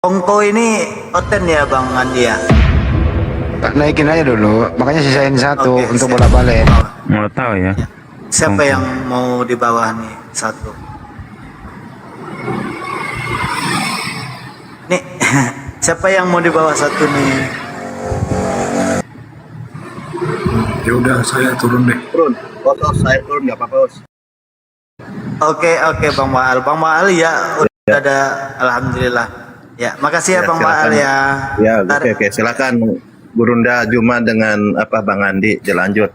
Ongko ini oten ya Bang Andi ya? Naikin aja dulu, makanya sisain satu Oke, untuk siap. bola balik. Mau tahu ya. Siapa Ongko. yang mau di bawah nih? Satu. Nih, siapa yang mau di bawah satu nih? Ya udah saya turun deh. Turun. Bos, saya turun nggak apa-apa, Bos. Oke Bang Maal. Bang Maal ya udah ada, alhamdulillah. Ya, makasih ya, Ya, Bang Maal silakan. ya. Ya, Ntar- oke, silakan Burunda Juma dengan Bang Andi dilanjut.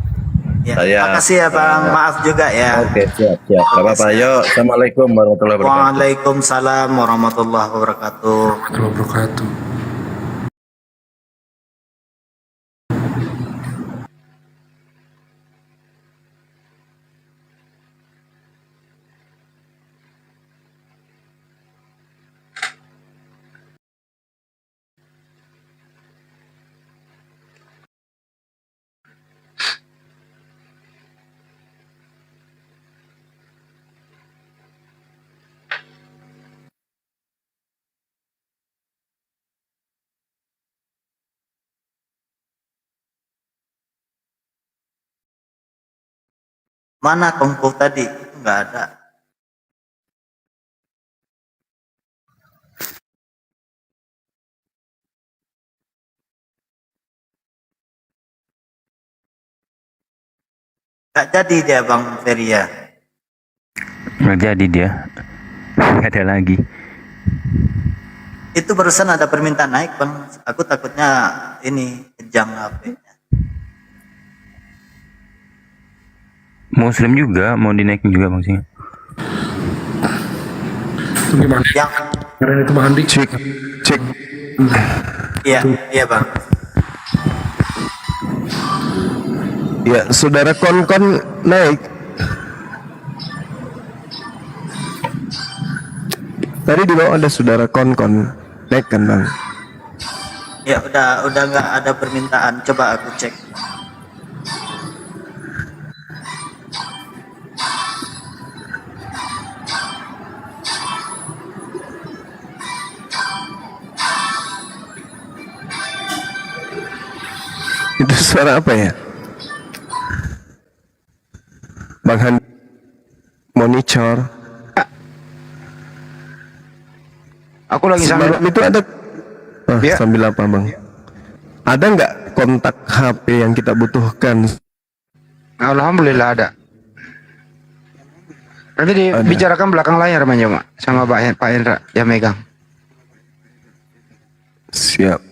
Ya, makasih ya Bang. Maaf juga ya. Oke, siap. Gak apa-apa. Yuk, assalamualaikum warahmatullahi wabarakatuh. Waalaikumsalam warahmatullahi wabarakatuh. Warahmatullahi wabarakatuh. Mana kongko tadi? Nggak ada. Nggak jadi dia Bang Feria. Nggak jadi dia. Nggak ada lagi. Itu barusan ada permintaan naik Bang. Aku takutnya ini kejang HP-nya. Muslim juga mau dinaikin juga Bang Singa. Itu gimana? Yang Kemarin itu Bang Andi. Cek. iya Bang. Ya, saudara kon naik. Tadi di bawah ada saudara kon naik kan Bang? Ya udah nggak ada permintaan. Coba aku cek. Itu suara apa ya? Bang Han monitor. Aku lagi sambil Semalam itu ada Ya. sambil apa Bang? Ada nggak kontak HP yang kita butuhkan? Alhamdulillah ada. Nanti dibicarakan belakang layar Manjoma sama Pak Hendra yang megang. Siap.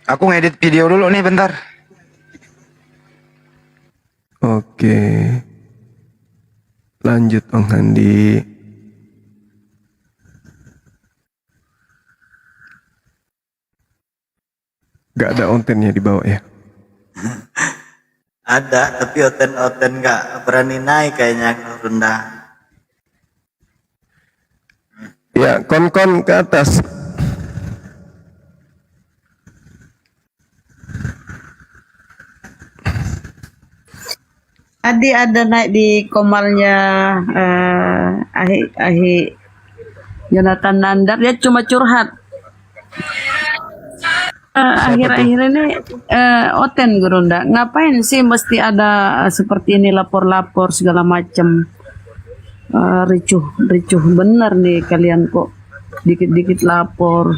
Aku ngedit video dulu nih bentar. Oke. Lanjut Bang Handi. Gak ada ontennya di bawah ya? Ada, tapi oten nggak berani naik kayaknya rendah. Ya, kon ke atas. Tadi ada naik di komalnya Ahi Jonathan Nandar, dia cuma curhat. Akhir-akhir ini Oten Gurunda, ngapain sih mesti ada seperti ini lapor-lapor segala macam, ricuh bener nih kalian kok dikit-dikit lapor.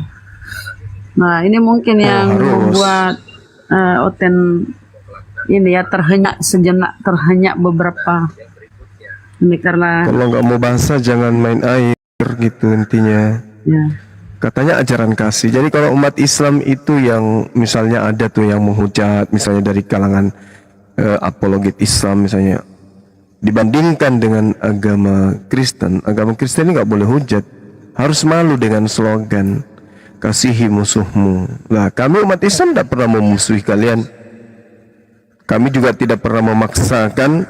Nah ini mungkin yang membuat Oten ini ya sejenak terhenyak beberapa ini karena Kalau nggak mau basah jangan main air gitu intinya. ya. Katanya ajaran kasih. Jadi kalau umat Islam itu yang misalnya ada tuh yang menghujat, misalnya dari kalangan apologet Islam misalnya, dibandingkan dengan agama Kristen ini nggak boleh hujat, harus malu dengan slogan kasihi musuhmu. Lah kami umat Islam tidak pernah memusuhi kalian. Kami juga tidak pernah memaksakan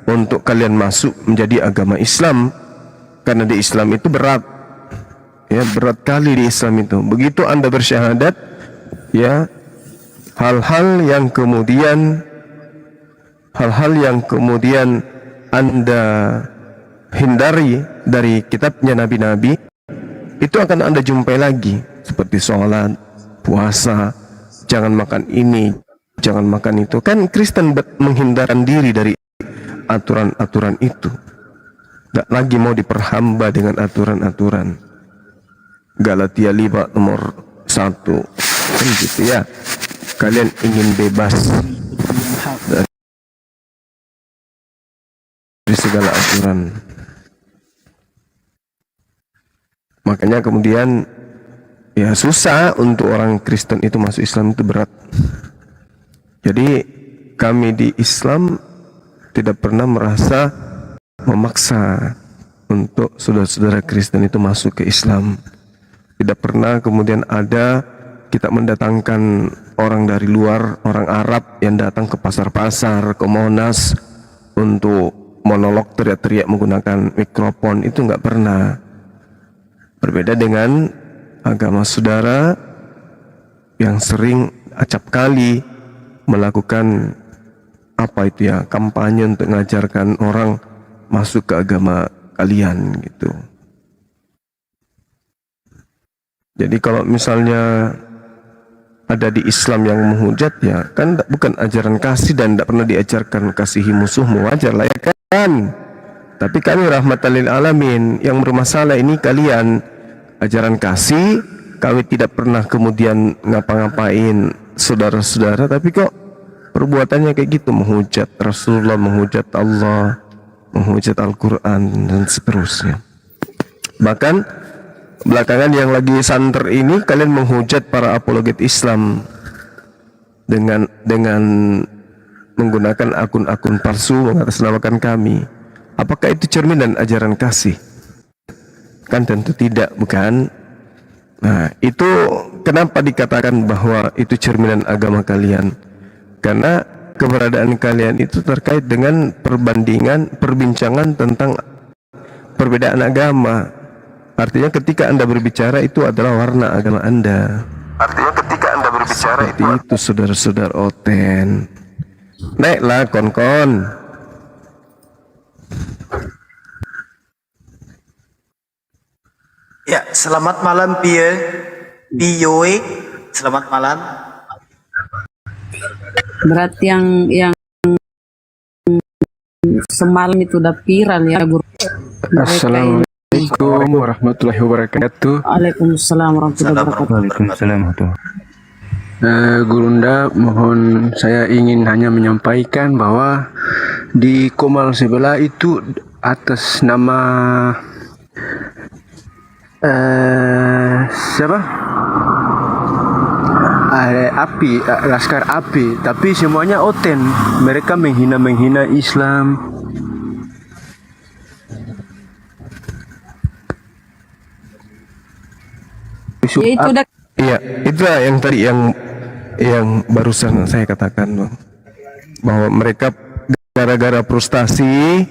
untuk kalian masuk menjadi agama Islam, karena di Islam itu berat. Ya, berat kali di Islam itu. Begitu Anda bersyahadat, ya, hal-hal yang kemudian Anda hindari dari kitabnya nabi-nabi, itu akan Anda jumpai lagi seperti sholat, puasa, jangan makan ini, jangan makan itu. Kan Kristen menghindarkan diri dari aturan-aturan itu. Nggak lagi mau diperhamba dengan aturan-aturan. Galatia 5 nomor 1 kan gitu ya. Kalian ingin bebas dari segala aturan. Makanya kemudian ya susah untuk orang Kristen itu masuk Islam, itu berat. Jadi kami di Islam tidak pernah merasa memaksa untuk saudara-saudara Kristen itu masuk ke Islam. Tidak pernah kemudian ada kita mendatangkan orang dari luar, orang Arab yang datang ke pasar-pasar, ke Monas untuk monolog teriak-teriak menggunakan mikrofon. Itu nggak pernah. Berbeda dengan agama saudara yang sering acap kali melakukan apa itu ya, kampanye untuk mengajarkan orang masuk ke agama kalian gitu. Jadi kalau misalnya ada di Islam yang menghujat, ya kan bukan ajaran kasih dan tidak pernah diajarkan kasihi musuhmu, wajar lah ya kan. Tapi kami rahmatan lil alamin, yang bermasalah ini kalian ajaran kasih, kami tidak pernah kemudian ngapa-ngapain saudara-saudara, tapi kok perbuatannya kayak gitu, menghujat Rasulullah, menghujat Allah, menghujat Al-Quran dan seterusnya. Bahkan belakangan yang lagi santer ini kalian menghujat para apologet Islam dengan menggunakan akun-akun palsu mengatasnamakan kami. Apakah itu cerminan ajaran kasih? Kan tentu tidak, bukan? Nah, itu kenapa dikatakan bahwa itu cerminan agama kalian? Karena keberadaan kalian itu terkait dengan perbincangan tentang perbedaan agama. Artinya ketika Anda berbicara itu adalah warna agama Anda. Artinya ketika Anda berbicara seperti itu saudara-saudara Oten. Naiklah kon-kon. Ya, selamat malam Piyoe. Selamat malam. Berarti yang semalam itu udah viral ya, Guru. Assalamualaikum warahmatullahi wabarakatuh. Waalaikumsalam warahmatullahi wabarakatuh. Waalaikumsalam warahmatullahi. Gurunda, mohon saya ingin hanya menyampaikan bahwa di Komal sebelah itu atas nama siapa? Api, Laskar Api, tapi semuanya Oten. Mereka menghina Islam. Ya, itu udah Iya, itu yang tadi yang barusan saya katakan, Bang. Bahwa mereka gara-gara frustasi,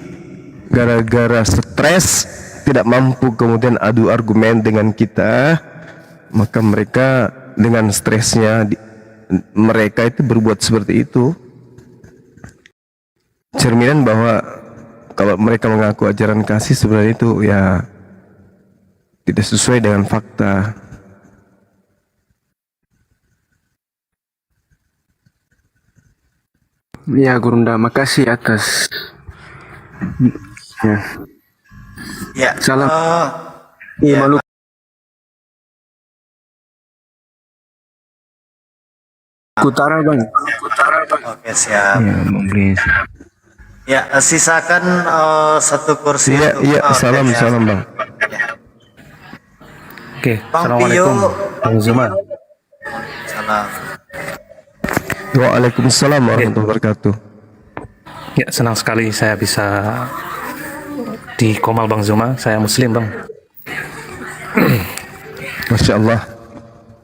gara-gara stres, tidak mampu kemudian adu argumen dengan kita, maka mereka dengan stresnya mereka itu berbuat seperti itu. Cerminan bahwa kalau mereka mengaku ajaran kasih sebenarnya itu ya tidak sesuai dengan fakta. Ya Gurunda, makasih atas ya. Ya. Salam. Ya, Maluku. Utara Bang. Oke, siap. Ya, Bang Blis. Ya, sisakan satu kursi. Iya, untuk iya, Oten ya. salam Bang. Oke, Bang assalamualaikum. Pio. Bang Zuma. Salam. Waalaikumsalam warahmatullahi wabarakatuh. Ya, senang sekali saya bisa di Komal Bang Zuma. Saya Muslim, Bang. Masya Allah.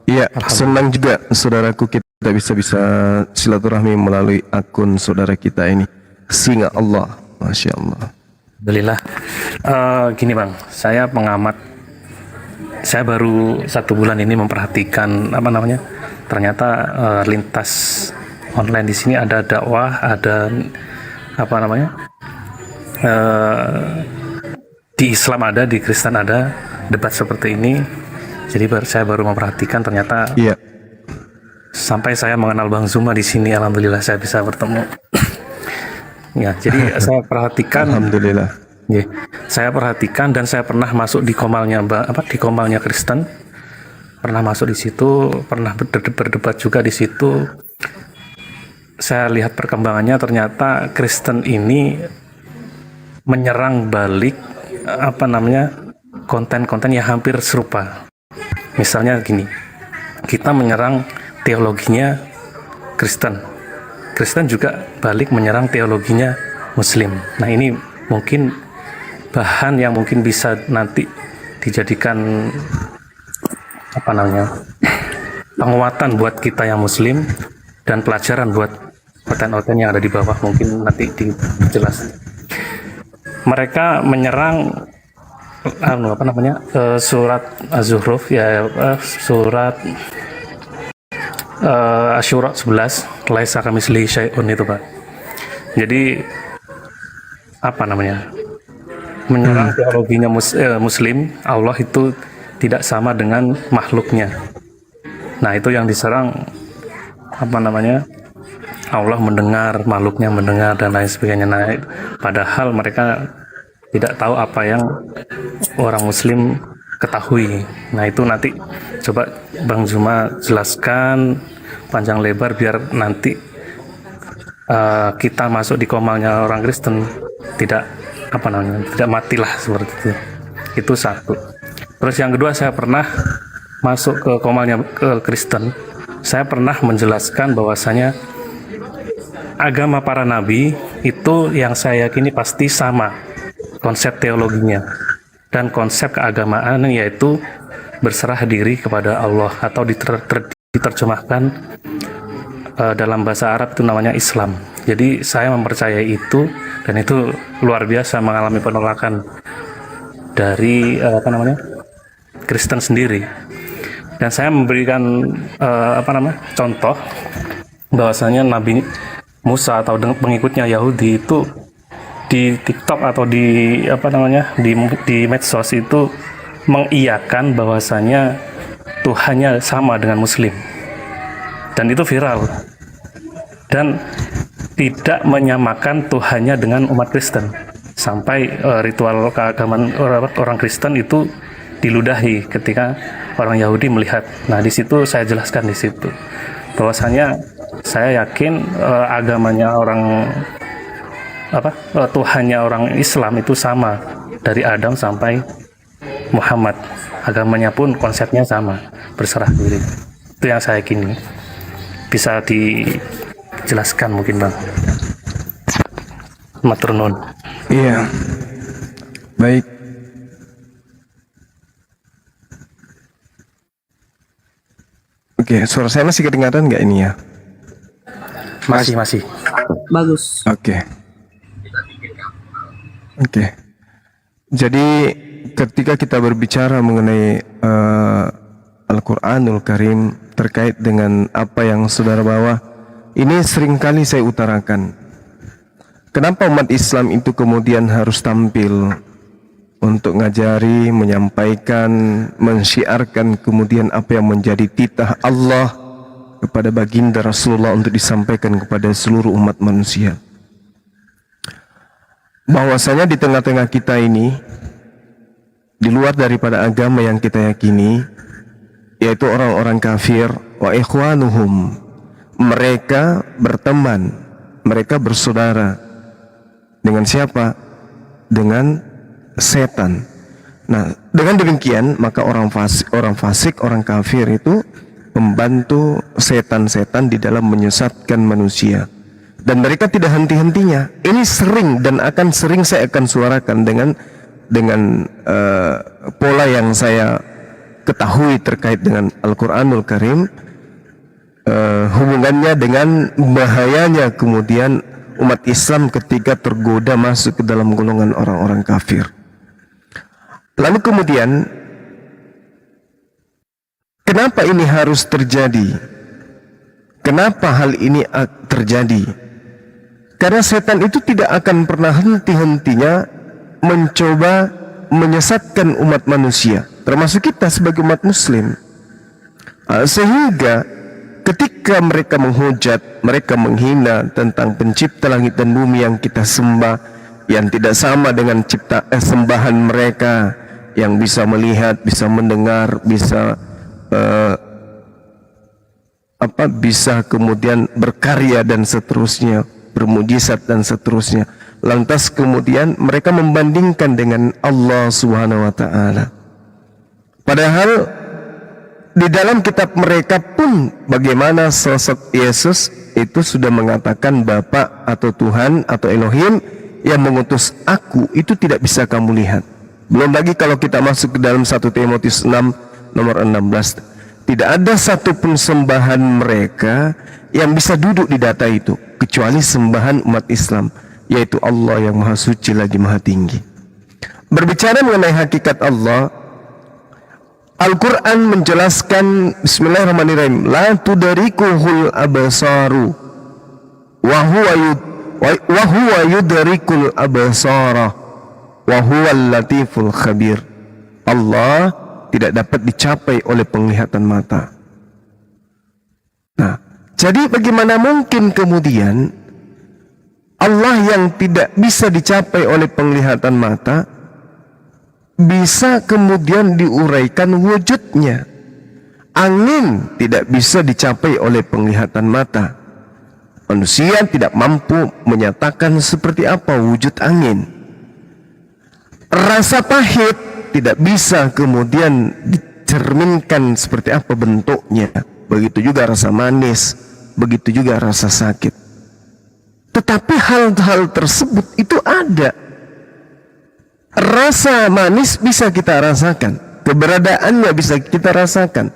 Iya, senang juga saudaraku kita bisa silaturahmi melalui akun saudara kita ini. Singa Allah, Masya Allah. Alhamdulillah. Gini Bang, saya pengamat. Saya baru 1 bulan ini memperhatikan ternyata lintas online di sini ada dakwah, ada di Islam ada, di Kristen ada debat seperti ini. Jadi saya baru memperhatikan ternyata Iya. sampai saya mengenal Bang Zuma di sini, alhamdulillah saya bisa bertemu. Ya, jadi saya perhatikan, Alhamdulillah. ya, saya perhatikan dan saya pernah masuk di komalnya di komalnya Kristen. Pernah masuk di situ, pernah berdebat juga di situ. Saya lihat perkembangannya, ternyata Kristen ini menyerang balik konten-konten yang hampir serupa. Misalnya gini, kita menyerang teologinya Kristen. Kristen juga balik menyerang teologinya Muslim. Nah, ini mungkin bahan yang mungkin bisa nanti dijadikan penguatan buat kita yang Muslim dan pelajaran buat konten-konten yang ada di bawah, mungkin nanti dijelas. Mereka menyerang surat Az-Zukhruf, surat Asy-Syura 11, laisa kamitslihi syai'un itu, Pak. Jadi menyerang teologinya Muslim, Allah itu tidak sama dengan makhluknya. Nah, itu yang diserang, Allah mendengar, makhluknya mendengar, dan lain sebagainya. Nah, padahal mereka tidak tahu apa yang orang Muslim ketahui. Nah, itu nanti coba Bang Zuma jelaskan panjang lebar biar nanti kita masuk di komalnya orang Kristen tidak matilah seperti itu. Itu satu. Terus yang kedua, saya pernah masuk ke komalnya ke Kristen. Saya pernah menjelaskan bahwasanya agama para nabi itu yang saya yakini pasti sama konsep teologinya dan konsep keagamaan, yaitu berserah diri kepada Allah, atau diterjemahkan dalam bahasa Arab itu namanya Islam. Jadi saya mempercayai itu, dan itu luar biasa mengalami penolakan dari Kristen sendiri. Dan saya memberikan contoh bahwasanya Nabi Musa atau pengikutnya Yahudi itu di TikTok atau di medsos itu mengiyakan bahwasanya Tuhannya sama dengan Muslim, dan itu viral, dan tidak menyamakan Tuhannya dengan umat Kristen, sampai ritual keagamaan orang Kristen itu diludahi ketika orang Yahudi melihat. Nah, di situ saya jelaskan di situ bahwasanya saya yakin agamanya Tuhannya orang Islam itu sama dari Adam sampai Muhammad. Agamanya pun konsepnya sama, berserah diri. Itu yang saya yakini. Bisa dijelaskan mungkin, Bang? Matur nuwun. Iya. Baik. Oke, suara saya masih kedengaran nggak ini ya? Masih. Bagus. Oke. Jadi ketika kita berbicara mengenai Al-Quranul Karim terkait dengan apa yang saudara bawa, ini seringkali saya utarakan. Kenapa umat Islam itu kemudian harus tampil untuk ngajari, menyampaikan, mensyiarkan kemudian apa yang menjadi titah Allah kepada baginda Rasulullah untuk disampaikan kepada seluruh umat manusia. Bahwasanya di tengah-tengah kita ini, di luar daripada agama yang kita yakini, yaitu orang-orang kafir, wa ikhwanuhum, mereka berteman, mereka bersaudara dengan siapa? Dengan setan. Nah, dengan demikian maka orang fasik, orang kafir itu membantu setan-setan di dalam menyesatkan manusia. Dan mereka tidak henti-hentinya. Ini sering dan akan sering saya akan suarakan dengan pola yang saya ketahui terkait dengan Al-Quranul Karim, hubungannya dengan bahayanya kemudian umat Islam ketika tergoda masuk ke dalam golongan orang-orang kafir. Lalu kemudian, kenapa ini harus terjadi? Kenapa hal ini terjadi? Karena setan itu tidak akan pernah henti-hentinya mencoba menyesatkan umat manusia, termasuk kita sebagai umat muslim. Sehingga ketika mereka menghujat, mereka menghina tentang pencipta langit dan bumi yang kita sembah, yang tidak sama dengan sembahan mereka, yang bisa melihat, bisa mendengar, bisa bisa kemudian berkarya dan seterusnya, bermujizat dan seterusnya. Lantas kemudian mereka membandingkan dengan Allah Subhanahu wa taala. Padahal di dalam kitab mereka pun bagaimana sosok Yesus itu sudah mengatakan Bapa atau Tuhan atau Elohim yang mengutus aku itu tidak bisa kamu lihat. Belum lagi kalau kita masuk ke dalam 1 Timotius 6 nomor 16. Tidak ada satupun sembahan mereka yang bisa duduk di data itu kecuali sembahan umat Islam, yaitu Allah yang Maha Suci lagi Maha Tinggi. Berbicara mengenai hakikat Allah, Al-Quran menjelaskan, Bismillahirrahmanirrahim, la tudarikuhul absaru wa huwa yudrikul absara wa huwal latiful khabir. Allah tidak dapat dicapai oleh penglihatan mata. Nah, jadi bagaimana mungkin kemudian Allah yang tidak bisa dicapai oleh penglihatan mata bisa kemudian diuraikan wujudnya? Angin tidak bisa dicapai oleh penglihatan mata. Manusia tidak mampu menyatakan seperti apa wujud angin. Rasa pahit tidak bisa kemudian dicerminkan seperti apa bentuknya. Begitu juga rasa manis, begitu juga rasa sakit. Tetapi hal-hal tersebut itu ada. Rasa manis bisa kita rasakan, keberadaannya bisa kita rasakan.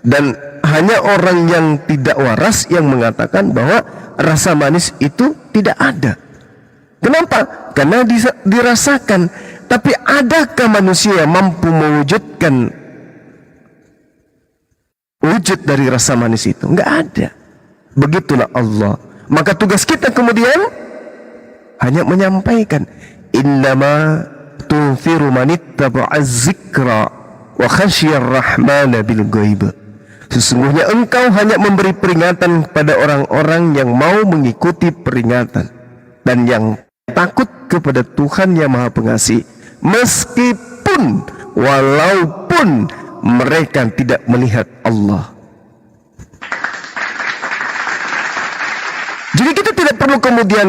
Dan hanya orang yang tidak waras yang mengatakan bahwa rasa manis itu tidak ada. Kenapa? Karena dirasakan. Tapi adakah manusia yang mampu mewujudkan wujud dari rasa manis itu? Enggak ada. Begitulah Allah. Maka tugas kita kemudian hanya menyampaikan, innama tunfiru manittaba'a dzikra wa khasyiyar rahmana bil ghaib. Sesungguhnya engkau hanya memberi peringatan kepada orang-orang yang mau mengikuti peringatan dan yang takut kepada Tuhan yang Maha Pengasih, meskipun walaupun mereka tidak melihat Allah. Jadi kita tidak perlu kemudian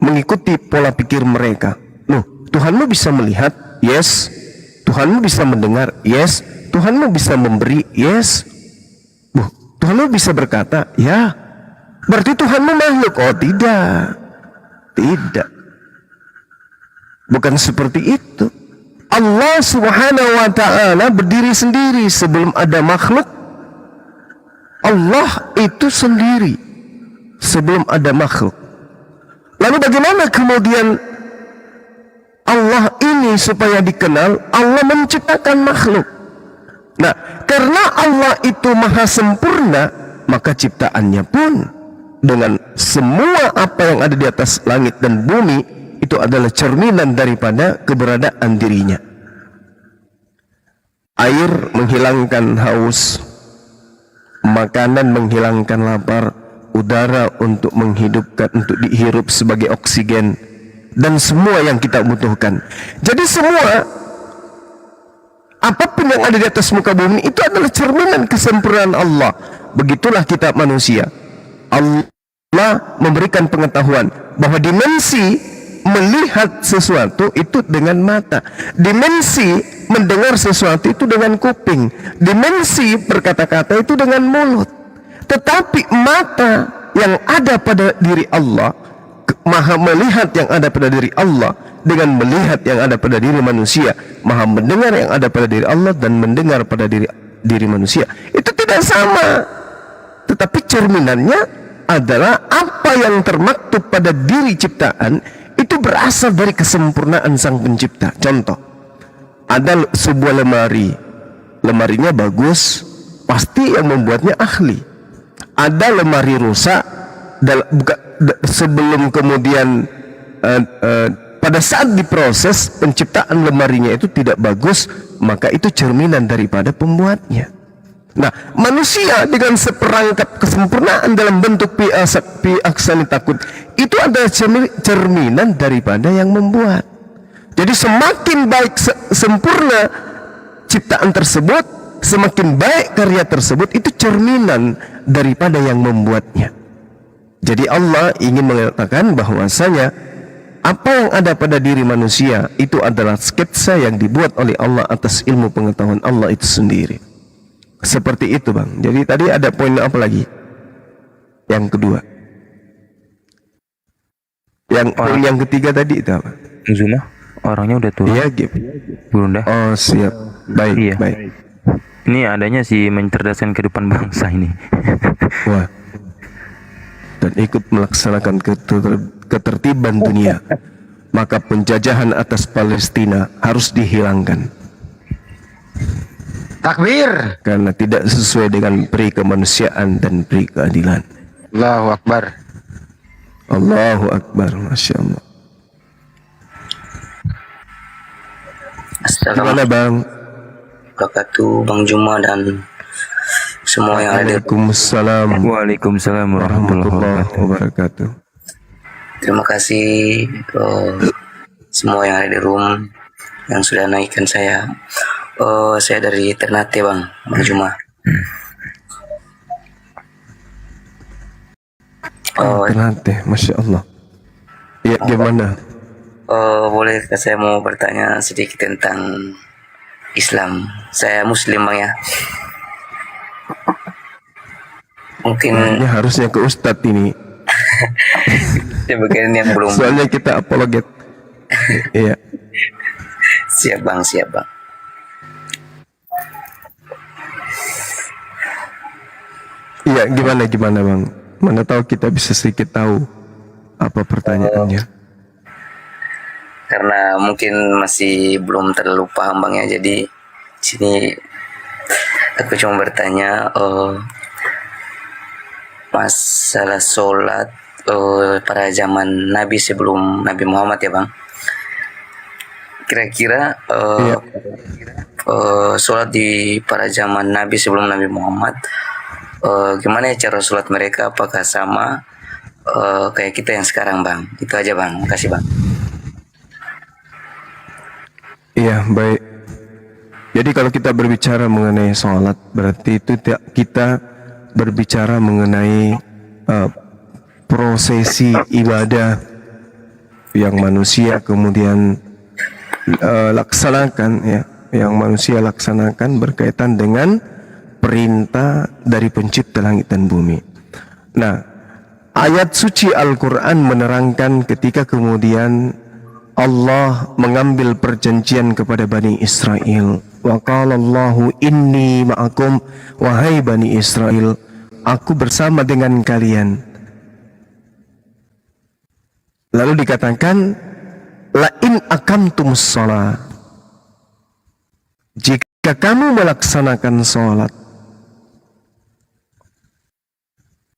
mengikuti pola pikir mereka. Loh, Tuhanmu bisa melihat? Yes. Tuhanmu bisa mendengar? Yes. Tuhanmu bisa memberi? Yes. Tuhanmu bisa berkata? Ya. Berarti Tuhanmu makhluk? Oh, tidak. Tidak. Bukan seperti itu. Allah Subhanahu wa ta'ala berdiri sendiri sebelum ada makhluk. Allah itu sendiri sebelum ada makhluk. Lalu bagaimana kemudian Allah ini supaya dikenal? Allah menciptakan makhluk. Nah, karena Allah itu maha sempurna, maka ciptaannya pun dengan semua apa yang ada di atas langit dan bumi itu adalah cerminan daripada keberadaan dirinya. Air menghilangkan haus, makanan menghilangkan lapar, udara untuk menghidupkan, untuk dihirup sebagai oksigen, dan semua yang kita butuhkan. Jadi semua apapun yang ada di atas muka bumi itu adalah cerminan kesempurnaan Allah. Begitulah kita manusia. Allah memberikan pengetahuan bahwa dimensi melihat sesuatu itu dengan mata, dimensi mendengar sesuatu itu dengan kuping, dimensi berkata-kata itu dengan mulut. Tetapi mata yang ada pada diri Allah, maha melihat yang ada pada diri Allah dengan melihat yang ada pada diri manusia, maha mendengar yang ada pada diri Allah dan mendengar pada diri manusia, itu tidak sama. Tetapi cerminannya adalah apa yang termaktub pada diri ciptaan itu berasal dari kesempurnaan sang pencipta. Contoh, ada sebuah lemari, lemarinya bagus, pasti yang membuatnya ahli. Ada lemari rusak, sebelum kemudian pada saat diproses penciptaan lemarinya itu tidak bagus, maka itu cerminan daripada pembuatnya. Nah, manusia dengan seperangkap kesempurnaan dalam bentuk pi aksani takut itu adalah cerminan daripada yang membuat. Jadi semakin baik sempurna ciptaan tersebut, semakin baik karya tersebut, itu cerminan daripada yang membuatnya. Jadi Allah ingin mengatakan bahwasanya apa yang ada pada diri manusia itu adalah sketsa yang dibuat oleh Allah atas ilmu pengetahuan Allah itu sendiri. Seperti itu, Bang. Jadi tadi ada poin apa lagi? Yang kedua. Poin yang ketiga tadi itu apa? Zuma orangnya udah turun. Iya, Gip. Burunda. Oh, siap. Baik, Iya. baik. Ini adanya si mencerdaskan kehidupan bangsa ini. Wah. Dan ikut melaksanakan ketertiban dunia, maka penjajahan atas Palestina harus dihilangkan Takbir. karena tidak sesuai dengan peri kemanusiaan dan peri keadilan. Allahu Akbar. Allahu Akbar. Masya Allah. Gimana, Bang? Wabarakatuh, Bang Juma dan semua yang ada. Waalaikumsalam Waalaikumsalam warahmatullahi warahmatullahi wabarakatuh. Terima kasih semua yang ada di room yang sudah naikkan saya. Saya dari Ternate, Bang Juma. Ternate, Masya Allah. Ya, gimana? Boleh saya mau bertanya sedikit tentang Islam. Saya Muslim, Bang, ya. Mungkin Ini harusnya ke Ustadz ini. di bagian yang belum. Soalnya kita apologet. Iya. Siap, Bang, siap, Bang. Iya, gimana Bang? Mana tahu kita bisa sedikit tahu apa pertanyaannya. Karena mungkin masih belum terlalu paham, Bang, ya. Jadi sini aku cuma bertanya masalah sholat pada zaman Nabi sebelum Nabi Muhammad, ya, Bang. Kira-kira sholat di pada zaman Nabi sebelum Nabi Muhammad, gimana ya cara sholat mereka? Apakah sama kayak kita yang sekarang, Bang? Itu aja, Bang. Makasih, Bang. Iya, baik. Jadi kalau kita berbicara mengenai sholat, berarti itu kita berbicara mengenai prosesi ibadah yang manusia kemudian laksanakan, ya, yang manusia laksanakan berkaitan dengan perintah dari pencipta langit dan bumi. Nah, ayat suci Al-Quran menerangkan ketika kemudian Allah mengambil perjanjian kepada Bani Israel. Wa qala Allahu inni ma'akum, wahai Bani Israel, aku bersama dengan kalian. Lalu dikatakan, la in akamtumus shalah, jika kamu melaksanakan salat,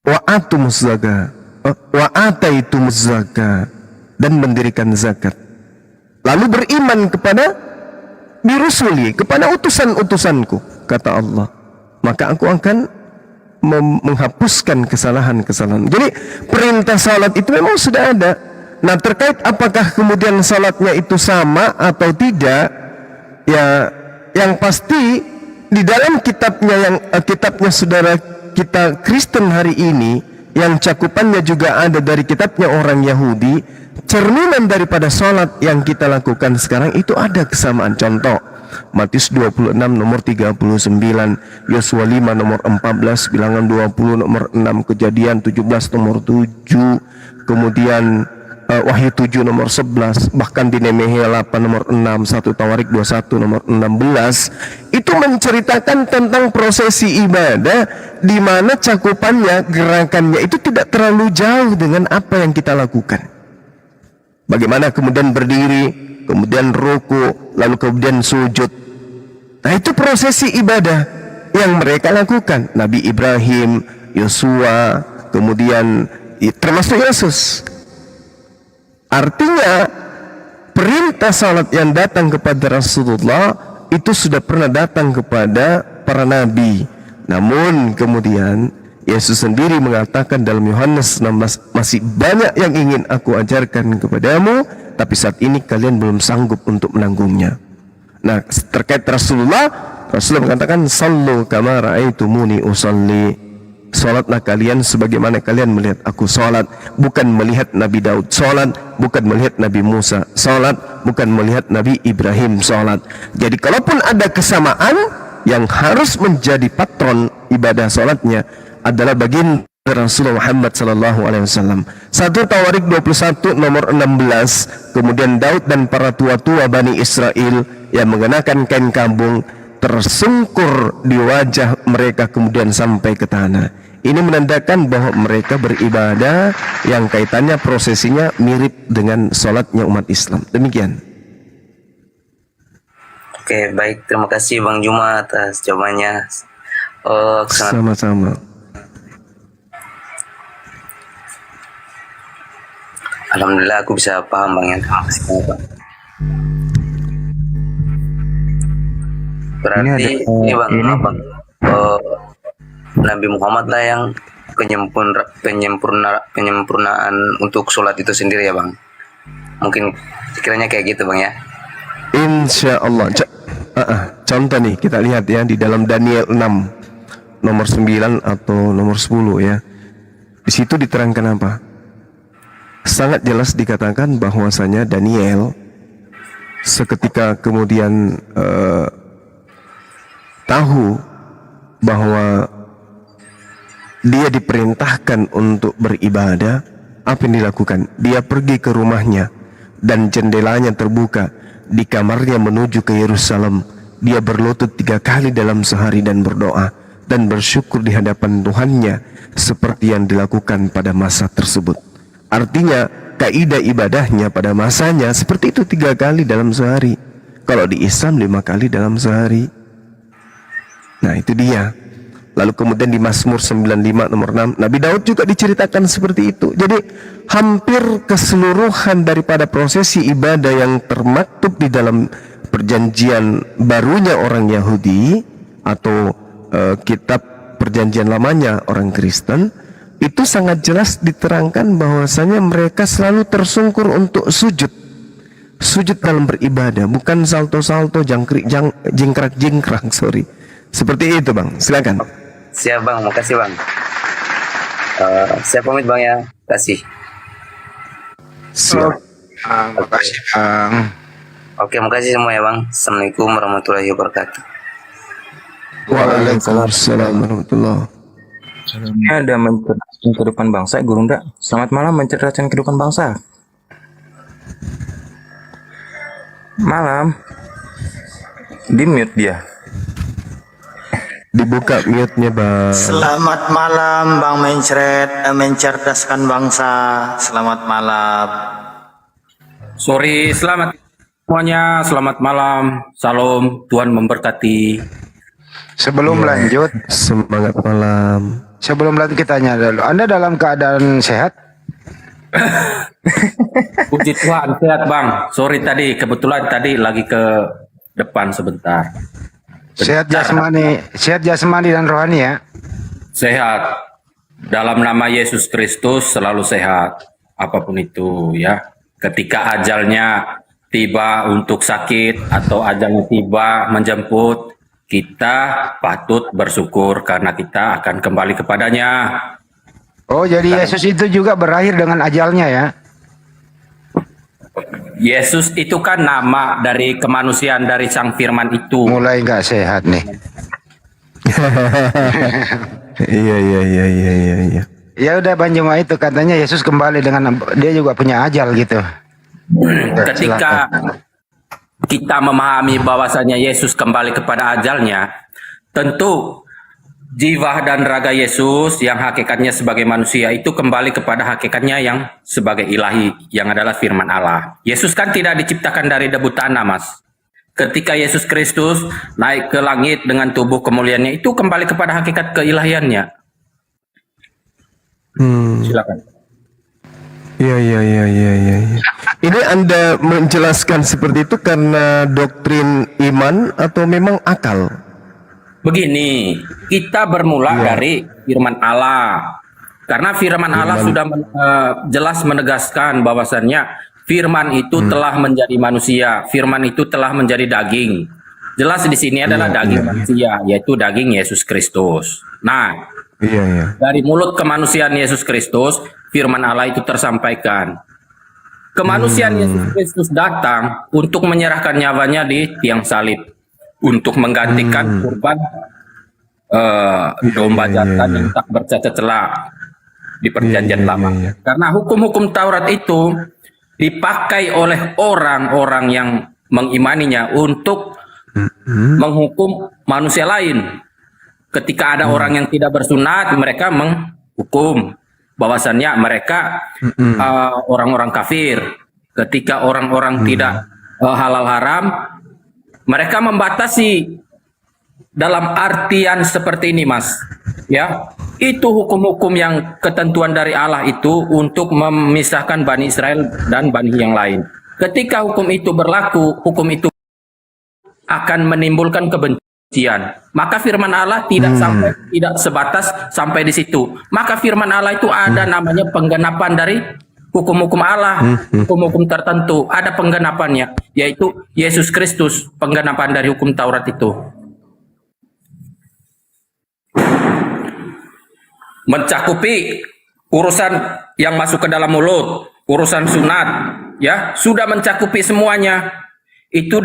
wa atumuz zakat, wa ataitumuz zakat, dan mendirikan zakat, lalu beriman kepada birusuli, kepada utusan-utusanku, kata Allah, maka aku akan menghapuskan kesalahan-kesalahan. Jadi perintah salat itu memang sudah ada. Nah, terkait apakah kemudian salatnya itu sama atau tidak, ya yang pasti di dalam kitabnya saudara kita Kristen hari ini, yang cakupannya juga ada dari kitabnya orang Yahudi, cerminan daripada salat yang kita lakukan sekarang itu ada kesamaan. Contoh, Matius 26 nomor 39, Yosua 5 nomor 14, Bilangan 20 nomor 6, Kejadian 17 nomor 7, kemudian Wahyu 7 nomor 11, bahkan di Nehemia 8 nomor 6, 1 Tawarik 21 nomor 16, itu menceritakan tentang prosesi ibadah di mana cakupannya, gerakannya itu tidak terlalu jauh dengan apa yang kita lakukan. Bagaimana kemudian berdiri, kemudian ruku, lalu kemudian sujud. Nah, itu prosesi ibadah yang mereka lakukan. Nabi Ibrahim, Yosua, kemudian termasuk Yesus. Artinya perintah salat yang datang kepada Rasulullah itu sudah pernah datang kepada para nabi. Namun kemudian Yesus sendiri mengatakan dalam Yohanes 16, masih banyak yang ingin aku ajarkan kepadamu, tapi saat ini kalian belum sanggup untuk menanggungnya. Nah, terkait Rasulullah mengatakan sallu kama ra'aitumuni usalli. Salatlah kalian sebagaimana kalian melihat aku salat, bukan melihat Nabi Daud salat, bukan melihat Nabi Musa salat, bukan melihat Nabi Ibrahim salat. Jadi kalaupun ada kesamaan, yang harus menjadi patron ibadah salatnya adalah baginda Rasulullah Muhammad sallallahu alaihi wasallam. 1 Tawarik 21 nomor 16, kemudian Daud dan para tua-tua Bani Israel yang mengenakan kain kambung tersungkur di wajah mereka kemudian sampai ke tanah. Ini menandakan bahwa mereka beribadah yang kaitannya prosesinya mirip dengan sholatnya umat Islam. Demikian. Oke, baik. Terima kasih Bang Juma atas jawabannya. Sama-sama. Alhamdulillah aku bisa paham Bang ya. Terima kasih banyak, Bang. Berarti ini Bang, Nabi Muhammad lah yang penyempurnaan untuk sholat itu sendiri ya Bang. Mungkin sekiranya kayak gitu Bang ya. Insya Allah. Contoh nih kita lihat ya di dalam Daniel 6 nomor 9 atau nomor 10 ya. Di situ diterangkan apa? Sangat jelas dikatakan bahwasanya Daniel seketika kemudian tahu bahwa dia diperintahkan untuk beribadah, apa yang dilakukan? Dia pergi ke rumahnya dan jendelanya terbuka, di kamarnya menuju ke Yerusalem. Dia berlutut 3 kali dalam sehari dan berdoa dan bersyukur di hadapan Tuhannya seperti yang dilakukan pada masa tersebut. Artinya kaidah ibadahnya pada masanya seperti itu 3 kali dalam sehari. Kalau di Islam 5 kali dalam sehari. Nah itu dia. Lalu kemudian di Mazmur 95 nomor 6 Nabi Daud juga diceritakan seperti itu. Jadi hampir keseluruhan daripada prosesi ibadah yang termaktub di dalam perjanjian barunya orang Yahudi atau kitab perjanjian lamanya orang Kristen, itu sangat jelas diterangkan bahwasanya mereka selalu tersungkur untuk sujud. Sujud dalam beribadah, bukan salto-salto, jingkrak-jingkrak, sorry. Seperti itu Bang, silakan. Siap Bang, makasih Bang. Saya pamit Bang ya, kasih. Siap. Makasih Bang. Oke, makasih semua ya Bang. Assalamualaikum warahmatullahi wabarakatuh. Waalaikumsalam warahmatullahi. Ada mencerdaskan kehidupan bangsa, Gurunda. Selamat malam mencerdaskan kehidupan bangsa. Malam. Di mute dia. Dibuka mute-nya Bang. Selamat malam Bang mencerdaskan bangsa. Selamat malam. Sorry, selamat semuanya. Selamat malam. Salam, Tuhan memberkati. Sebelum lanjut, Semangat malam. sebelum lanjut kita tanya dulu. Anda dalam keadaan sehat? Puji Tuhan, sehat Bang. Sorry tadi, kebetulan tadi lagi ke depan sebentar. Sehat jasmani dan rohani ya? Sehat. Dalam nama Yesus Kristus selalu sehat. Apapun itu ya. Ketika ajalnya tiba untuk sakit atau ajalnya tiba menjemput, kita patut bersyukur karena kita akan kembali kepadanya. Oh, jadi Yesus itu juga berakhir dengan ajalnya ya? Yesus itu kan nama dari kemanusiaan dari Sang Firman itu. Mulai nggak sehat nih. Iya. Ya udah Bang Juma, itu katanya Yesus kembali dengan dia juga punya ajal gitu. Ketika kita memahami bahwasanya Yesus kembali kepada ajalnya, tentu jiwa dan raga Yesus yang hakikatnya sebagai manusia itu kembali kepada hakikatnya yang sebagai ilahi, yang adalah firman Allah. Yesus kan tidak diciptakan dari debu tanah, Mas. Ketika Yesus Kristus naik ke langit dengan tubuh kemuliaannya, itu kembali kepada hakikat keilahiannya. Silakan. Iya, iya, iya, iya, iya. Ini Anda menjelaskan seperti itu karena doktrin iman atau memang akal? Begini, kita bermula Iya. dari firman Allah. Karena firman Allah sudah jelas menegaskan bahwasannya firman itu telah menjadi manusia, firman itu telah menjadi daging. Jelas di sini adalah daging manusia, yaitu daging Yesus Kristus. Nah, Iya, iya. dari mulut kemanusiaan Yesus Kristus, firman Allah itu tersampaikan. Kemanusiaan Yesus Kristus datang untuk menyerahkan nyawanya di tiang salib, untuk menggantikan kurban domba jantan yang tak bercacat celah di perjanjian lama. Karena hukum-hukum Taurat itu dipakai oleh orang-orang yang mengimaninya untuk menghukum manusia lain. Ketika ada orang yang tidak bersunat, mereka menghukum bahwasannya mereka orang-orang kafir. Ketika orang-orang tidak halal haram, mereka membatasi dalam artian seperti ini, Mas. Ya, itu hukum-hukum yang ketentuan dari Allah itu untuk memisahkan Bani Israel dan Bani yang lain. Ketika hukum itu berlaku, hukum itu akan menimbulkan kebencian. Maka firman Allah tidak sebatas sampai di situ. Maka firman Allah itu ada namanya penggenapan dari hukum-hukum Allah, hukum-hukum tertentu, ada penggenapannya, yaitu Yesus Kristus, penggenapan dari hukum Taurat itu. Mencakupi urusan yang masuk ke dalam mulut, urusan sunat, ya, sudah mencakupi semuanya. Itu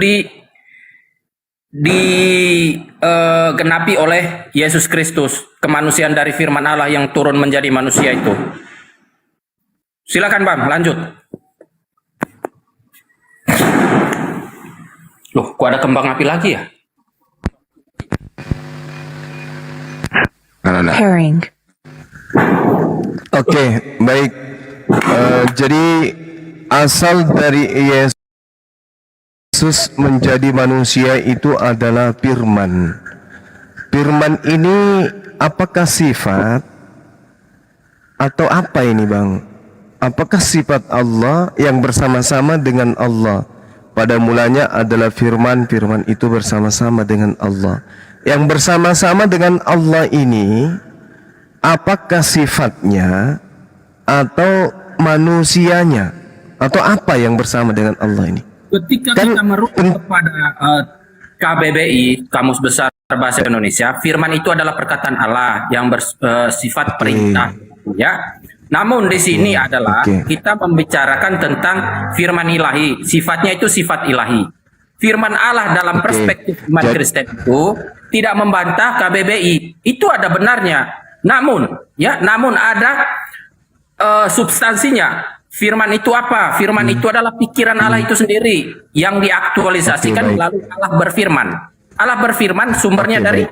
digenapi oleh Yesus Kristus, kemanusiaan dari firman Allah yang turun menjadi manusia itu. Silakan Bang, lanjut. Loh, kok ada kembang api lagi ya? Pairing. Oke, baik. Jadi asal dari Yesus menjadi manusia itu adalah firman. Firman ini apakah sifat atau apa ini, Bang? Apakah sifat Allah yang bersama-sama dengan Allah? Pada mulanya adalah firman, firman itu bersama-sama dengan Allah. Yang bersama-sama dengan Allah ini apakah sifatnya atau manusianya atau apa yang bersama dengan Allah ini? Ketika kita merujuk kepada KBBI, Kamus Besar Bahasa Indonesia, firman itu adalah perkataan Allah yang bersifat perintah, ya. Namun di sini adalah kita membicarakan tentang firman ilahi, sifatnya itu sifat ilahi. Firman Allah dalam perspektif umat Kristen itu tidak membantah KBBI, itu ada benarnya. Namun ada substansinya. Firman itu apa? Firman itu adalah pikiran Allah itu sendiri yang diaktualisasikan melalui Allah berfirman. Allah berfirman sumbernya dari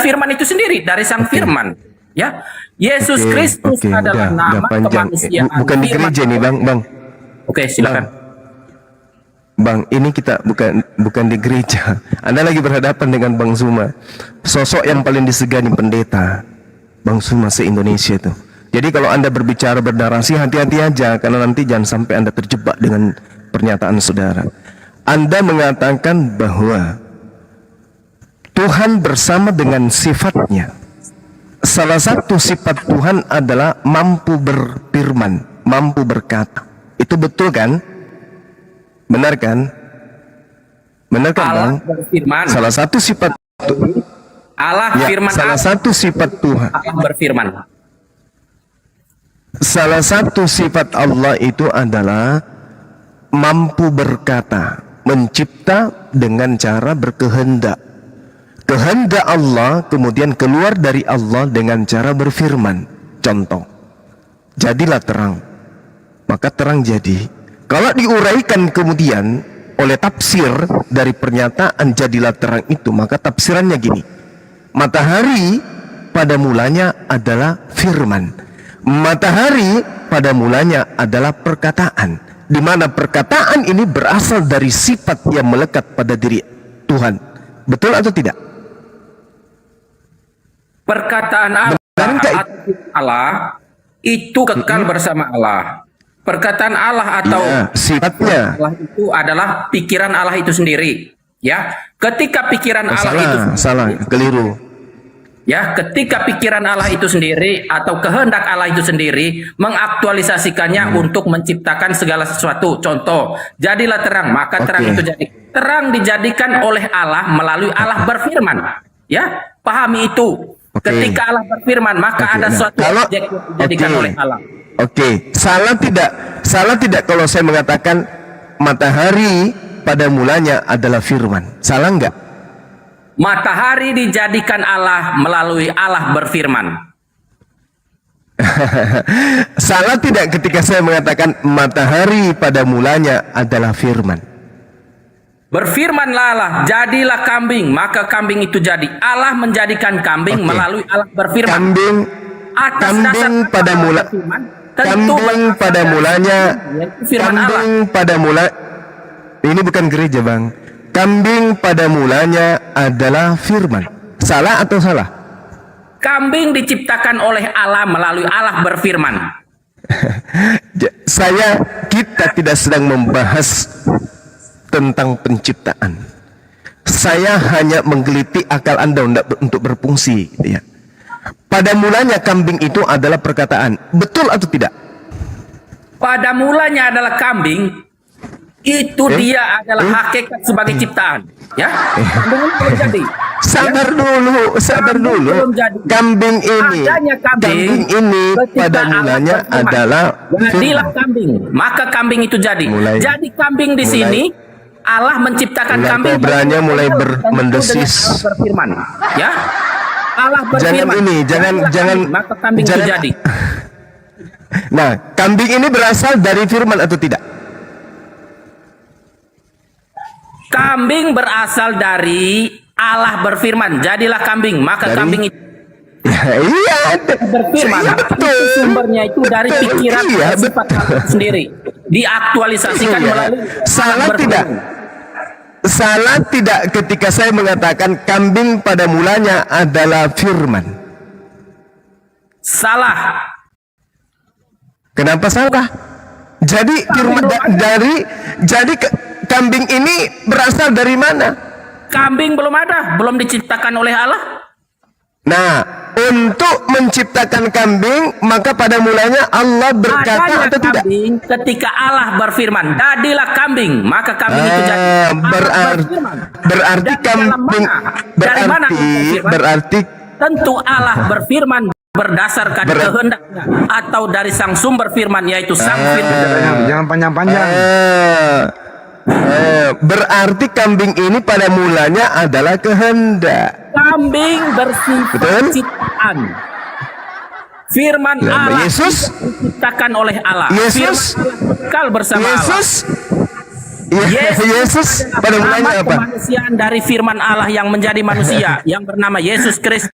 firman itu sendiri, dari sang firman. Ya, Yesus Kristus adalah nama kemanusiaan. Bukan di gereja nih, Bang. Oke, silakan. Bang, ini kita bukan di gereja. Anda lagi berhadapan dengan Bang Zuma, sosok yang paling disegani pendeta, Bang Zuma se-Indonesia itu. Jadi kalau Anda berbicara bernarasi, hati-hati aja, karena nanti jangan sampai Anda terjebak dengan pernyataan saudara. Anda mengatakan bahwa Tuhan bersama dengan sifatnya. Salah satu sifat Tuhan adalah mampu berfirman, mampu berkata. Itu betul kan? Benar kan? Benar kan, Bang? Berfirman. Salah satu sifat Allah firman. Salah satu sifat Tuhan. Allah berfirman. Salah satu sifat Allah itu adalah mampu berkata, mencipta dengan cara berkehendak. Kehendak Allah kemudian keluar dari Allah dengan cara berfirman. Contoh, jadilah terang, maka terang jadi. Kalau diuraikan kemudian oleh tafsir dari pernyataan jadilah terang itu, maka tafsirannya gini: matahari pada mulanya adalah firman. Matahari pada mulanya adalah perkataan, di mana perkataan ini berasal dari sifat yang melekat pada diri Tuhan. Betul atau tidak? Perkataan Allah itu kekal bersama Allah. Perkataan Allah atau Iya, sifatnya. Allah itu adalah pikiran Allah itu sendiri. Ya, ketika pikiran Allah itu Salah, keliru. ya, ketika pikiran Allah itu sendiri atau kehendak Allah itu sendiri mengaktualisasikannya untuk menciptakan segala sesuatu. Contoh, jadilah terang, maka terang itu jadi. Terang dijadikan oleh Allah melalui Allah berfirman. Ya, pahami itu. Ketika Allah berfirman, maka ada suatu objek yang dijadikan oleh Allah. Salah tidak kalau saya mengatakan matahari pada mulanya adalah firman. Salah enggak? Matahari dijadikan Allah melalui Allah berfirman. Salah tidak ketika saya mengatakan matahari pada mulanya adalah firman? Berfirmanlah Allah, jadilah kambing, maka kambing itu jadi. Allah menjadikan kambing melalui Allah berfirman. Kambing pada mulanya ini bukan gereja, Bang. Kambing pada mulanya adalah firman. Salah atau salah? Kambing diciptakan oleh Allah melalui Allah berfirman. Kita tidak sedang membahas tentang penciptaan. Saya hanya menggeliti akal Anda untuk berfungsi, gitu ya. Pada mulanya kambing itu adalah perkataan. Betul atau tidak? Pada mulanya adalah kambing, itu dia adalah hakikat sebagai ciptaan. Ya, belum jadi. Sabar dulu. Kambing ini pada mulanya adalah jadilah kambing, maka kambing itu jadi. Jadi kambing di sini Allah menciptakan kambing. Kobranya mulai mendesis. Berfirman, ya. Allah berfirman. Jangan maka kambing itu jadi. Nah, kambing ini berasal dari firman atau tidak? Kambing berasal dari Allah berfirman, jadilah kambing, maka kambing itu berfirman. Itu sumbernya itu dari pikiran sifat Allah sendiri, diaktualisasikan melalui Salah tidak ketika saya mengatakan kambing pada mulanya adalah firman? Salah. Kenapa salah? Jadi firman kambing ini berasal dari mana? Kambing belum ada, belum diciptakan oleh Allah. Nah, untuk menciptakan kambing, maka pada mulanya Allah berkata atau tidak? Ketika Allah berfirman, jadilah kambing, maka kambing itu jadi. Berarti tentu Allah berfirman berdasarkan kehendaknya atau dari sang sumber firman, yaitu sang firman. Jangan panjang-panjang. Berarti kambing ini pada mulanya adalah kehendak. Kambing bersifat ciptaan. Firman Allah Yesus diciptakan oleh Allah. Yesus kekal bersama Allah. Yesus pada mulanya apa? Kemanusiaan dari firman Allah yang menjadi manusia yang bernama Yesus Kristus.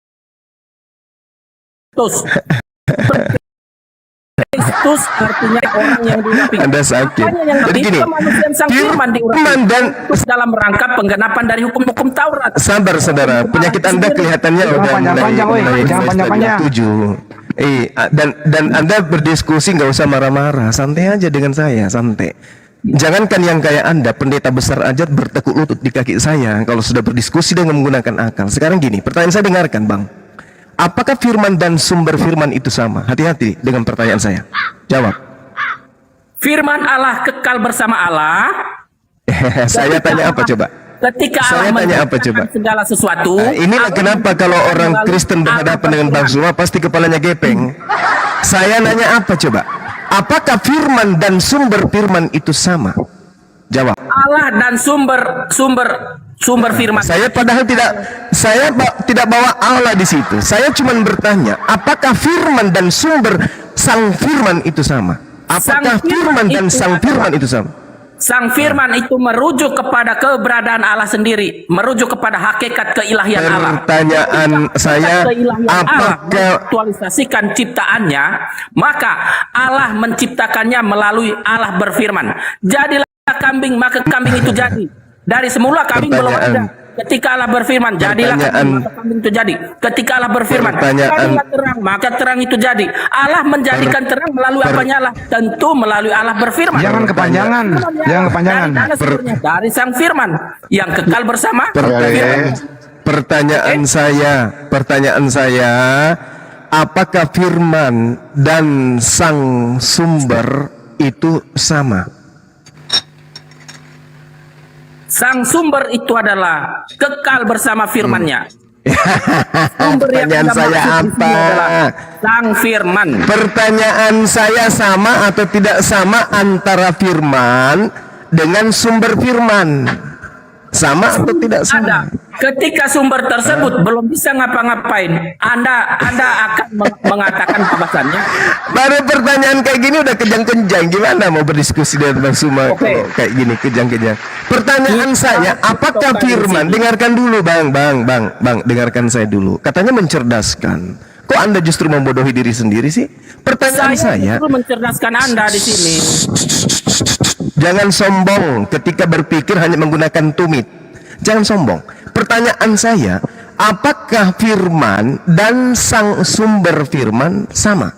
Kristus artinya orang yang diurapi. Anda sakit. Jadi gini, firman dan dalam rangka penggenapan dari hukum-hukum Taurat. Sabar saudara, penyakit Anda kelihatannya udah mulai 7. Dan Anda berdiskusi nggak usah marah-marah, santai aja dengan saya, santai. Jangankan yang kayak Anda, pendeta besar aja bertekuk lutut di kaki saya kalau sudah berdiskusi dengan menggunakan akal. Sekarang gini, pertanyaan saya dengarkan, Bang. Apakah firman dan sumber firman itu sama? Hati-hati dengan pertanyaan saya. Jawab. Firman Allah kekal bersama Allah. Saya tanya apa coba? Ketika Allah menciptakan segala sesuatu. Inilah kenapa kalau orang Kristen berhadapan dengan Bang Zuma pasti kepalanya gepeng. Saya nanya apa coba? Apakah firman dan sumber firman itu sama? Jawab. Allah dan sumber firman. Saya padahal tidak bawa Allah di situ. Saya cuma bertanya, apakah firman dan sumber sang firman itu sama? Apakah firman dan sang firman itu sama? Sang firman itu merujuk kepada keberadaan Allah sendiri, merujuk kepada hakikat keilahian Allah. Pertanyaan saya, apakah aktualisasikan ciptaannya, maka Allah menciptakannya melalui Allah berfirman. Jadilah kambing, maka kambing itu jadi. Dari semula kambing belum ada. Ketika Allah berfirman, jadilah kambing, maka kambing itu jadi. Ketika Allah berfirman, jadilah terang, maka terang itu jadi. Allah menjadikan terang melalui apanya Allah? Tentu melalui Allah berfirman. Jangan kepanjangan, jangan kepanjangan. Dari sang firman yang kekal bersama. Pertanyaan saya, apakah firman dan sang sumber itu sama? Sang sumber itu adalah kekal bersama firman-Nya. Pertanyaan saya apa? Sang firman. Pertanyaan saya sama atau tidak sama antara firman dengan sumber firman? Sama atau tidak sama? Ketika sumber tersebut belum bisa ngapa-ngapain, Anda akan mengatakan bahwasannya. Baru pertanyaan kayak gini udah kejang-kejang. Gimana mau berdiskusi dengan Bang Suma kayak gini kejang-kejang? Pertanyaan saya, apakah firman? Dengarkan dulu, Bang, dengarkan saya dulu. Katanya mencerdaskan. Kok Anda justru membodohi diri sendiri sih? Pertanyaan saya justru mencerdaskan Anda di sini. Jangan sombong ketika berpikir hanya menggunakan tumit. Jangan sombong. Pertanyaan saya, apakah firman dan sang sumber firman sama?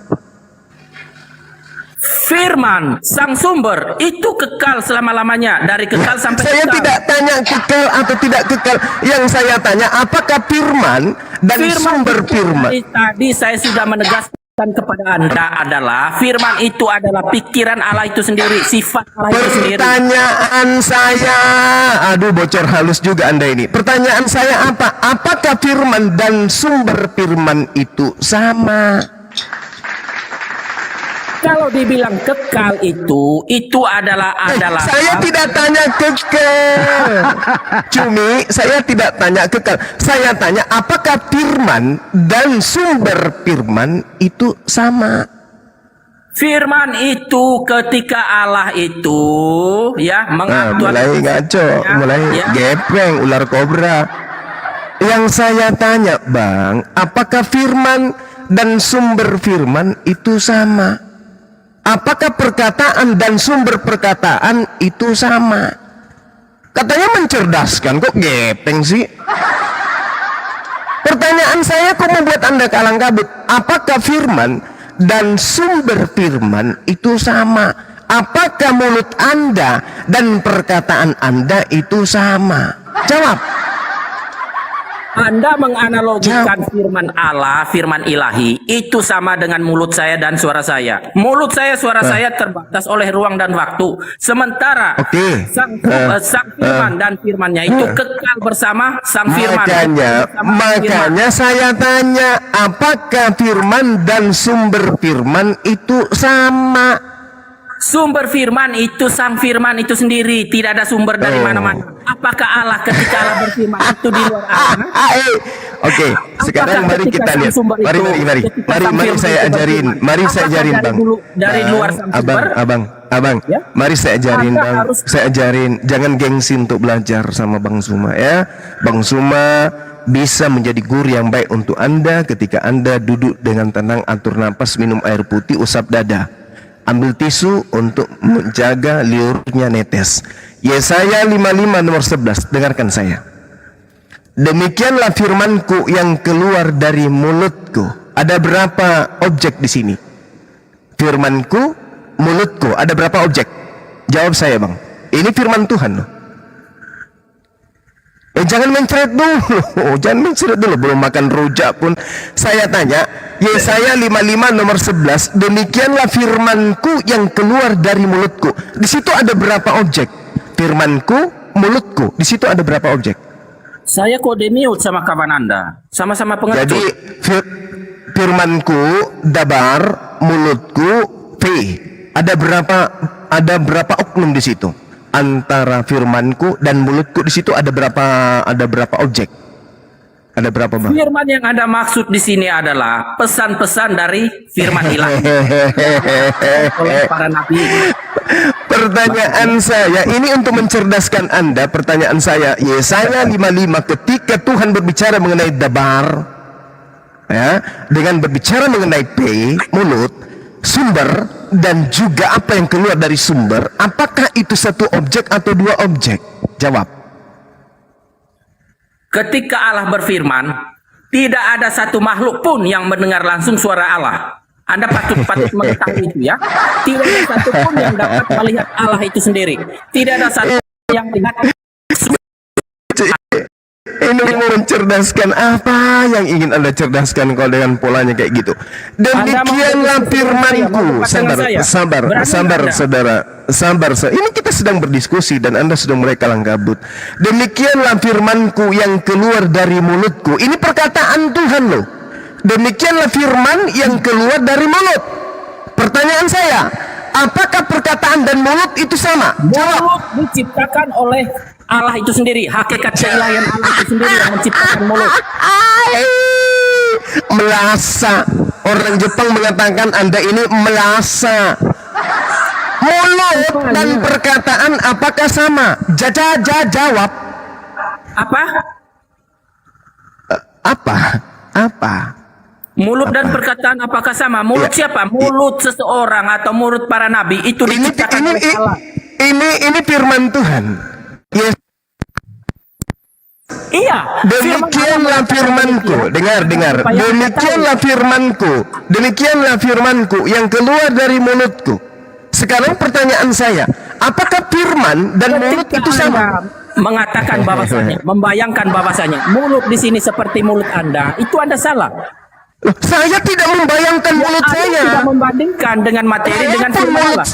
Firman, sang sumber itu kekal selama-lamanya, dari kekal sampai saya kekal. Tidak tanya kekal atau tidak kekal. Yang saya tanya, apakah firman dan sumber firman? Tadi saya sudah menegaskan kepada Anda adalah firman itu adalah pikiran Allah itu sendiri, sifat Allah itu sendiri. Pertanyaan saya, aduh bocor halus juga Anda ini. Pertanyaan saya apa? Apakah firman dan sumber firman itu sama? Kalau dibilang kekal itu adalah saya tidak tanya kekal. Cumi, saya tidak tanya kekal. Saya tanya apakah firman dan sumber firman itu sama? Firman itu ketika Allah itu mengatur. Mulai ngaco, mulai gepeng, ular kobra. Yang saya tanya, Bang, apakah firman dan sumber firman itu sama? Apakah perkataan dan sumber perkataan itu sama? Katanya mencerdaskan, kok gepeng sih? Pertanyaan saya kok membuat Anda kalang kabut? Apakah firman dan sumber firman itu sama? Apakah mulut Anda dan perkataan Anda itu sama? Jawab. Anda menganalogikan firman Allah, firman ilahi, itu sama dengan mulut saya dan suara saya. Mulut saya, suara saya terbatas oleh ruang dan waktu. Sementara sang firman dan firmannya itu kekal bersama sang firman. Makanya saya tanya, apakah firman dan sumber firman itu sama? Sumber firman itu sang firman itu sendiri, tidak ada sumber dari mana-mana. Apakah Allah ketika Allah berfirman itu di luar Allah? Oke, sekarang mari kita lihat. Mari saya ajarin. Mari saya ajarin, Bang. Dari luar sang sumber. Abang. Mari saya ajarin, Bang. Saya ajarin. Jangan gengsi untuk belajar sama Bang Suma ya. Bang Suma bisa menjadi guru yang baik untuk Anda ketika Anda duduk dengan tenang, atur napas, minum air putih, usap dada. Ambil tisu untuk menjaga liurnya netes. Yesaya 55 nomor 11. Dengarkan saya. Demikianlah firmanku yang keluar dari mulutku. Ada berapa objek di sini? Firmanku, mulutku. Ada berapa objek? Jawab saya, Bang. Ini firman Tuhan loh. Jangan mencret dulu, belum makan rujak pun. Saya tanya, Yesaya 55 nomor 11, demikianlah firmanku yang keluar dari mulutku. Di situ ada berapa objek? Firmanku, mulutku. Di situ ada berapa objek? Saya kode mute sama kawan Anda. Sama-sama pengecut. Jadi firmanku, dabar, mulutku, v. Ada berapa oknum di situ? Antara firmanku dan mulutku di situ ada berapa objek? Ada berapa, Bang? Firman yang Anda maksud di sini adalah pesan-pesan dari firman ilahi oleh para nabi. Pertanyaan saya ini untuk mencerdaskan Anda. Pertanyaan saya, Yesaya 55 ketika Tuhan berbicara mengenai dabar, ya, dengan berbicara mengenai p, mulut, sumber, dan juga apa yang keluar dari sumber, apakah itu satu objek atau dua objek? Jawab. ketika Allah berfirman, tidak ada satu makhluk pun yang mendengar langsung suara Allah. Anda patut mengetahui itu ya. Tidak ada satu pun yang dapat melihat Allah itu sendiri. Tidak ada satu yang lihat. Ini mau mencerdaskan apa yang ingin Anda cerdaskan kalau dengan polanya kayak gitu. Demikianlah firmanku. Sabar, saudara. Ini kita sedang berdiskusi dan Anda sudah mulai kalang kabut. Demikianlah firmanku yang keluar dari mulutku. Ini perkataan Tuhan loh. Demikianlah firman yang keluar dari mulut. Pertanyaan saya, apakah perkataan dan mulut itu sama? Jawab. Mulut diciptakan oleh Allah itu sendiri. Hakikat keilahian Allah itu sendiri yang menciptakan mulut. Melasa. Orang Jepang mengatakan Anda ini melasa. Mulut dan perkataan apakah sama? Jawab. Apa? Mulut dan perkataan apakah sama? Mulut siapa? Mulut seseorang atau mulut para nabi itu diciptakan oleh Allah. Ini firman Tuhan. Yes. Iya. Demikianlah firmanku. Dengar. Demikianlah firmanku yang keluar dari mulutku. Sekarang pertanyaan saya, apakah firman dan mulut itu sama? Mengatakan bahwasanya, membayangkan bahwasanya mulut di sini seperti mulut Anda, itu Anda salah. Saya tidak membayangkan mulut saya. Tidak membandingkan dengan materi dengan firman Allah.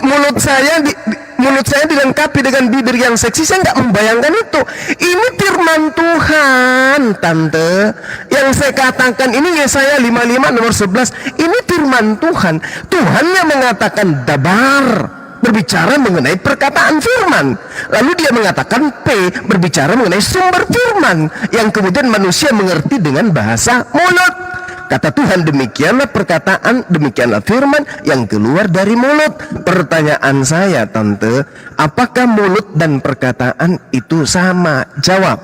Mulut saya dilengkapi dengan bibir yang seksi. Saya nggak membayangkan itu. Ini firman Tuhan, tante. Yang saya katakan ini Yesaya 55 nomor 11. Ini firman Tuhan. Tuhan yang mengatakan dabar, berbicara mengenai perkataan firman. Lalu dia mengatakan P, berbicara mengenai sumber firman, yang kemudian manusia mengerti dengan bahasa mulut. Kata Tuhan, demikianlah perkataan, demikianlah firman yang keluar dari mulut. Pertanyaan saya, tante, apakah mulut dan perkataan itu sama? Jawab.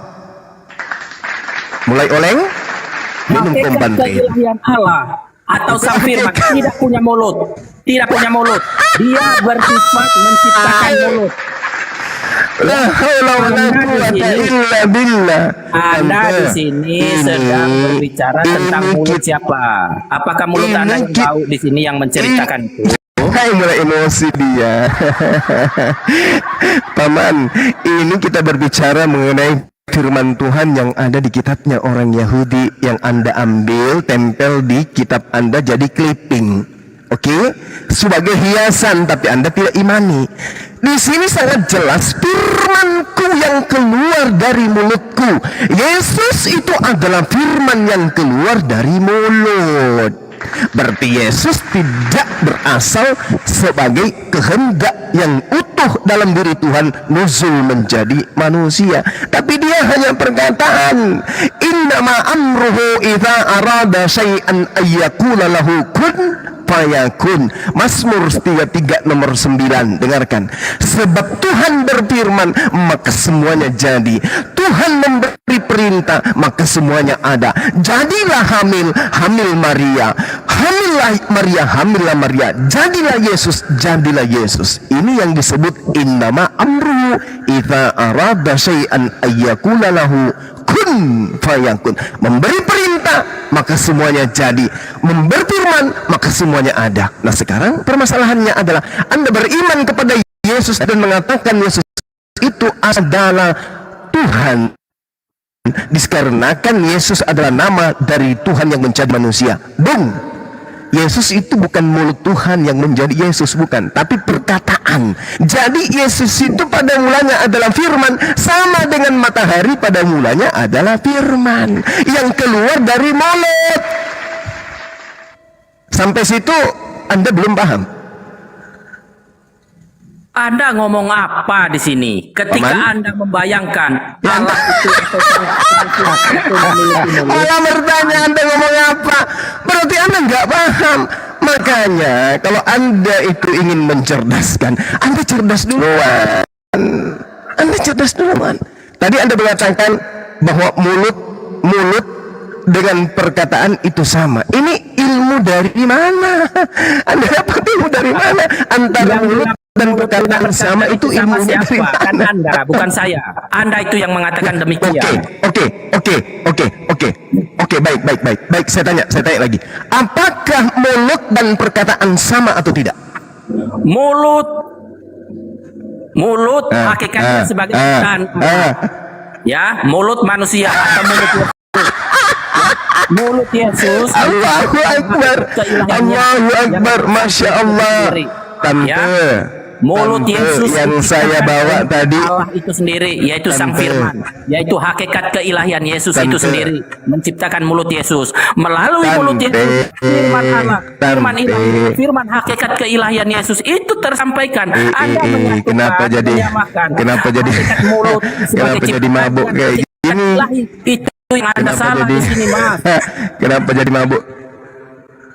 Mulai oleng, minum pembantai. Keilahian Allah atau sang firman tidak punya mulut. Dia bersifat menciptakan mulut. La haula wala quwwata illa billah. Anda di sini sedang berbicara tentang mulut siapa? Apakah mulut Anda yang tahu di sini yang menceritakan itu? Hai, mulai emosi dia. Paman, ini kita berbicara mengenai firman Tuhan yang ada di kitabnya orang Yahudi, yang Anda ambil, tempel di kitab Anda jadi clipping. Oke, sebagai hiasan, tapi Anda tidak imani. Di sini sangat jelas firmanku yang keluar dari mulutku. Yesus itu adalah firman yang keluar dari mulut. Berarti Yesus tidak berasal sebagai kehendak yang utuh dalam diri Tuhan nuzul menjadi manusia, tapi dia hanya perkataan. Innama amruhu idza arada syai'an ayyakula lahu kun fayakun. Mazmur 33 nomor 9. Dengarkan. Sebab Tuhan berfirman, maka semuanya jadi. Tuhan memberi perintah, maka semuanya ada. Jadilah hamil Maria. Hamillah Maria. Jadilah Yesus. Ini yang disebut innama amruhu idza arada syai'an ayyakula lahu kun fayakun. Memberi perintah, maka semuanya jadi. Memberi firman, maka semuanya ada. Nah, sekarang permasalahannya adalah Anda beriman kepada Yesus dan mengatakan Yesus itu adalah Tuhan, dikarenakan Yesus adalah nama dari Tuhan yang menjadi manusia. Yesus itu bukan mulut Tuhan yang menjadi Yesus, bukan, tapi perkataan. Jadi Yesus itu pada mulanya adalah firman, sama dengan matahari pada mulanya adalah firman yang keluar dari mulut. Sampai situ Anda belum paham? Anda ngomong apa di sini? Ketika Anda membayangkan Allah itu malah bertanya Anda ngomong apa? Berarti Anda nggak paham. Makanya kalau Anda itu ingin mencerdaskan, Anda cerdas duluan. Tadi Anda mengatakan bahwa mulut dengan perkataan itu sama. Ini ilmu dari mana? Anda dapat ilmu dari mana? Antara mulut dan perkataan sama itu sama ilmunya dari siapa? Kan mana? Anda, bukan saya. Anda itu yang mengatakan demikian. Oke, baik. Saya tanya lagi. Apakah mulut dan perkataan sama atau tidak? Mulut hakikatnya sebagai lisan. Ya, mulut manusia atau mulut Yesus. Mulut Yesus. Allahu Akbar. Allahu Akbar. Masya Allah. Tante. Mulut Yesus yang saya bawa tadi Allah itu sendiri, yaitu Sang Firman, yaitu hakikat keilahian Yesus itu sendiri menciptakan mulut Yesus. Melalui mulut Yesus, firman Allah, firman ilahi, firman hakikat keilahian Yesus itu tersampaikan. Anda menyamakan hakikat mulut sebagai jadi mabuk kayak gini? Itu yang Anda salah di sini, Mas. Kenapa jadi mabuk?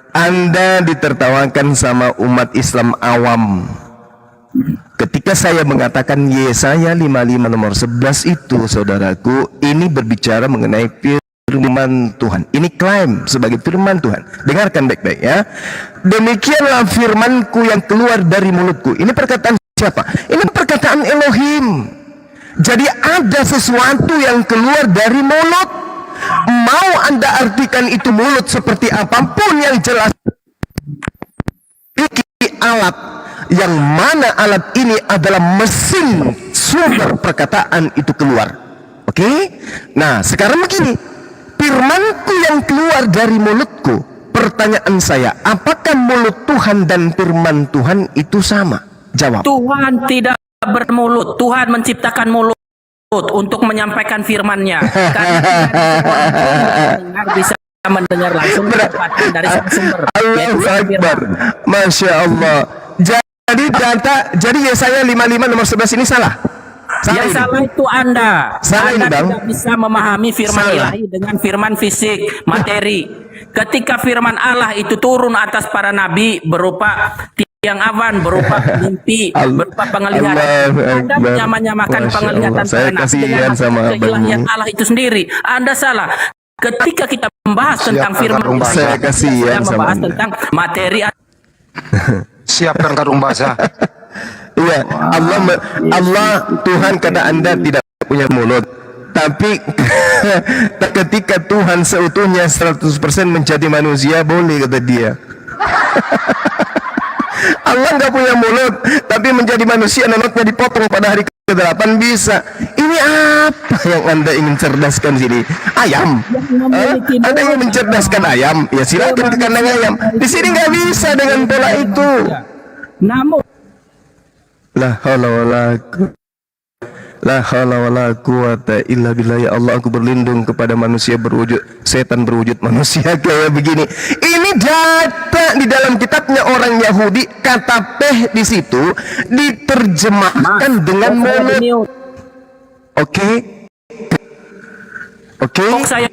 Anda ditertawakan sama umat Islam awam. Ketika saya mengatakan Yesaya 55 nomor 11 itu, saudaraku, ini berbicara mengenai firman Tuhan. Ini klaim sebagai firman Tuhan. Dengarkan baik-baik ya. Demikianlah firmanku yang keluar dari mulutku. Ini perkataan siapa? Ini perkataan Elohim. Jadi ada sesuatu yang keluar dari mulut. Mau Anda artikan itu mulut seperti apapun yang jelas, alat yang mana alat ini adalah mesin sumber perkataan itu keluar. Oke? Nah, sekarang begini. Firmanku yang keluar dari mulutku. Pertanyaan saya, apakah mulut Tuhan dan firman Tuhan itu sama? Jawab. Tuhan tidak bermulut. Tuhan menciptakan mulut untuk menyampaikan firman-Nya. Karena bisa mendengar langsung dari sumber. Allahu Akbar. Masya Allah. Jadi Yesaya 55 nomor 11 ini salah. Yang salah itu Anda. Anda tidak bisa memahami firman ilahi dengan firman fisik, materi. Ketika firman Allah itu turun atas para nabi berupa tiang awan, berupa mimpi, berupa penglihatan. Anda menyamakan penglihatan para nabi dengan keilahian Allah itu sendiri. Anda salah. Ketika kita membahas tentang firman ilahi, saya kasihan sama membahas tentang materi. Siapkan karung basah. Iya, Allah Tuhan kata Anda tidak punya mulut. Tapi ketika Tuhan seutuhnya 100% menjadi manusia, boleh kata dia. Allah nggak punya mulut, tapi menjadi manusia, nenoknya dipotong pada hari ke-8 bisa. Ini apa yang Anda ingin cerdaskan sini? Ayam? Anda ingin mencerdaskan ayam? Ya silakan ke kandang ayam. Di sini nggak bisa dengan pola itu. Namun La haula wala quwata illa billah. Ya Allah, aku berlindung kepada manusia berwujud setan berwujud manusia kayak begini. Ini data di dalam kitabnya orang Yahudi, kata peh di situ diterjemahkan dengan mulut. Oke.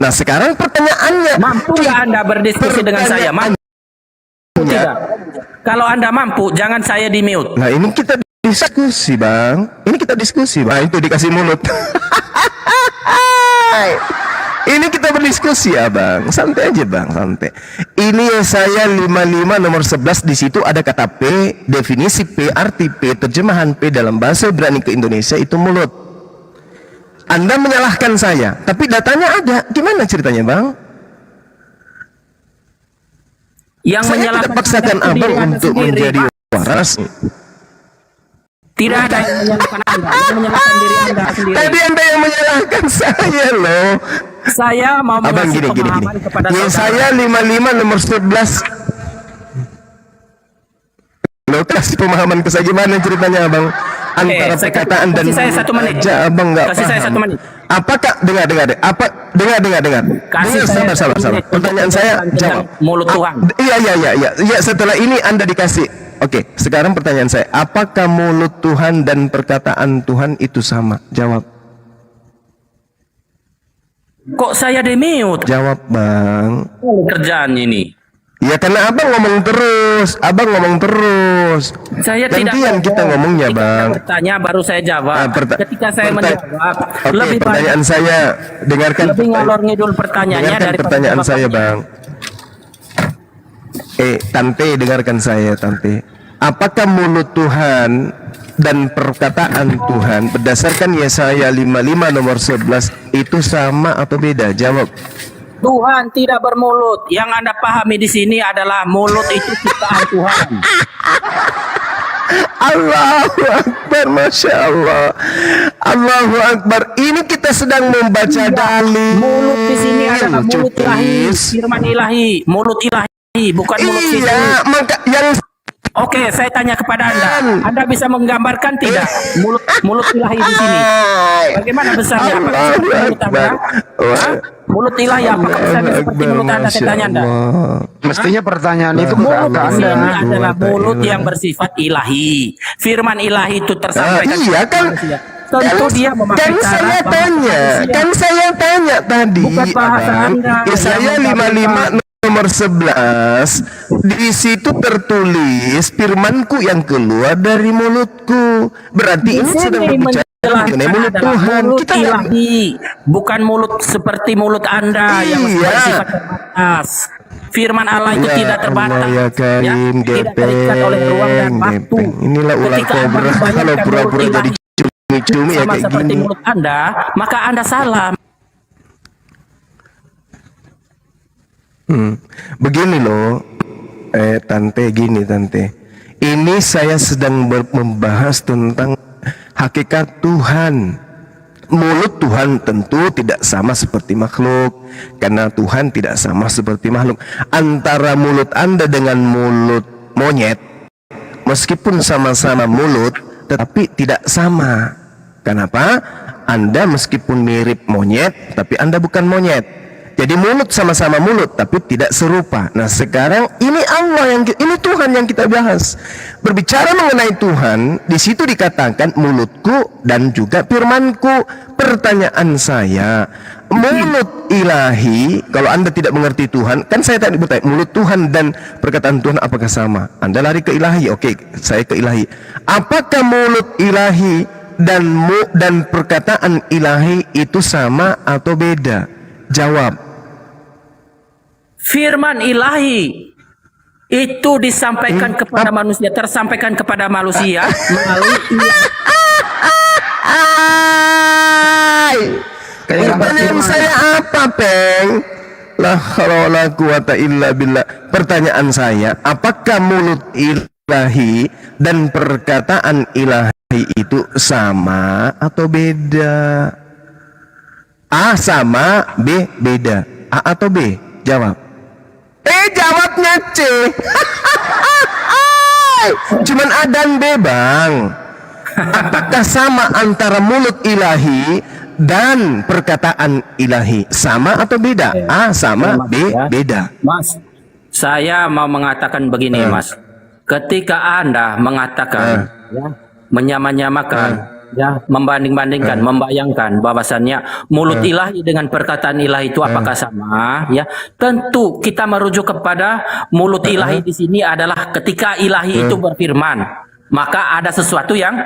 Nah, sekarang pertanyaannya, mampu nggak Anda berdiskusi dengan saya? Mampu tidak? Kalau Anda mampu, jangan saya di mute. Nah, ini kita diskusi, Bang. Ini kita diskusi, Bang. Nah, itu dikasih mulut. Ini kita berdiskusi ya, Bang. Santai aja, Bang, santai. Ini Yesaya 55 nomor 11, di situ ada kata P, definisi P, arti P, terjemahan P dalam bahasa Ibrani ke Indonesia itu mulut. Anda menyalahkan saya, tapi datanya ada. Gimana ceritanya, Bang? Yang saya tidak paksakan Abang untuk menjadi waras. Tidak ada yang menyalahkan Anda, yang menyalahkan diri Anda sendiri. Tadi Anda yang menyalahkan saya loh. Saya mau mengasih pemahaman kepada saudara. Saya 55 nomor 11. Lo kasih pemahaman ke saya gimana ceritanya, Abang? Antara perkataan dan saya 1 menit. Aja, Abang nggak kasih paham. saya 1 menit. Apakah dengar? Kasih dengar, saya sabar. Pertanyaan saya jawab. Mulut Tuhan. Iya, setelah ini Anda dikasih. Oke, sekarang pertanyaan saya, apakah mulut Tuhan dan perkataan Tuhan itu sama? Jawab. Kok saya di mute? Jawab, Bang. Kerjaan ini. Ya karena Abang ngomong terus. Saya tidak gantian kita ngomongnya, Bang. Bertanya baru saya jawab. Ketika saya menjawab, lebih pertanyaan saya, dengarkan. Lebih ngalor ngidul pertanyaannya dari pertanyaan saya, Bang. Tante, dengarkan saya, Tante. apakah mulut Tuhan dan perkataan Tuhan berdasarkan Yesaya 55 nomor 11 itu sama atau beda? Jawab. Tuhan tidak bermulut. Yang Anda pahami di sini adalah mulut itu ciptaan Tuhan. Allahu Akbar, Masya Allah. Allahu Akbar. Ini kita sedang membaca dalil. Mulut di sini adalah mulut ilahi, firman ilahi, mulut ilahi, bukan mulut fisik. Iya, maka yang Oke, saya tanya kepada Anda bisa menggambarkan tidak mulut ilahi di sini? Bagaimana besarnya? Apakah seperti mulut Anda? Hah? Mulut ilahi apakah besarnya seperti mulut Anda? Saya tanya Anda. Mestinya pertanyaan itu Mulut bukan di Anda. sini adalah mulut yang bersifat ilahi. Firman ilahi itu tersampaikan. iya kan? Tentu dia memakai cara Kan saya tanya tadi. Bukan bahasa Anda. Yesaya 55 nomor 11, di situ tertulis firmanku yang keluar dari mulutku. Berarti ini sedang berbicara mengenai mulut Tuhan. Mulut ilahi, bukan mulut seperti mulut Anda yang bersifat terbatas. Firman Allah itu tidak terbatas, ya Karim, tidak terikat oleh ruang dan waktu. Inilah ular kobra. Kalau pura-pura jadi cumi-cumi ya sama kayak seperti gini. mulut Anda, maka Anda salah. Begini loh, tante, gini tante. Ini saya sedang membahas tentang hakikat Tuhan. Mulut Tuhan tentu tidak sama seperti makhluk, karena Tuhan tidak sama seperti makhluk. Antara mulut Anda dengan mulut monyet, meskipun sama-sama mulut, tetapi tidak sama. Kenapa? Anda meskipun mirip monyet, tapi Anda bukan monyet. Jadi mulut sama-sama mulut, tapi tidak serupa. Nah sekarang ini ini Tuhan yang kita bahas. Berbicara mengenai Tuhan, di situ dikatakan mulutku dan juga firmanku. Pertanyaan saya, mulut ilahi, kalau Anda tidak mengerti Tuhan, kan saya tadi bertanya, mulut Tuhan dan perkataan Tuhan apakah sama? Anda lari ke ilahi, oke, saya ke ilahi. Apakah mulut ilahi dan perkataan ilahi itu sama atau beda? Jawab. Firman ilahi itu disampaikan kepada manusia, tersampaikan kepada manusia melalui Pertanyaan saya apa, Peng? La haula wala quwata illa billah. Pertanyaan saya, apakah mulut ilahi dan perkataan ilahi itu sama atau beda? A sama, B beda. A atau B? Jawab. Jawabnya C. Cuman A dan B, Bang. Apakah sama antara mulut ilahi dan perkataan ilahi? Sama atau beda? A sama, B beda. Mas, saya mau mengatakan begini, Mas. Ketika Anda mengatakan, menyamakan, membanding-bandingkan, membayangkan bahwasannya mulut ilahi dengan perkataan ilahi itu apakah sama? Ya, tentu kita merujuk kepada mulut ilahi di sini adalah ketika ilahi itu berfirman, maka ada sesuatu yang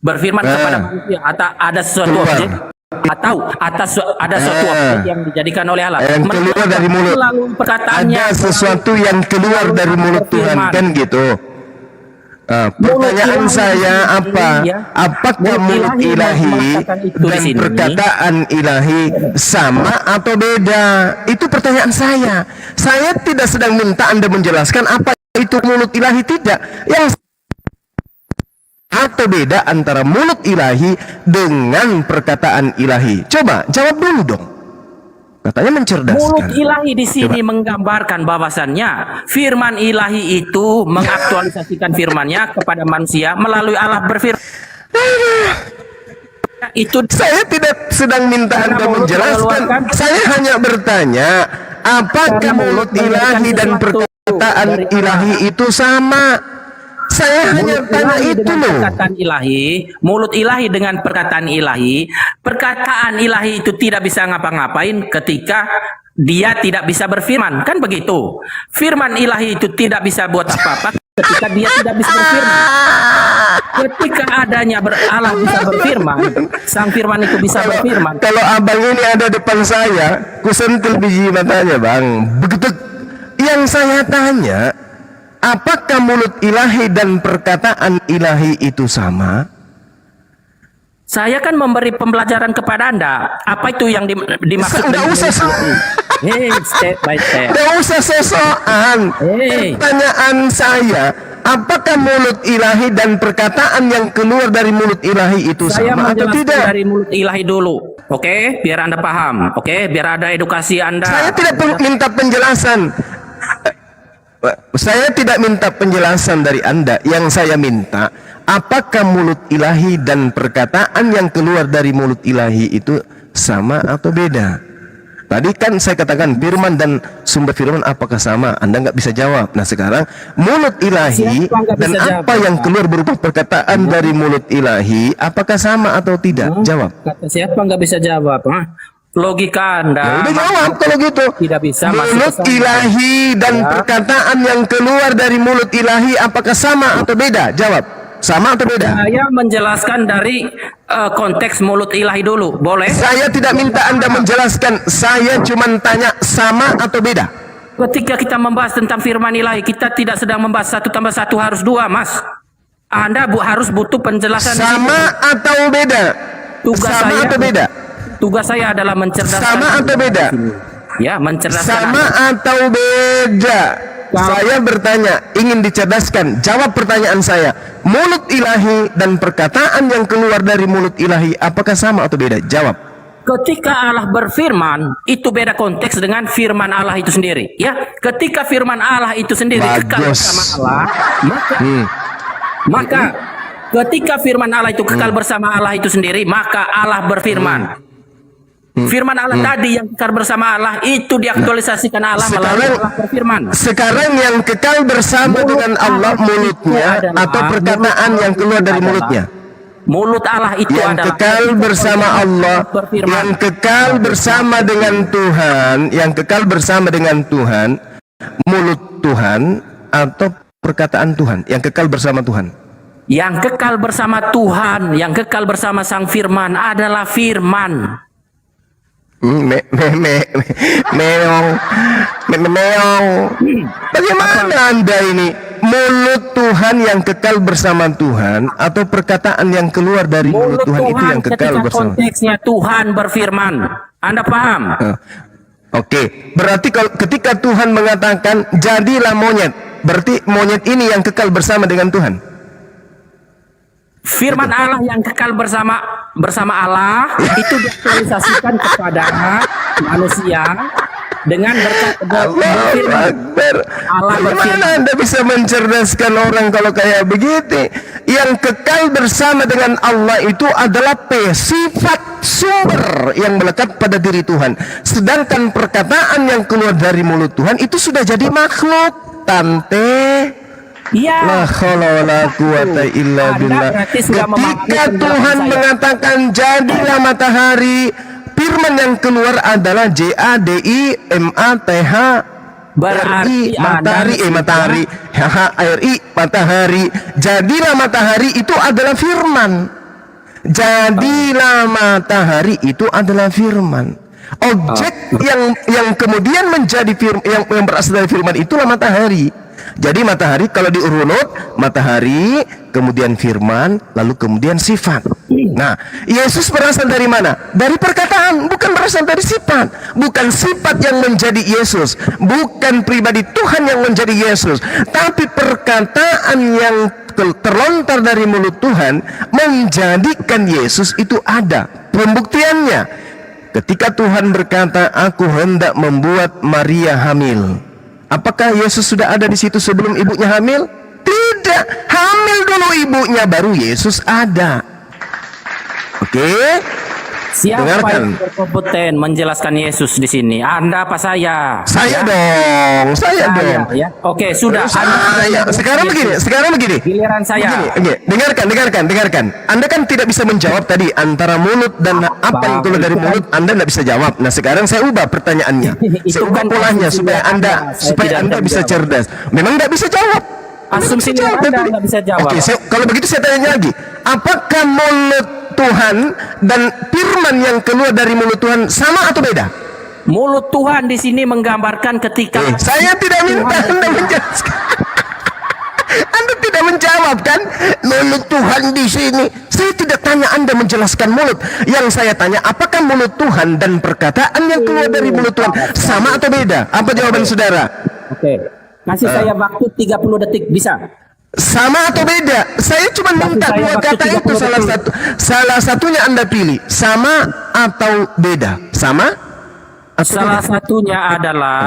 berfirman kepada manusia, atau ada sesuatu objek, atau ada suatu objek yang dijadikan oleh Allah. Yang keluar dari mulut. Ada sesuatu yang keluar dari mulut Tuhan, kan gitu. Pertanyaan saya apa? Apakah mulut ilahi dan perkataan ilahi sama atau beda? Itu pertanyaan saya. Saya tidak sedang minta Anda menjelaskan apa itu mulut ilahi, tidak. Yang atau beda antara mulut ilahi dengan perkataan ilahi. Coba jawab dulu dong. Katanya mencerdaskan. Mulut ilahi di sini menggambarkan bahwasannya firman ilahi itu mengaktualisasikan firmannya kepada manusia melalui Allah berfirman. Itu saya tidak sedang minta Anda menjelaskan. Saya hanya bertanya, apakah mulut ilahi dan perkataan ilahi itu sama? Saya hanya tanya itu loh. Perkataan ilahi, mulut ilahi dengan perkataan ilahi itu tidak bisa ngapa-ngapain ketika dia tidak bisa berfirman, kan begitu? Firman ilahi itu tidak bisa buat apa-apa ketika dia tidak bisa berfirman. Ketika adanya Allah bisa berfirman, sang firman itu bisa berfirman. Kalau abang ini ada depan saya, ku sentil biji matanya, Bang. Begitu yang saya tanya, apakah mulut ilahi dan perkataan ilahi itu sama? Saya kan memberi pembelajaran kepada Anda. Apa itu yang dimaksud? Nggak usah step by step. Nggak usah sosokan. Pertanyaan saya, apakah mulut ilahi dan perkataan yang keluar dari mulut ilahi itu Saya sama atau menjelaskan tidak? dari mulut ilahi dulu. Oke, biar Anda paham. Oke, biar ada edukasi Anda. Saya tidak minta penjelasan. Saya tidak minta penjelasan dari Anda. Yang saya minta, apakah mulut ilahi dan perkataan yang keluar dari mulut ilahi itu sama atau beda? Tadi kan saya katakan firman dan sumber firman apakah sama? Anda nggak bisa jawab. Nah sekarang mulut ilahi dan apa yang keluar berupa perkataan dari mulut ilahi apakah sama atau tidak? Jawab. Kata siapa nggak bisa jawab? Logika Anda. Ya udah jawab kalau gitu. Tidak bisa mulut ilahi dan perkataan yang keluar dari mulut ilahi apakah sama atau beda? Jawab. Sama atau beda? Saya menjelaskan dari konteks mulut ilahi dulu. Boleh? Saya tidak minta Anda menjelaskan. Saya cuma tanya sama atau beda. Ketika kita membahas tentang firman ilahi, kita tidak sedang membahas 1 tambah 1 harus 2, Mas. Anda harus butuh penjelasan. Sama atau beda? Tugas sama saya, atau beda? Tugas saya adalah mencerdaskan. Sama atau beda? Ya, mencerdaskan. Sama atau beda? Saya bertanya, ingin dicerdaskan. Jawab pertanyaan saya. Mulut ilahi dan perkataan yang keluar dari mulut ilahi apakah sama atau beda? Jawab. Ketika Allah berfirman, itu beda konteks dengan firman Allah itu sendiri. Ya, ketika firman Allah itu sendiri kekal bersama Allah, maka ketika firman Allah itu kekal bersama Allah itu sendiri, maka Allah berfirman. Firman Allah tadi yang kekal bersama Allah itu diaktualisasikan Allah melalui Allah berfirman. Sekarang yang kekal bersama dengan Allah mulutnya atau perkataan yang keluar dari mulutnya? Mulut Allah itu yang adalah kekal bersama Allah, yang kekal bersama dengan Tuhan, yang kekal bersama dengan Tuhan, mulut Tuhan atau perkataan Tuhan yang kekal bersama Tuhan? Yang kekal bersama Tuhan, yang kekal bersama Sang Firman adalah firman. Meong. Bagaimana Anda ini? Mulut Tuhan yang kekal bersama Tuhan atau perkataan yang keluar dari mulut Tuhan itu yang kekal bersama? Konteksnya Tuhan berfirman. Anda paham? Oke, berarti kalau ketika Tuhan mengatakan jadilah monyet, berarti monyet ini yang kekal bersama dengan Tuhan. Firman Allah yang kekal bersama Allah itu diaktualisasikan kepada manusia dengan berfirman. Allah Bagaimana Anda bisa mencerdaskan orang kalau kayak begitu? Yang kekal bersama dengan Allah itu adalah sifat sumber yang melekat pada diri Tuhan. Sedangkan perkataan yang keluar dari mulut Tuhan itu sudah jadi makhluk, tante. Ya. La haula wala quwata illa billah. Ketika Tuhan mengatakan jadilah matahari, firman yang keluar adalah JADIMATH. Berarti matahari, matahari. Jadilah matahari itu adalah firman. Jadilah matahari itu adalah firman. Objek yang kemudian menjadi yang berasal dari firman itulah matahari. Jadi matahari kalau diurut, matahari, kemudian firman, lalu kemudian sifat. Nah, Yesus berasal dari mana? Dari perkataan, bukan berasal dari sifat. Bukan sifat yang menjadi Yesus, bukan pribadi Tuhan yang menjadi Yesus, tapi perkataan yang terlontar dari mulut Tuhan menjadikan Yesus itu ada. Pembuktiannya, ketika Tuhan berkata, "Aku hendak membuat Maria hamil." Apakah Yesus sudah ada di situ sebelum ibunya hamil? Tidak. Hamil dulu ibunya, baru Yesus ada. Oke? Siapa Dengarkan. yang berkompeten menjelaskan Yesus di sini? Anda apa saya? Saya dong. Saya dong. Ya. Oke, sudah. Sekarang begini. Giliran saya. Begini. Dengarkan. Anda kan tidak bisa menjawab tadi antara mulut dan apa yang keluar dari mulut. Anda tidak bisa jawab. Nah, sekarang saya ubah pertanyaannya. Saya ubah polanya supaya Anda bisa cerdas. Memang tidak bisa jawab. Asumsi Anda tidak bisa jawab. Oke, kalau begitu saya tanya lagi. Apakah mulut Tuhan dan firman yang keluar dari mulut Tuhan sama atau beda? Mulut Tuhan di sini menggambarkan ketika saya tidak minta Anda menjelaskan. tidak menjawab kan? Mulut Tuhan di sini. Saya tidak tanya Anda menjelaskan mulut. Yang saya tanya, apakah mulut Tuhan dan perkataan yang keluar dari mulut Tuhan sama atau beda? Apa jawaban saudara? Oke. Kasih saya waktu 30 detik, bisa? Sama atau beda? Saya cuma minta saya dua waktu kata 30 itu, salah satunya Anda pilih. Sama atau beda? Sama? Atau Salah beda? satunya adalah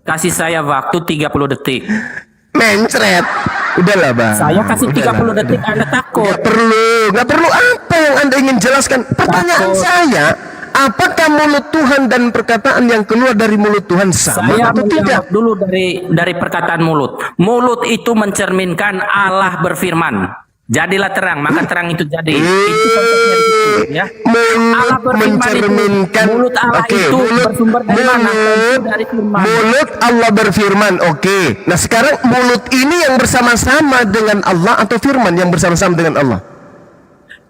kasih saya waktu 30 detik. Mencret. Udahlah bang. Saya kasih 30 Udahlah, detik, Anda takut. Nggak perlu apa yang Anda ingin jelaskan. Pertanyaan Takut. saya, apakah mulut Tuhan dan perkataan yang keluar dari mulut Tuhan sama Saya atau tidak? menjawab dulu dari perkataan mulut. Mulut itu mencerminkan Allah berfirman. Jadilah terang, maka terang itu jadi. Itu konsepnya di situ, ya. Allah berfirman Mencerminkan. itu. Mulut Allah Oke, itu bersumber dari mana? mulut, Dari firman. mulut Allah berfirman. Oke. Nah sekarang mulut ini yang bersama-sama dengan Allah atau firman yang bersama-sama dengan Allah?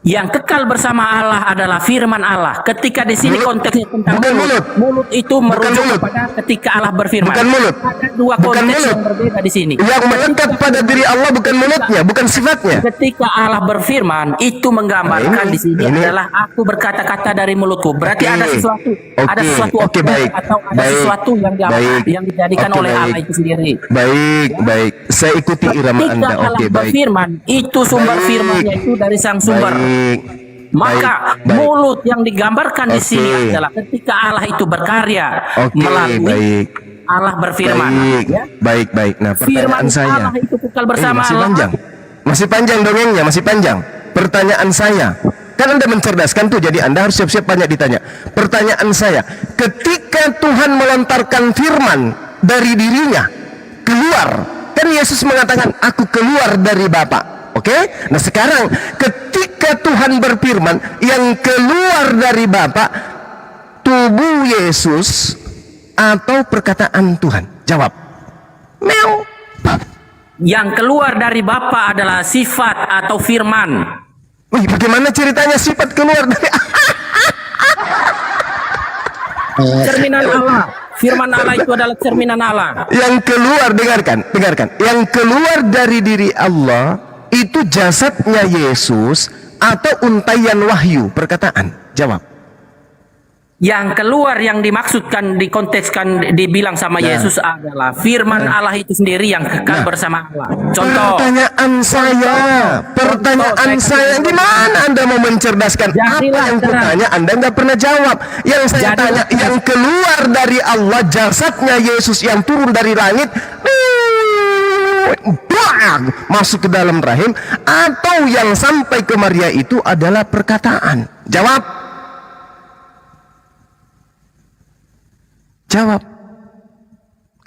Yang kekal bersama Allah adalah firman Allah. Ketika di sini konteksnya tentang Bukan mulut. Mulut itu merujuk mulut. kepada ketika Allah berfirman. Bukan mulut. Ada dua Bukan konteks mulut. yang berbeda di sini. Yang melekat pada diri Allah bukan mulutnya, bukan sifatnya. Ketika Allah berfirman, itu menggambarkan di sini adalah aku berkata-kata dari mulutku. Berarti ada sesuatu, ada sesuatu baik. atau ada sesuatu yang dijadikan oleh Allah itu sendiri. Baik. Saya ikuti irama Ketika Anda. Allah Oke, baik. berfirman, itu sumber firmannya itu dari sang sumber. Maka Baik. mulut yang digambarkan di sini Oke. adalah ketika Allah itu berkarya Oke, melalui baik. Allah berfirman. Baik, Ya? baik. Nah, pertanyaan Firman saya. Allah itu kekal bersama masih Allah. panjang. Masih panjang dongengnya, masih panjang. Pertanyaan saya. Kan Anda mencerdaskan tuh, jadi Anda harus siap-siap banyak ditanya. Pertanyaan saya, ketika Tuhan melontarkan firman dari dirinya keluar, kan Yesus mengatakan, aku keluar dari Bapa. Oke? Nah sekarang ketika Tuhan berfirman, yang keluar dari Bapa, tubuh Yesus atau perkataan Tuhan? Jawab. Meow. Yang keluar dari Bapa adalah sifat atau firman. Wih, bagaimana ceritanya sifat keluar dari Cerminan Allah. Firman Allah itu adalah cerminan Allah. yang keluar, dengarkan. Yang keluar dari diri Allah itu jasadnya Yesus atau untaian wahyu, perkataan? Jawab. Yang keluar yang dimaksudkan, dikontekskan, dibilang sama Yesus adalah firman Allah itu sendiri yang kekal bersama Allah. Contoh. Pertanyaan saya, gimana Anda mau mencerdaskan? Apa yang kutanya Anda nggak pernah jawab. Yang saya tanya, yang keluar dari Allah, jasadnya Yesus yang turun dari langit, masuk ke dalam rahim, atau yang sampai ke Maria itu adalah perkataan? Jawab.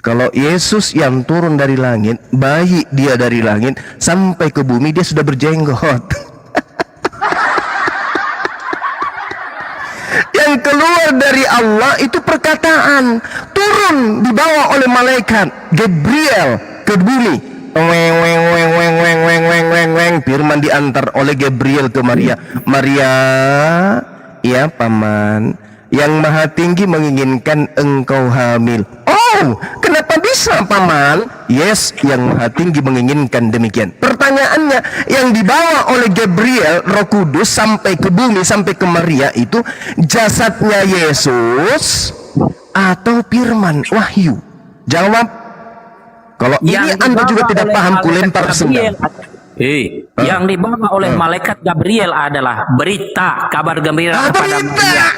Kalau Yesus yang turun dari langit, bayi dia dari langit sampai ke bumi, dia sudah berjenggot. Yang keluar dari Allah itu perkataan, turun dibawa oleh malaikat Gabriel ke bumi. Firman diantar oleh Gabriel ke Maria. Maria, ya paman, yang Maha Tinggi menginginkan engkau hamil. Oh, kenapa bisa paman? Yes, yang Maha Tinggi menginginkan demikian. Pertanyaannya, yang dibawa oleh Gabriel, Roh Kudus, sampai ke bumi, sampai ke Maria itu jasadnya Yesus atau firman wahyu? Jawab. Kalau ini Anda juga tidak paham, kulempar sendal. Yang dibawa oleh malaikat Gabriel adalah berita, kabar gembira kepada Maria.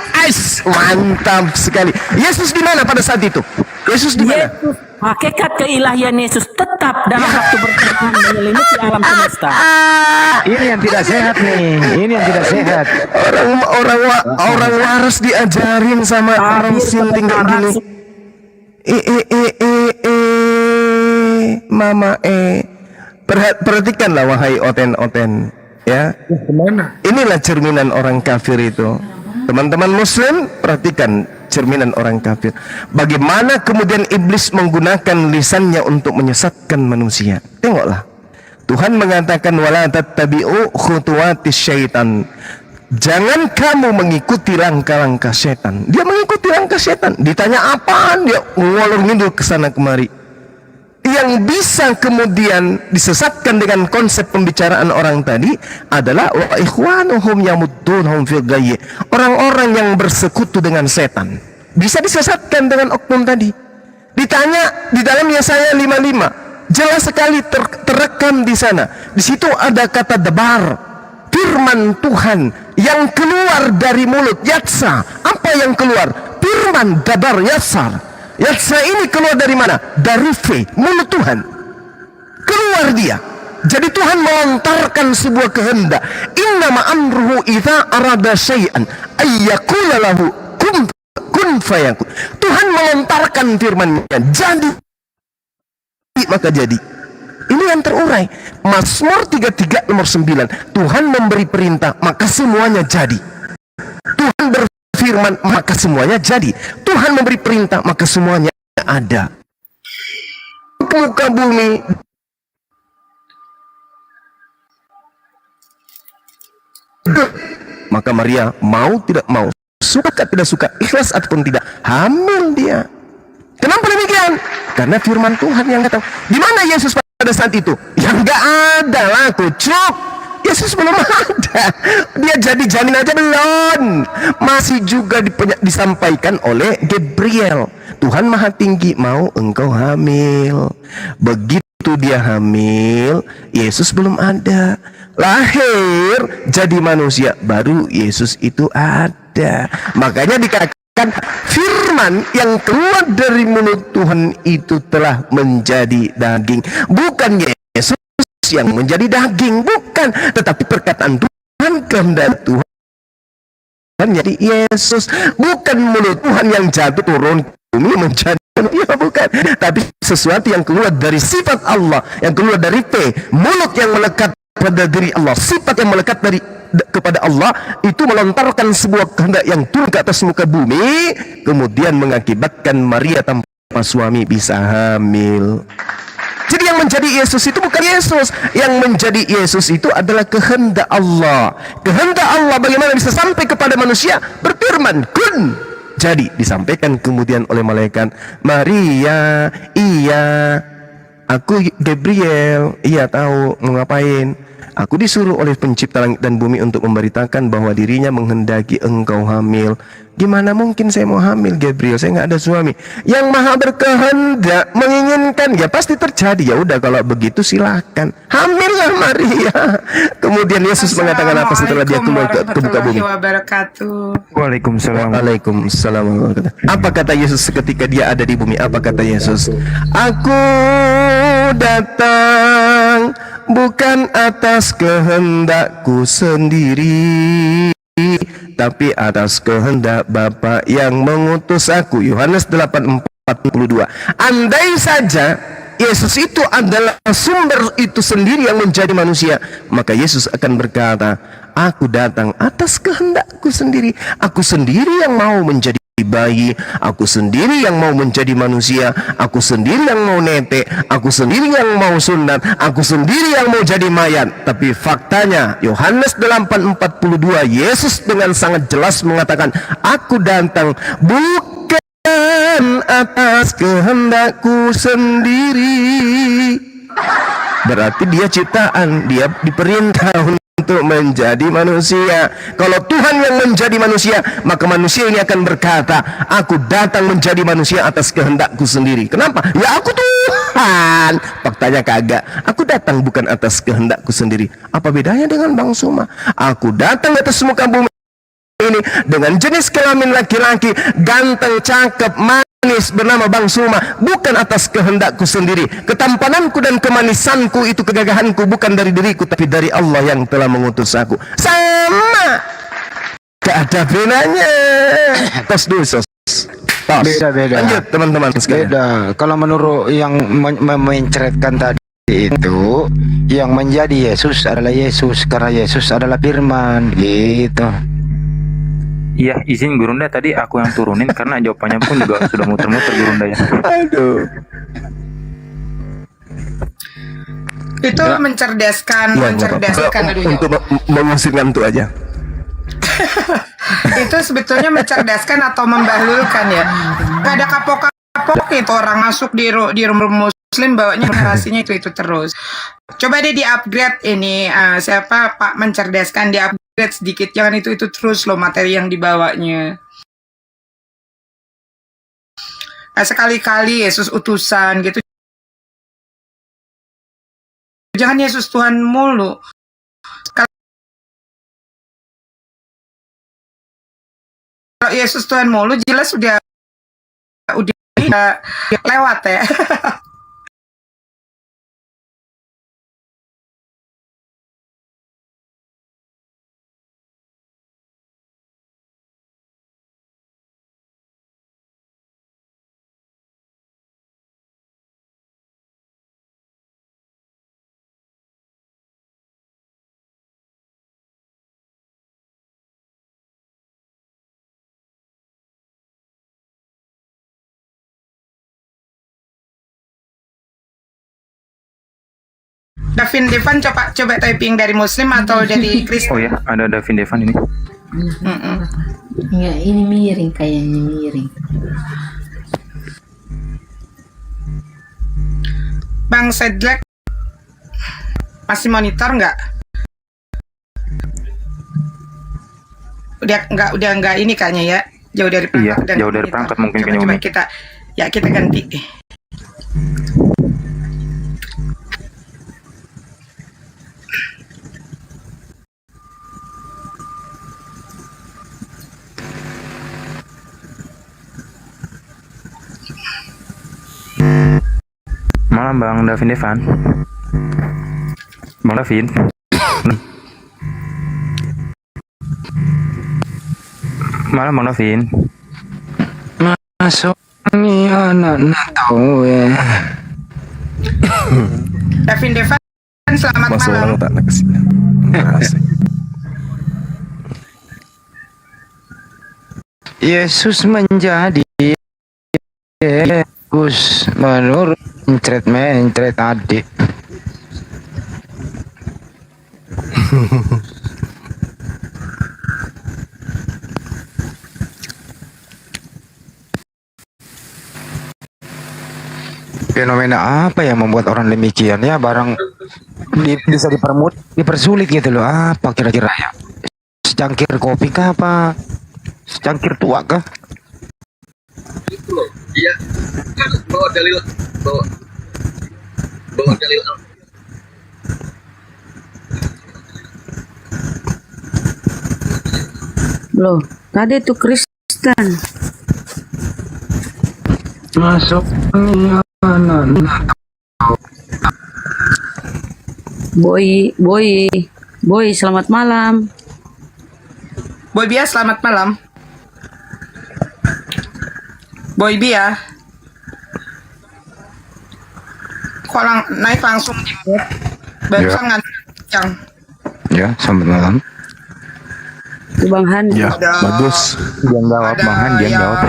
Mantap sekali. Yesus di mana pada saat itu? Yesus di mana? Hakikat keilahian Yesus tetap dalam waktu bersamaan menyelimuti alam semesta. Ini yang tidak sehat nih. Ini yang tidak sehat. Orang waras diajarin sama orang sinting kayak gini. Mama perhatikanlah wahai oten-oten, ya. Inilah cerminan orang kafir itu. Teman-teman muslim, perhatikan cerminan orang kafir. Bagaimana kemudian iblis menggunakan lisannya untuk menyesatkan manusia. Tengoklah. Tuhan mengatakan wala tattabi'u khutuwatis syaitan. Jangan kamu mengikuti langkah-langkah setan. Dia mengikuti langkah setan. Ditanya apaan, dia ngolor ngidul ke sana kemari. yang bisa kemudian disesatkan dengan konsep pembicaraan orang tadi adalah wa ikhwanuhum yamuddunhum fil ghayyi. Orang-orang yang bersekutu dengan setan bisa disesatkan dengan oknum tadi. Ditanya di dalam Yesaya 55, jelas sekali terekam di sana. Di situ ada kata dabar, firman Tuhan yang keluar dari mulut Yatsa. Apa yang keluar? Firman dabar Yatsar. Yatsa ini keluar dari mana? Dari V, mulut Tuhan. Keluar dia. Jadi Tuhan melontarkan sebuah kehendak. Innama amruhu idza arada syai'an ayyaqula lahu kun fayakun. Tuhan melontarkan firman-Nya, jadi maka jadi. Ini yang terurai. Mazmur 33 nomor 9. Tuhan memberi perintah, maka semuanya jadi. Tuhan berfirman, maka semuanya jadi. Tuhan memberi perintah, maka semuanya ada. Muka bumi maka Maria mau tidak mau, suka tidak suka, ikhlas ataupun tidak, hamil dia. Kenapa demikian? Karena firman Tuhan yang datang. Di mana Yesus pada saat itu? Ya nggak ada lah, kucuk. Yesus belum ada. Dia jadi janin aja belum. Masih juga disampaikan oleh Gabriel. Tuhan Maha Tinggi mau engkau hamil. Begitu dia hamil, Yesus belum ada. Lahir jadi manusia, baru Yesus itu ada. Makanya dikatakan firman yang keluar dari mulut Tuhan itu telah menjadi daging. Bukan Yesus yang menjadi daging, bukan, tetapi perkataan Tuhan, kehendak Tuhan jadi Yesus. Bukan mulut Tuhan yang jatuh turun ke bumi menjadi manusia, bukan, tapi sesuatu yang keluar dari sifat Allah, yang keluar dari P, mulut yang melekat pada diri Allah, sifat yang melekat dari kepada Allah, itu melontarkan sebuah kehendak yang turun ke atas muka bumi, kemudian mengakibatkan Maria tanpa suami bisa hamil. Jadi yang menjadi Yesus itu bukan Yesus. Yang menjadi Yesus itu adalah kehendak Allah. Kehendak Allah bagaimana bisa sampai kepada manusia? Berfirman, kun. Jadi disampaikan kemudian oleh malaikat, Maria, iya, aku Gabriel, iya tahu mau ngapain. Aku disuruh oleh pencipta langit dan bumi untuk memberitakan bahwa dirinya menghendaki engkau hamil. Gimana mungkin saya mau hamil, Gabriel? Saya nggak ada suami. Yang Maha berkehendak menginginkan, ya pasti terjadi. Ya udah kalau begitu silakan hamillah Maria. Kemudian Yesus mengatakan apa setelah dia keluar ke muka bumi? Waalaikumsalam. Waalaikumsalam. Apa kata Yesus ketika dia ada di bumi? Apa kata Yesus? Aku datang bukan atas kehendakku sendiri, tapi atas kehendak Bapa yang mengutus aku. Yohanes 8:42. Andai saja Yesus itu adalah sumber itu sendiri yang menjadi manusia, maka Yesus akan berkata, aku datang atas kehendakku sendiri. Aku sendiri yang mau menjadi bayi, aku sendiri yang mau menjadi manusia, aku sendiri yang mau netek, aku sendiri yang mau sunat, aku sendiri yang mau jadi mayat. Tapi faktanya Yohanes 8:42, Yesus dengan sangat jelas mengatakan, aku datang bukan atas kehendakku sendiri. Berarti dia ciptaan, dia diperintah untuk menjadi manusia. Kalau Tuhan yang menjadi manusia, maka manusia ini akan berkata, aku datang menjadi manusia atas kehendakku sendiri. Kenapa? Ya aku Tuhan. Faktanya kagak. Aku datang bukan atas kehendakku sendiri. Apa bedanya dengan Bang Suma? Aku datang atas muka bumi ini dengan jenis kelamin laki-laki, ganteng, cakep, manis, bernama Bang Suma, bukan atas kehendakku sendiri. Ketampananku dan kemanisanku itu, kegagahanku bukan dari diriku, tapi dari Allah yang telah mengutus aku. Sama, gak ada bedanya. Tos dulu, sos. Beda-beda. Lanjut teman-teman sekalian. Beda. Kalau menurut yang mencretkan tadi itu, yang menjadi Yesus adalah Yesus karena Yesus adalah firman, gitu. Iya, izin Gurunda, tadi aku yang turunin karena jawabannya pun juga sudah muter-muter Gurunda ya. Aduh. Itu Ya. mencerdaskan, Ya, mencerdaskan aduh, ya. untuk mengusir ngantuk aja. Itu sebetulnya mencerdaskan atau membahlulkan ya. Gak ada kapok-kapok itu orang masuk di rumah Muslim bawanya narasinya itu terus. Coba deh di-upgrade ini, siapa Pak Mencerdaskan, di-upgrade sedikit. Jangan itu terus loh materi yang dibawanya. Sekali-kali Yesus utusan gitu. Jangan Yesus Tuhan mulu. Kalau Yesus Tuhan mulu jelas udah lewat ya. Davin Devan coba typing dari Muslim atau dari Kristen? Oh ya, ada Davin Devan ini. Enggak, ini miring kayaknya miring. Bang Sedlek masih monitor nggak? Udah nggak ini kayaknya ya, jauh dari perangkat. Iya, jauh dari perangkat mungkin kayaknya. Coba kita ganti. Malam Bang Davin Devan. Bang Davin. Malam Bang Davin. Masuk nih anak tahu ya. Davin Devan, selamat malam. Tak nak kesini. Yesus menjadi Yesus menurut mencret adik. Fenomena apa yang membuat orang demikian ya? Barang bisa dipersulit gitu loh. Apa kira-kira ya? Secangkir kopi kah apa? Secangkir tua kah? Itu loh, iya. Bawa dalil. Loh, tadi itu Kristen. Masuk anak. Boy, selamat malam. Boy Bia, selamat malam. Boy Bia. Kok naik langsung di mute? Barusan ngancang. Ya, selamat malam. Bang Han. Ya, bagus. Dia jawab, Bang Han, dia jawab.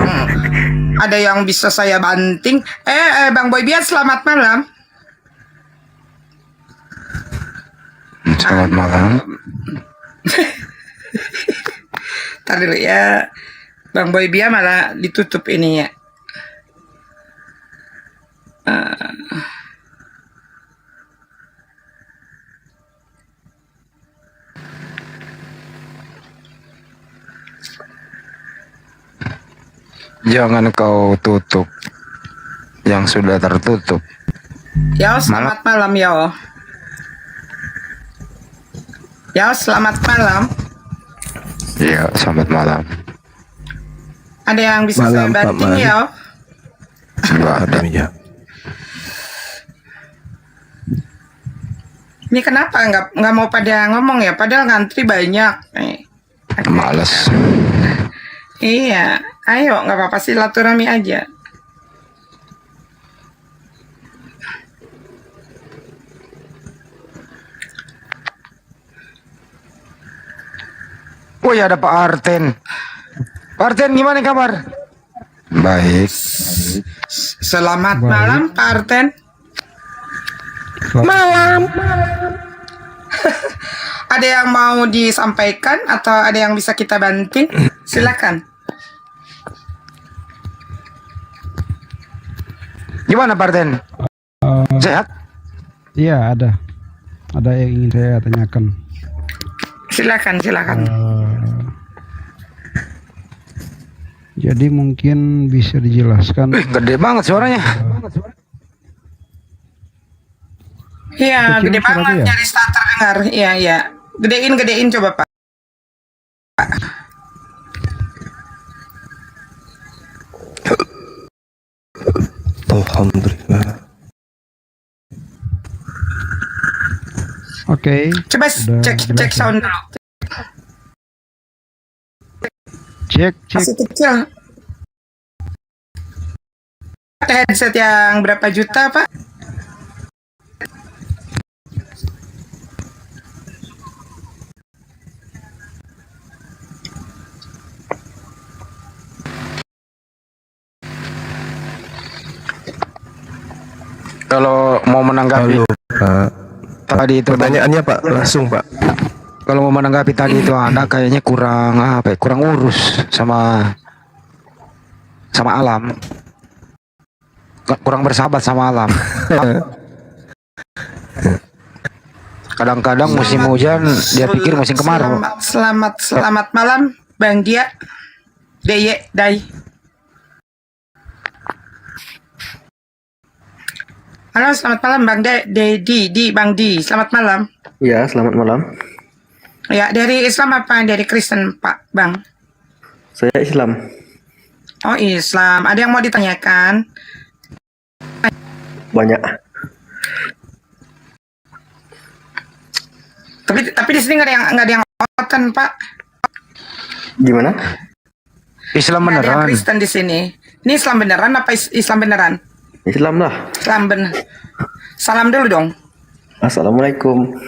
Ada yang bisa saya banting. Bang Boy Bia, selamat malam. Selamat malam. Ntar dulu ya. Bang Boy Bia malah ditutup ininya. Jangan kau tutup yang sudah tertutup. Yo, selamat malam yo. Yo, selamat malam. Ya, selamat malam. Ada yang bisa saya banting yo? Enggak ada. Ya. Ini kenapa nggak mau pada ngomong ya? Padahal ngantri banyak. Males. Iya, ayo nggak apa-apa, silaturahmi aja. Oh ya, ada Pak Arten. Pak Arten, gimana kabar? Baik. Selamat malam Pak Arten. Malam. Ada yang mau disampaikan atau ada yang bisa kita banting? Silakan. Gimana Pak Arten? Sehat? Iya, ada. Ada yang ingin saya tanyakan. Silakan. Jadi mungkin bisa dijelaskan. Gede banget suaranya. Iya, Kecil gede suara banget dia? nyaris tak terdengar. Iya. Gedein coba, Pak. Alhamdulillah. Oke. Coba Udah cek jelas ya? sound dulu. Cek. Masih kecil. Headset yang berapa juta, Pak? Kalau mau menanggapi Pak. tadi itu, Pertanyaannya Pak, langsung Pak. kalau mau menanggapi tadi itu Anda kayaknya kurang urus sama alam. Kurang bersahabat sama alam. Kadang-kadang musim hujan dia pikir musim kemarau. Selamat malam, Bang Dia. Dai. Halo, selamat malam Bang Bang Di. Selamat malam. Ya, selamat malam. Ya, dari Islam apa dari Kristen, Pak, Bang? Saya Islam. Oh, Islam. Ada yang mau ditanyakan? Banyak. Tapi di sini nggak ada yang oten, Pak. Gimana? Islam Nggak ada yang beneran. Kristen di sini. Ini Islam beneran apa Islam beneran? Islam lah. Islam bener. Salam dulu dong. Assalamualaikum.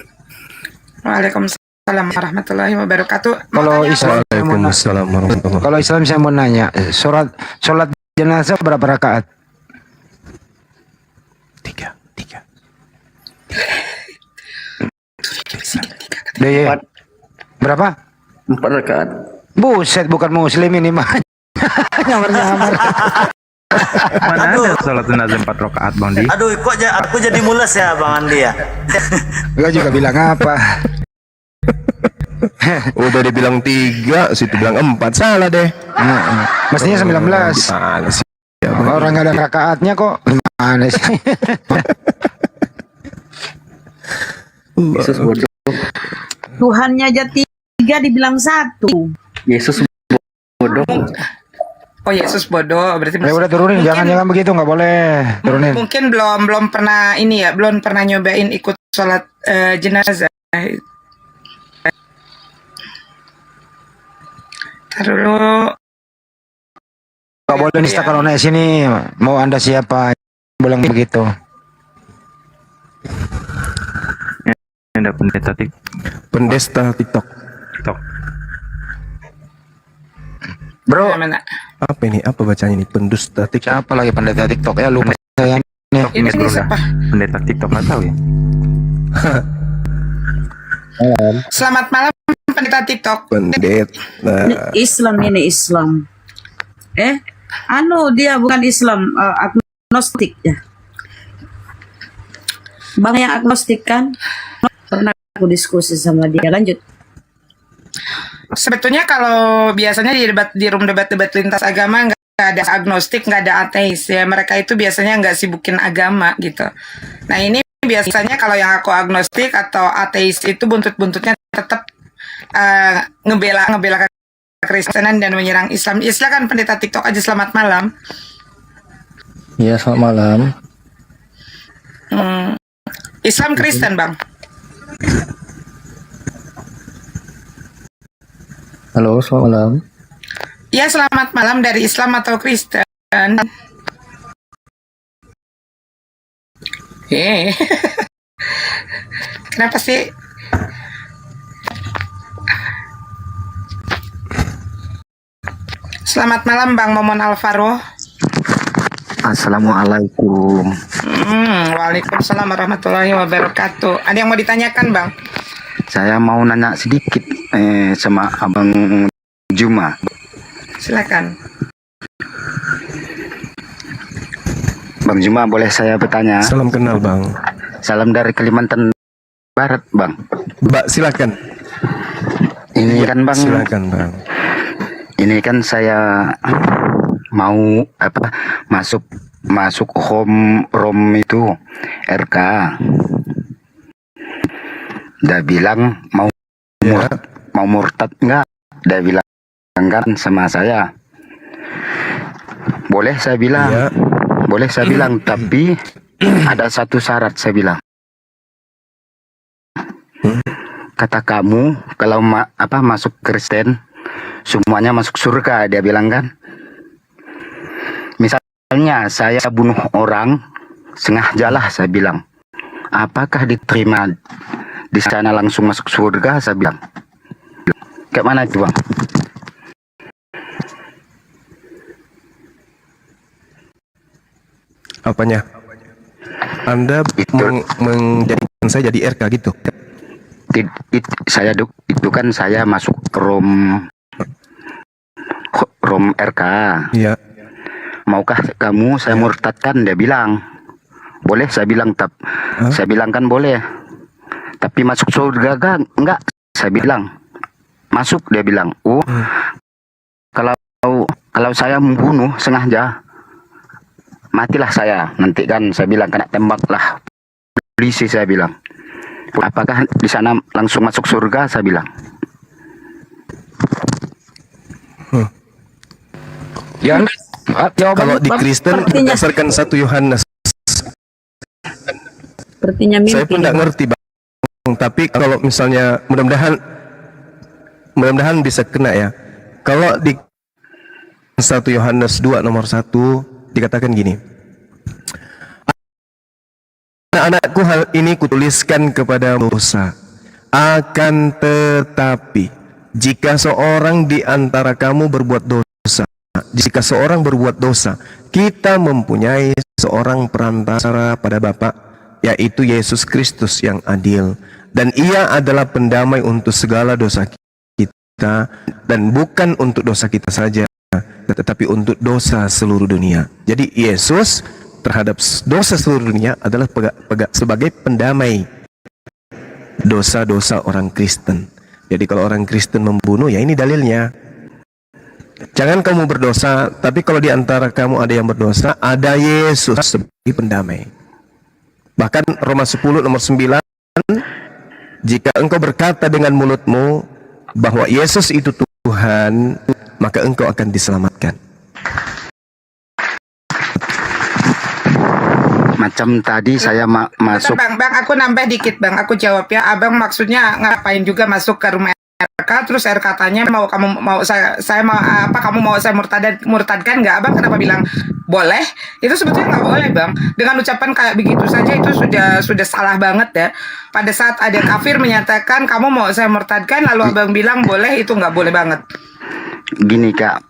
Waalaikumsalam warahmatullahi wabarakatuh. Kalau Islam, Waalaikumsalam warahmatullahi. kalau Islam saya mau nanya, sholat jenazah berapa rakaat? Tiga. Deye. Berapa? 4 rakaat. Buset, bukan muslim ini mah. Nyamar-nyamar. Mana ada sholat jenazah 4 rakaat, Bang Di? Aduh, kok aku jadi mules ya Bang Andi ya. Gua juga bilang apa? Udah dibilang 3, situ bilang 4, salah deh. Mestinya 19. Salah sih. Orang nggak ada rakaatnya kok. Gimana sih? Yesus bodoh. Tuhannya aja 3 dibilang 1. Yesus bodoh. Oh, Yesus bodoh. Berarti Ya udah turunin, jangan begitu, nggak boleh turunin. mungkin belum pernah belum pernah nyobain ikut sholat jenazah. Taruh dulu. Nggak boleh nista kalau naik sini. Mau Anda siapa? Bilang begitu. Ada pendeta TikTok. Bro, Mana? Apa ini? Apa bacanya ini? Pendusta TikTok. Siapa lagi pendeta TikTok ya? Lupa saya. Ini siapa? Pendeta TikTok nggak tahu ya? Selamat malam pendeta TikTok. Islam ini Islam. Dia bukan Islam, agnostik ya. Bang yang agnostik kan? Pernah aku diskusi sama dia. Lanjut. Sebetulnya kalau biasanya di room debat-debat lintas agama nggak ada agnostik, nggak ada ateis ya. Mereka itu biasanya nggak sibukin agama gitu. Nah ini biasanya kalau yang aku agnostik atau ateis itu buntut-buntutnya tetap ngebela kekristenan dan menyerang Islam. Silakan pendeta TikTok aja. Selamat malam. Iya, selamat malam. Islam Kristen Bang. Halo, selamat malam. Ya, selamat malam. Dari Islam atau Kristen? Kenapa sih? Selamat malam Bang Momon Alvaro. Assalamualaikum. Waalaikumsalam warahmatullahi wabarakatuh. Ada yang mau ditanyakan Bang? Saya mau nanya sedikit sama Abang Juma. Silakan. Bang Juma, boleh saya bertanya? Salam kenal, Bang. Salam dari Kalimantan Barat, Bang. Mbak, silakan. Ini kan Bang. Silakan, Bang. Ini kan saya mau masuk rom itu RK. Dia bilang mau murtad enggak? Dia bilang kan sama saya. Boleh saya bilang. Boleh saya bilang, tapi ada satu syarat saya bilang. Kata kamu kalau masuk Kristen semuanya masuk surga, dia bilang kan. Misalnya saya bunuh orang sengaja lah, saya bilang, apakah diterima di sana langsung masuk surga? Saya bilang. Kayak mana itu, Bang? Apanya? Anda menjadikan saya jadi RK gitu? Itu kan saya masuk rom RK. Iya. Maukah kamu saya murtadkan? Dia bilang. Boleh, saya bilang. Saya bilang kan boleh. Tapi masuk surga kan? Enggak. Saya bilang. Masuk, dia bilang. Oh, kalau saya membunuh sengaja, matilah saya. Nanti kan saya bilang kena tembak lah polisi, saya bilang. Apakah di sana langsung masuk surga? Saya bilang. Ya, kalau di Kristen berdasarkan 1 Yohanes. Sepertinya mimpi. Saya pun tidak ngerti, Bang. Tapi kalau misalnya mudah-mudahan bisa kena ya. Kalau di 1 Yohanes 2 nomor 1 dikatakan gini. Anak-anakku, hal ini kutuliskan kepada dosa. Akan tetapi jika seorang di antara kamu berbuat dosa, jika seorang berbuat dosa, kita mempunyai seorang perantara pada Bapa, yaitu Yesus Kristus yang adil, dan ia adalah pendamai untuk segala dosa kita, dan bukan untuk dosa kita saja, tetapi untuk dosa seluruh dunia. Jadi Yesus terhadap dosa seluruh dunia adalah sebagai pendamai dosa-dosa orang Kristen. Jadi kalau orang Kristen membunuh, ya ini dalilnya. Jangan kamu berdosa, tapi kalau di antara kamu ada yang berdosa, ada Yesus sebagai pendamai. Bahkan Roma 10 nomor 9, jika engkau berkata dengan mulutmu bahwa Yesus itu Tuhan, maka engkau akan diselamatkan. Macam tadi saya masuk. Bang, aku nambah dikit, Bang. Aku jawab ya. Abang maksudnya ngapain juga masuk ke rumah RK, terus RK tanya kamu mau saya murtadkan nggak? Abang kenapa bilang boleh? Itu sebetulnya nggak boleh, Bang. Dengan ucapan kayak begitu saja itu sudah salah banget ya. Pada saat ada kafir menyatakan kamu mau saya murtadkan, lalu Abang bilang boleh, itu nggak boleh banget. Gini Kak,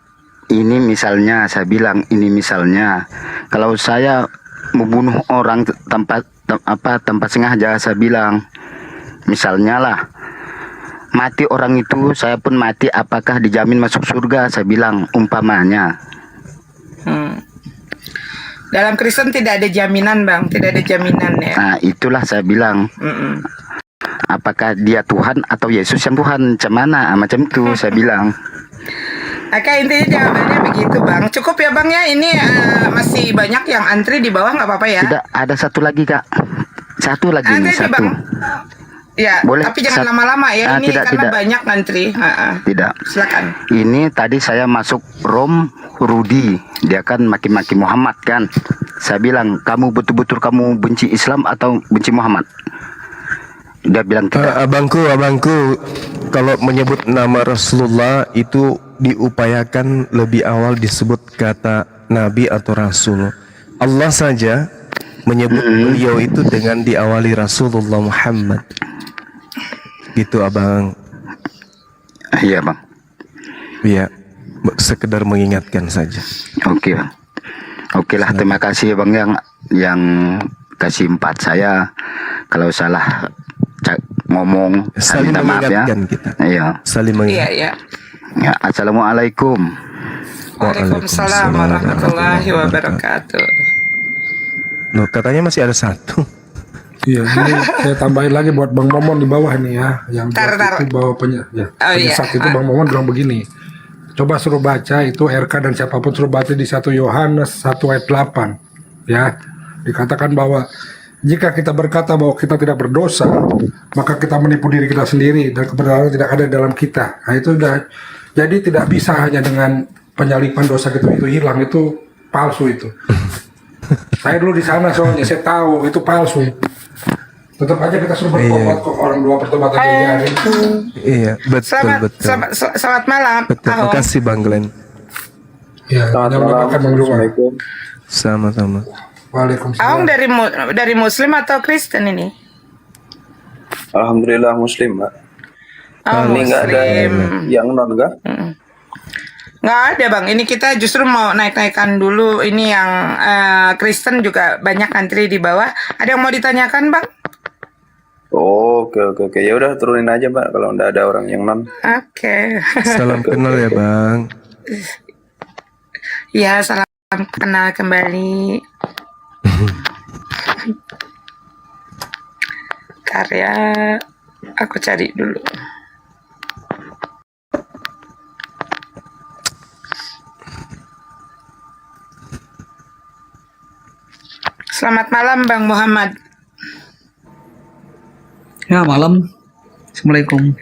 ini misalnya saya bilang, ini misalnya kalau saya membunuh orang tanpa sengaja, saya bilang misalnya lah mati orang itu, saya pun mati, apakah dijamin masuk surga? Saya bilang umpamanya. Dalam Kristen tidak ada jaminan, Bang, tidak ada jaminan ya. Nah itulah saya bilang. Apakah dia Tuhan atau Yesus yang Tuhan? Macam mana? Macam itu saya bilang. Oke, intinya jawabannya begitu, Bang. Cukup ya, Bang ya. Ini masih banyak yang antri di bawah, nggak apa-apa ya? Tidak, ada satu lagi Kak. Satu lagi nih, satu. Bang. Ya, boleh, tapi jangan lama-lama ya. Ini tidak, karena tidak. banyak ngantri. Tidak. Silakan. Ini tadi saya masuk Rom Rudi. Dia kan maki-maki Muhammad kan. Saya bilang, kamu betul-betul kamu benci Islam atau benci Muhammad? Dia bilang tidak. Abangku, kalau menyebut nama Rasulullah itu diupayakan lebih awal disebut kata Nabi atau Rasul. Allah saja menyebut beliau itu dengan diawali Rasulullah Muhammad. Gitu Abang. Iya Bang. Iya, sekedar mengingatkan saja. Oke Bang. Oke lah, terima kasih Bang yang kasih 4 saya. Kalau salah ngomong, saling minta maaf ya. Kita. Iya. Saling mengingatkan. Iya. Ya, assalamualaikum. Waalaikumsalam warahmatullahi wabarakatuh. Loh, katanya masih ada satu. Iya, ini saya tambahin lagi buat Bang Momon di bawah nih ya. Yang buat itu bawa penyesat itu Bang Momon bilang begini. Coba suruh baca itu RK dan siapapun suruh baca di 1 Yohanes 1 ayat 8. Ya, dikatakan bahwa jika kita berkata bahwa kita tidak berdosa, maka kita menipu diri kita sendiri dan kebenaran tidak ada dalam kita. Nah itu udah, jadi tidak bisa hanya dengan penyalipan dosa itu hilang, itu palsu itu. Saya dulu di sana soalnya saya tahu itu palsu. Tetap aja kita suruh bertobat kok, orang dua pertobatan hari. Iya, betul. Selamat malam. Betul. Terima kasih Bang Glenn. Ya, selamat malam. Sama-sama. Awang dari Muslim atau Kristen ini? Alhamdulillah Muslim, Mbak. Oh, ini nggak ada yang non kah? Nggak ada Bang, ini kita justru mau naik-naikkan dulu. Ini yang Kristen juga banyak antri di bawah. Ada yang mau ditanyakan Bang? Oh, oke. Ya udah turunin aja Mbak kalau nggak ada orang yang non. Oke. Salam kenal ya Bang. Ya, salam kenal kembali. Karya aku cari dulu. Selamat malam Bang Muhammad. Ya malam. Assalamualaikum.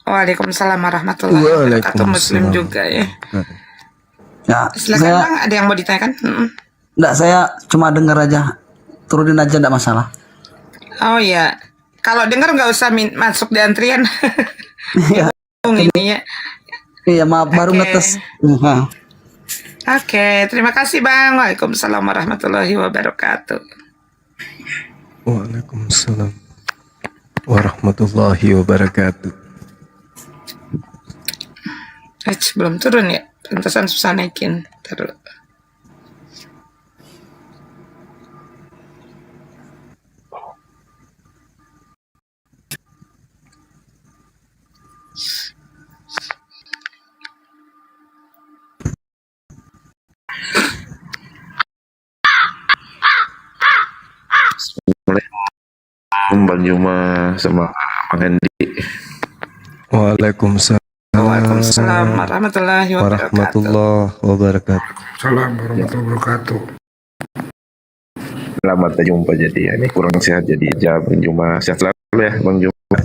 Waalaikumsalam warahmatullahi wabarakatuh. Muslim juga ya. Ya, Silakan Bang, ada yang mau ditanyakan? Enggak, saya cuma dengar aja. Turunin aja enggak masalah. Oh ya, kalau dengar nggak usah masuk di antrian. Iya. Ini ya. Iya, maaf baru ngetes. Oke, terima kasih Bang. Waalaikumsalam warahmatullahi wabarakatuh. Waalaikumsalam warahmatullahi wabarakatuh. Belum turun ya? Pantesan susah naikin. Taruh. Bang Juma sama Bang Andi. Waalaikumsalam. Waalaikumsalam warahmatullahi wabarakatuh. Salam warahmatullahi wabarakatuh. Selamat jumpa jadi ya. Ini kurang sehat jadi jam Bang Juma. Sehat selalu ya Bang Juma.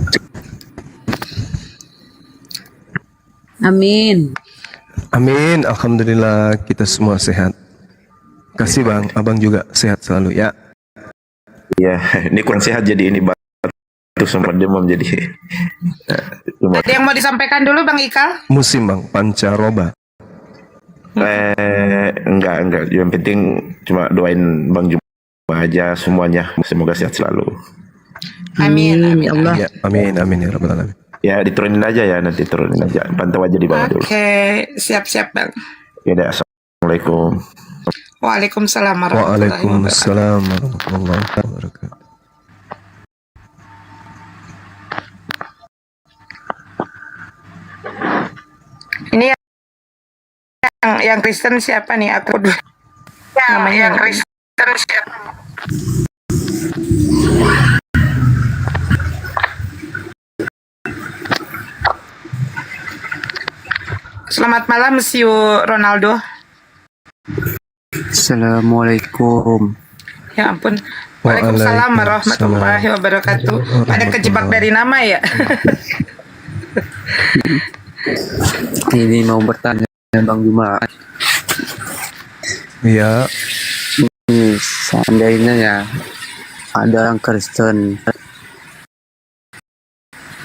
Amin. Amin. Alhamdulillah kita semua sehat. Kasih Bang, Abang juga sehat selalu ya. Ya, ini kurang sehat jadi ini batuk sempat demam jadi. Ada yang mau disampaikan dulu Bang Ikal? Musim Bang, pancaroba. Enggak. Yang penting cuma doain Bang Juma aja semuanya. Semoga sehat selalu. Amin. Amin Allah. Ya, amin ya rabbal alamin. Ya diturunin aja ya, nanti turunin aja. Pantau aja di bawah dulu. Oke, siap-siap Bang. Ya udah, assalamualaikum. Waalaikumsalam warahmatullahi wabarakatuh. Waalaikumsalam warahmatullahi wabarakatuh. Ini yang Kristen siapa nih? Aku dulu. Namanya yang Kristen siapa? Selamat malam, Monsieur Ronaldo. Assalamualaikum. Ya ampun. Waalaikumsalam warahmatullahi wabarakatuh. Ada kejebak dari nama ya? Ini mau bertanya Bang Juma. Iya. Seandainya ya ada orang Kristen,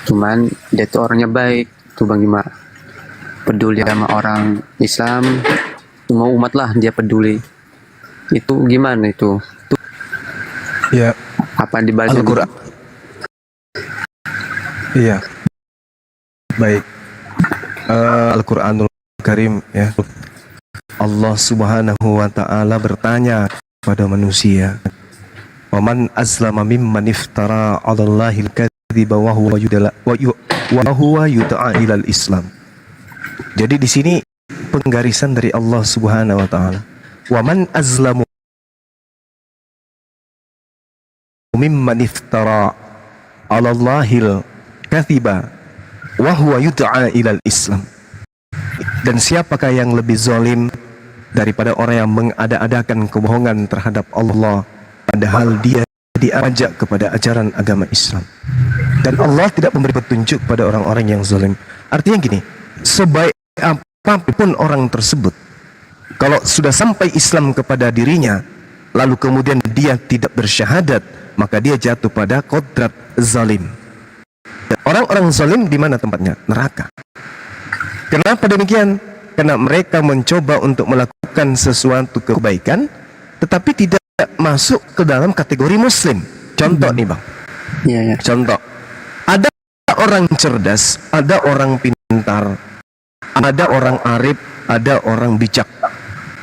cuman dia tuh orangnya baik, tuh Bang Juma. Peduli sama orang Islam, semua umat lah dia peduli. Itu gimana itu? Ya. Apa dibaca Al-Quran? Iya. Baik. Al-Quranul Karim ya. Allah Subhanahu wa taala bertanya pada manusia, "Wa man azlama mimman iftara 'ala Allahil kadziba wa huwa yud'a ilal Islam." Jadi di sini penggarisan dari Allah Subhanahu wa taala. Wa man azlamu mimman iftara 'ala Allahil kathiba wa huwa yud'a ilal Islam. Dan siapakah yang lebih zalim daripada orang yang mengada-adakan kebohongan terhadap Allah padahal dia diajak kepada ajaran agama Islam. Dan Allah tidak memberi petunjuk pada orang-orang yang zalim. Artinya gini, sebaik apapun orang tersebut, kalau sudah sampai Islam kepada dirinya lalu kemudian dia tidak bersyahadat, maka dia jatuh pada kodrat zalim. Orang-orang zalim di mana tempatnya? Neraka. Kenapa demikian? Karena mereka mencoba untuk melakukan sesuatu kebaikan tetapi tidak masuk ke dalam kategori muslim. Contoh nih bang, contoh, ada orang cerdas, ada orang pintar, ada orang arif, ada orang bijak.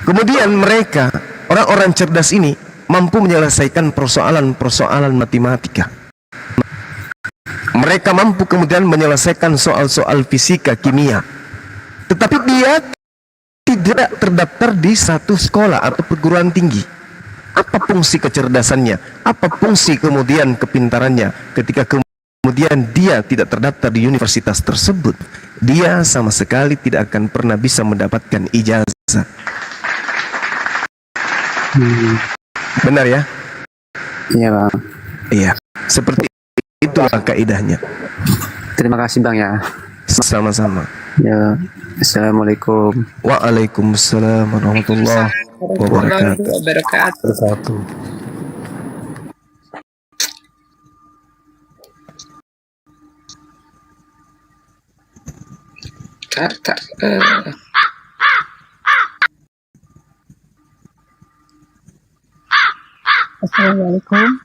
Kemudian mereka, orang-orang cerdas ini mampu menyelesaikan persoalan-persoalan matematika. Mereka mampu kemudian menyelesaikan soal-soal fisika, kimia. Tetapi dia tidak terdaftar di satu sekolah atau perguruan tinggi. Apa fungsi kecerdasannya? Apa fungsi kemudian kepintarannya ketika kemudian dia tidak terdaftar di universitas tersebut? Dia sama sekali tidak akan pernah bisa mendapatkan ijazah. Benar ya? Iya bang. Iya, seperti itulah kaidahnya. Terima kasih bang ya. Sama-sama. Ya. Assalamualaikum. Waalaikumsalam warahmatullahi wabarakatuh. Satu. Assalamualaikum.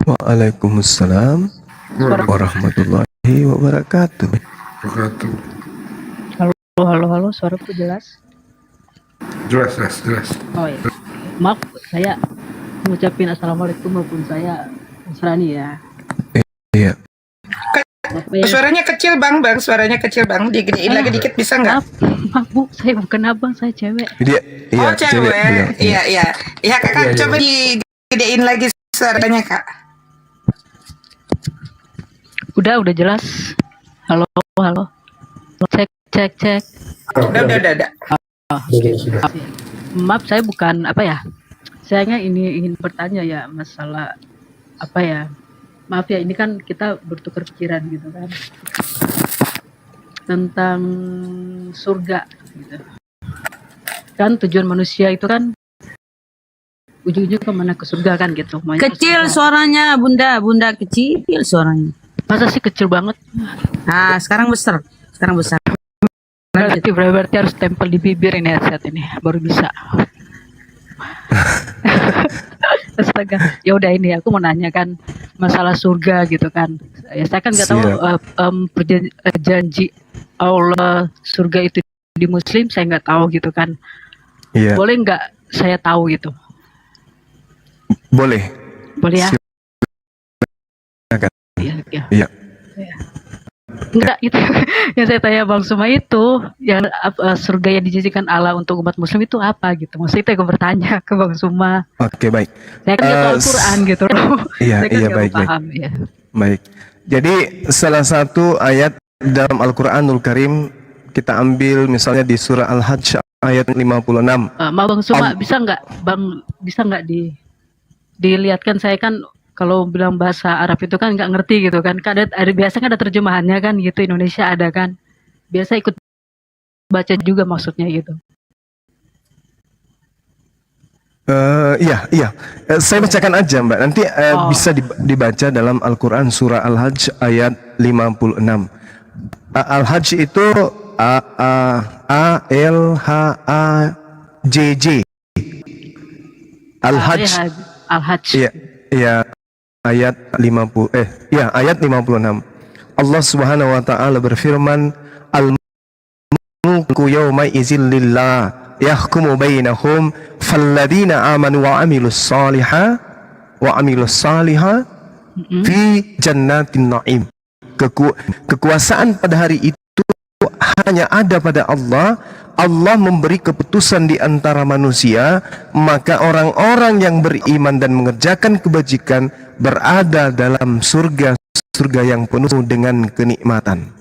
Waalaikumsalam warahmatullahi wabarakatuh. Halo, suaraku jelas? Jelas. Oh ya, maaf saya mengucapin assalamualaikum walaupun saya Nasrani ya. Iya. Suaranya kecil bang, suaranya kecil bang, digedein lagi dikit bisa nggak? Maaf bu, saya bukan abang, saya cewek. Oh cewek, iya kakak coba digedein lagi suaranya kak. Udah jelas. Halo. Cek. Udah. Maaf, saya bukan apa ya. Saya ingin bertanya ya masalah apa ya. Maaf ya, ini kan kita bertukar pikiran gitu kan. Tentang surga gitu. Kan tujuan manusia itu kan ujung-ujung kemana, ke surga kan gitu. Kecil suaranya bunda kecil suaranya. Masa sih kecil banget? Nah, sekarang besar. Berarti harus tempel di bibir ini headset ini baru bisa. Astaga. Ya udah ini aku mau nanya kan masalah surga gitu kan. Ya saya kan nggak tahu janji Allah surga itu di Muslim saya nggak tahu gitu kan. Iya. Boleh nggak saya tahu gitu? Boleh ya. Iya. Enggak itu yang saya tanya Bang Suma itu yang surga yang dijanjikan Allah untuk umat Muslim itu apa gitu? Maksudnya itu yang bertanya ke Bang Suma. Oke, baik. Saya kan nggak tahu Al-Quran gitu loh. Iya, baik. Ya. Baik. Jadi salah satu ayat dalam Al-Quranul Karim kita ambil misalnya di surah Al-Hajj ayat 56. Bang Suma bisa nggak dilihatkan, saya kan kalau bilang bahasa Arab itu kan nggak ngerti gitu kan. Biasanya ada terjemahannya kan gitu, Indonesia ada kan. Biasa ikut baca juga maksudnya gitu. Iya. Saya bacakan aja Mbak. Nanti bisa dibaca dalam Al-Quran surah Al-Hajj ayat 56. Al-Hajj itu A-L-H-A-J-J. Al-Hajj. Al-Hajj. Iya. Ayat 56. Allah Subhanahu wa taala berfirman, Al-mulku yawma idzin lillah yahkumu bainahum falladzina amanu wa amilus salihah fi jannatin na'im. Kekuasaan pada hari itu hanya ada pada Allah. Allah memberi keputusan di antara manusia, maka orang-orang yang beriman dan mengerjakan kebajikan berada dalam surga yang penuh dengan kenikmatan.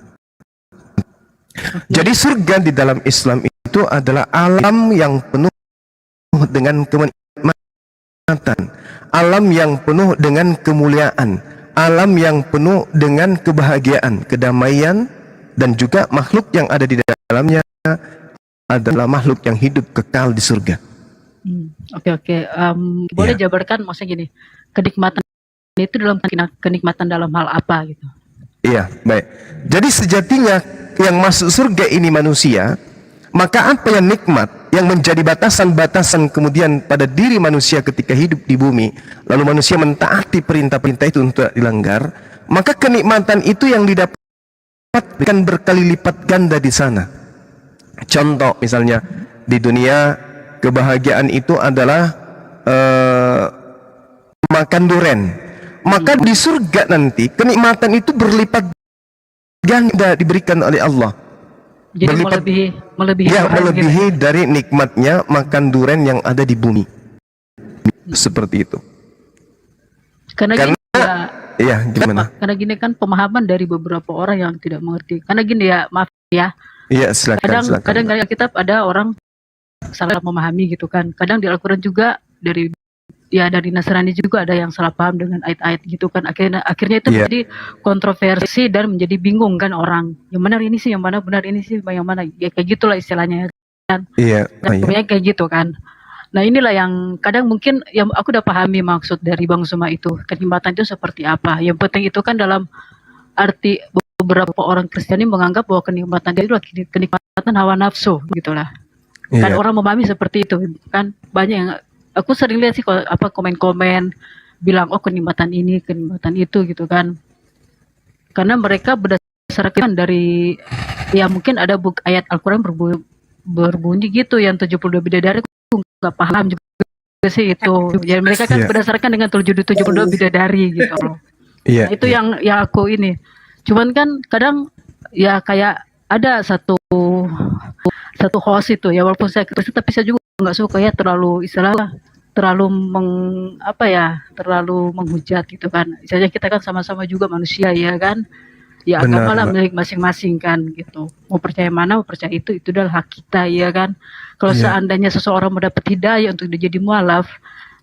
Jadi surga di dalam Islam itu adalah alam yang penuh dengan kenikmatan, alam yang penuh dengan kemuliaan, alam yang penuh dengan kebahagiaan, kedamaian, dan juga makhluk yang ada di dalamnya adalah makhluk yang hidup kekal di surga. Oke. Boleh jabarkan maksudnya gini, kenikmatan itu dalam kenikmatan dalam hal apa gitu? Iya, baik. Jadi sejatinya yang masuk surga ini manusia, maka apa yang nikmat yang menjadi batasan-batasan kemudian pada diri manusia ketika hidup di bumi, lalu manusia mentaati perintah-perintah itu untuk dilanggar, maka kenikmatan itu yang didapatkan berkali lipat ganda di sana. Contoh misalnya di dunia kebahagiaan itu adalah makan durian, maka di surga nanti kenikmatan itu berlipat ganda diberikan oleh Allah. Jadi melebihi dari nikmatnya makan durian yang ada di bumi. Seperti itu. Karena gimana? Karena gini kan pemahaman dari beberapa orang yang tidak mengerti. Karena gini ya, maaf ya. Iya, silakan. Kadang kita ada orang salah memahami gitu kan. Kadang di Al-Quran juga dari Nasrani juga ada yang salah paham dengan ayat-ayat gitu kan. Akhirnya itu menjadi kontroversi dan menjadi bingung kan orang. Yang benar ini sih, yang mana benar ini sih, yang mana ya kayak gitulah istilahnya kan. Iya. Kayak gitu kan. Nah inilah yang kadang mungkin yang aku udah pahami maksud dari Bang Suma itu. Kenikmatan itu seperti apa. Yang penting itu kan dalam arti beberapa orang Kristiani menganggap bahwa kenikmatan itu adalah kenikmatan hawa nafsu gitulah. Kan orang memahami seperti itu kan. Banyak yang aku sering lihat sih komen-komen bilang kenikmatan ini, kenikmatan itu gitu kan. Karena mereka berdasarkan dari mungkin ada ayat Al-Quran berbunyi gitu yang 72 bidadari, aku nggak paham juga sih itu. Jadi mereka kan berdasarkan dengan 72 bidadari gitu loh. Nah, itu yang aku ini. Cuman kan kadang ya kayak ada satu host itu ya, walaupun saya Kristen tapi saya juga nggak suka ya terlalu terlalu menghujat gitu kan. Misalnya kita kan sama-sama juga manusia ya kan. Ya agama lah milik masing-masing kan gitu. Mau percaya mana, mau percaya itu adalah hak kita ya kan. Kalau seandainya seseorang mendapat hidayah untuk dia jadi mualaf,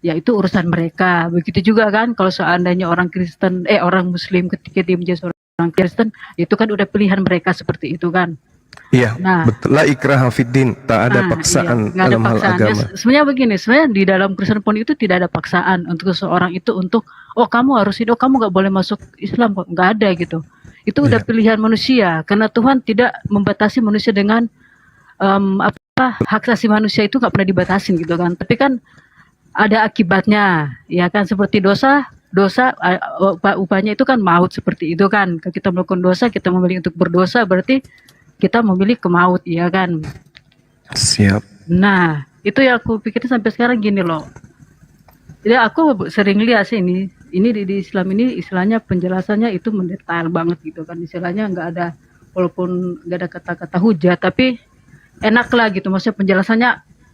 ya itu urusan mereka. Begitu juga kan kalau seandainya orang Muslim ketika dia menjadi seorang Kristen, itu kan udah pilihan mereka seperti itu kan. Iya, betul. La ikraha fiddin, tak ada paksaan dalam hal agama. Sebenarnya begini, sebenarnya di dalam Kristen pun itu tidak ada paksaan untuk seseorang itu untuk kamu harus ini, kamu nggak boleh masuk Islam, kok nggak ada gitu. Itu udah pilihan manusia, karena Tuhan tidak membatasi manusia dengan hak asasi manusia itu nggak pernah dibatasin gitu kan. Tapi kan ada akibatnya, ya kan, seperti dosa upahnya itu kan maut seperti itu kan. Kalau kita melakukan dosa, kita memilih untuk berdosa, berarti kita memilih ke maut, ya kan. Siap. Nah, itu yang aku pikir sampai sekarang gini loh. Jadi aku sering lihat sih ini di Islam ini istilahnya penjelasannya itu mendetail banget gitu kan. Istilahnya nggak ada, walaupun nggak ada kata-kata hujat, tapi enak lah gitu. Maksudnya penjelasannya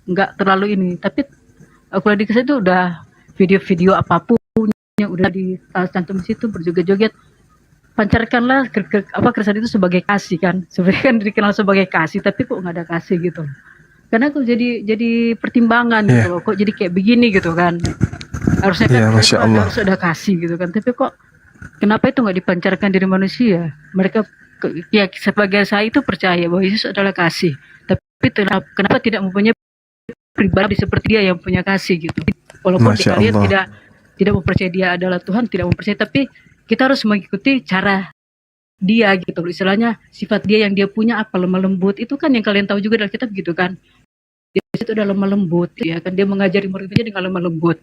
nggak terlalu ini. Tapi aku lihat di kesana itu udah video-video apapun yang udah dicantum di situ, berjoget-joget. Pancarkanlah Kristen itu sebagai kasih kan. Sebenarnya kan dikenal sebagai kasih, tapi kok nggak ada kasih gitu. Karena kok jadi pertimbangan gitu loh. Kok jadi kayak begini gitu kan. Harusnya kan harus ada kasih gitu kan. Tapi kok kenapa itu nggak dipancarkan dari manusia? Mereka ya sebagai saya itu percaya bahwa Yesus adalah kasih. Tapi kenapa tidak mempunyai pribadi seperti dia yang punya kasih gitu. Walaupun kalian tidak mempercayai dia adalah Tuhan, tidak mempercayai, tapi kita harus mengikuti cara dia gitu. Istilahnya sifat dia yang dia punya apa, lemah lembut. Itu kan yang kalian tahu juga dalam kitab gitu kan. Yesus itu adalah lemah lembut ya kan, dia mengajari murid-muridnya dengan lemah lembut.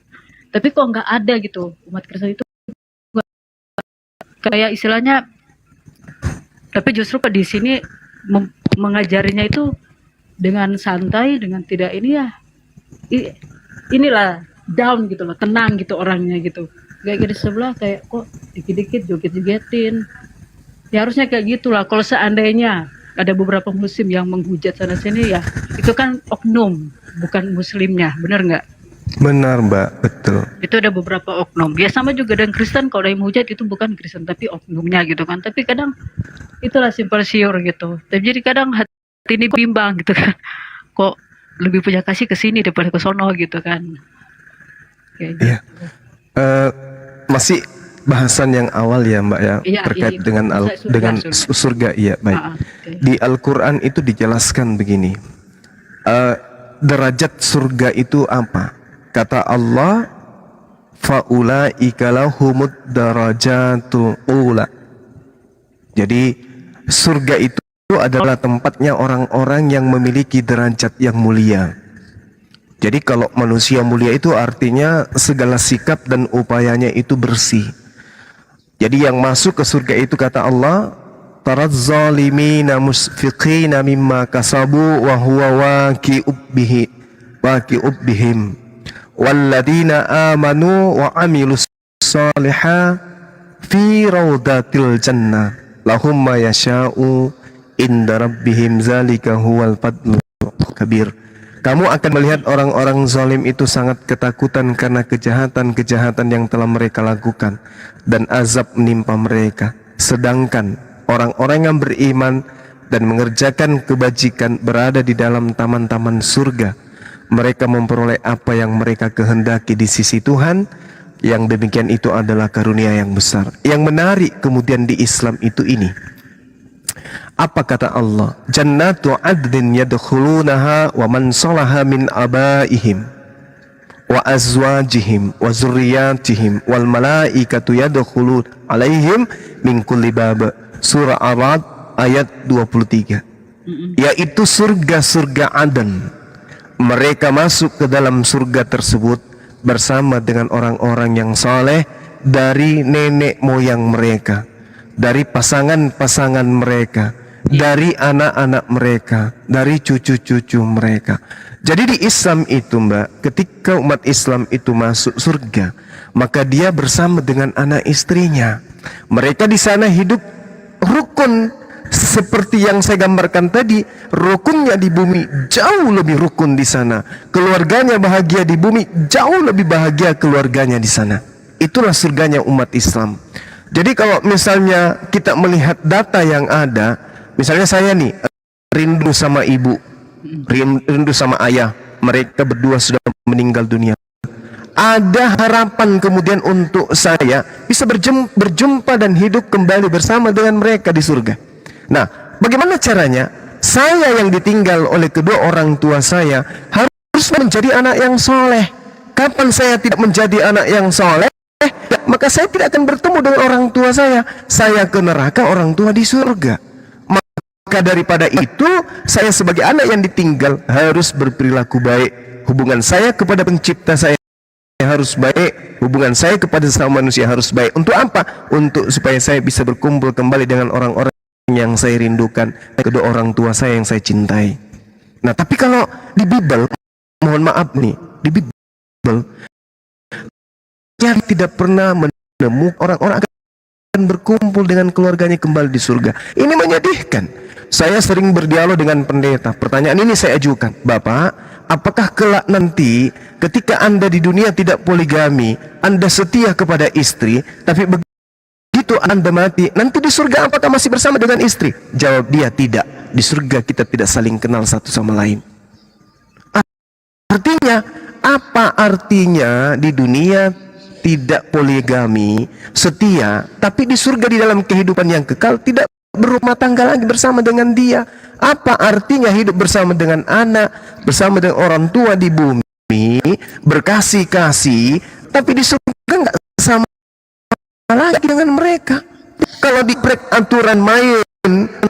Tapi kok nggak ada gitu umat Kristen itu kayak istilahnya. Tapi justru di sini mengajarinya itu dengan santai, dengan tidak ini ya. Inilah down gitu loh, tenang gitu orangnya gitu. Kayak di sebelah kayak kok dikit-dikit joget-jogetin. Ya harusnya kayak gitulah. Kalau seandainya ada beberapa muslim yang menghujat sana sini ya, itu kan oknum, bukan muslimnya, benar nggak? Benar Mbak, betul. Itu ada beberapa oknum. Ya sama juga dengan Kristen, kalau ada yang menghujat itu bukan Kristen tapi oknumnya gitu kan. Tapi kadang itulah simpel siur gitu. Tapi jadi kadang hati ini bimbang gitu kan. Kok lebih punya kasih ke sini daripada ke sono gitu kan. Kayak gitu. Iya. Masih bahasan yang awal ya Mbak ya, Iya, terkait iya, dengan surga. Iya, baik. Di Al-Qur'an itu dijelaskan begini. Derajat surga itu apa? Kata Allah, faulaika lahumud darajatul ula. Jadi surga itu adalah tempatnya orang-orang yang memiliki derajat yang mulia. Jadi kalau manusia mulia itu artinya segala sikap dan upayanya itu bersih. Jadi yang masuk ke surga itu kata Allah, taraz zalimina musfiqina mimma kasabu wa huwa waqi'ub bihim. Walladzina amanu wa amilus salihah fi raudatil jannah lahum ma yasha'u inda rabbihim zalika huwal fadlul kabir. Kamu akan melihat orang-orang zalim itu sangat ketakutan karena kejahatan-kejahatan yang telah mereka lakukan dan azab menimpa mereka. Sedangkan orang-orang yang beriman dan mengerjakan kebajikan berada di dalam taman-taman surga. Mereka memperoleh apa yang mereka kehendaki di sisi Tuhan. Yang demikian itu adalah karunia yang besar. Yang menarik kemudian di Islam itu ini. Apa kata Allah? Jannatu adnin yadkhulunaha wa man salaha min abaihim wa azwajihim wa zurriyatihim wal malaikatu yadkhulun alaihim min kulli bab. Surah Ar-Ra'd ayat 23. Yaitu surga-surga Aden. Mereka masuk ke dalam surga tersebut bersama dengan orang-orang yang saleh dari nenek moyang mereka, dari pasangan-pasangan mereka, dari anak-anak mereka, dari cucu-cucu mereka. Jadi di Islam itu Mbak, ketika umat Islam itu masuk surga, maka dia bersama dengan anak istrinya. Mereka di sana hidup rukun. Seperti yang saya gambarkan tadi, rukunnya di bumi jauh lebih rukun di sana. Keluarganya bahagia di bumi, jauh lebih bahagia keluarganya di sana. Itulah surganya umat Islam. Jadi kalau misalnya kita melihat data yang ada, misalnya saya nih rindu sama ibu, rindu sama ayah, mereka berdua sudah meninggal dunia. Ada harapan kemudian untuk saya bisa berjumpa dan hidup kembali bersama dengan mereka di surga. Nah, bagaimana caranya? Saya yang ditinggal oleh kedua orang tua saya harus menjadi anak yang soleh. Kapan saya tidak menjadi anak yang soleh, maka saya tidak akan bertemu dengan orang tua saya. Saya ke neraka, orang tua di surga. Maka daripada itu, saya sebagai anak yang ditinggal harus berperilaku baik. Hubungan saya kepada pencipta saya harus baik. Hubungan saya kepada sesama manusia harus baik. Untuk apa? Untuk supaya saya bisa berkumpul kembali dengan orang-orang yang saya rindukan, kedua orang tua saya yang saya cintai. Nah, tapi kalau di Bible, mohon maaf nih, di Bible yang tidak pernah menemukan orang-orang akan berkumpul dengan keluarganya kembali di surga. Ini menyedihkan. Saya sering berdialog dengan pendeta. Pertanyaan ini saya ajukan, Bapak, apakah kelak nanti ketika Anda di dunia tidak poligami, Anda setia kepada istri, tapi begitu Anda mati, nanti di surga apakah masih bersama dengan istri? Jawab dia, tidak. Di surga kita tidak saling kenal satu sama lain. Artinya, apa artinya di dunia tidak poligami, setia, tapi di surga di dalam kehidupan yang kekal tidak berumah tangga lagi bersama dengan dia? Apa artinya hidup bersama dengan anak, bersama dengan orang tua di bumi, berkasih-kasih, tapi di surga nggak sama lagi dengan mereka? Kalau diprek aturan main,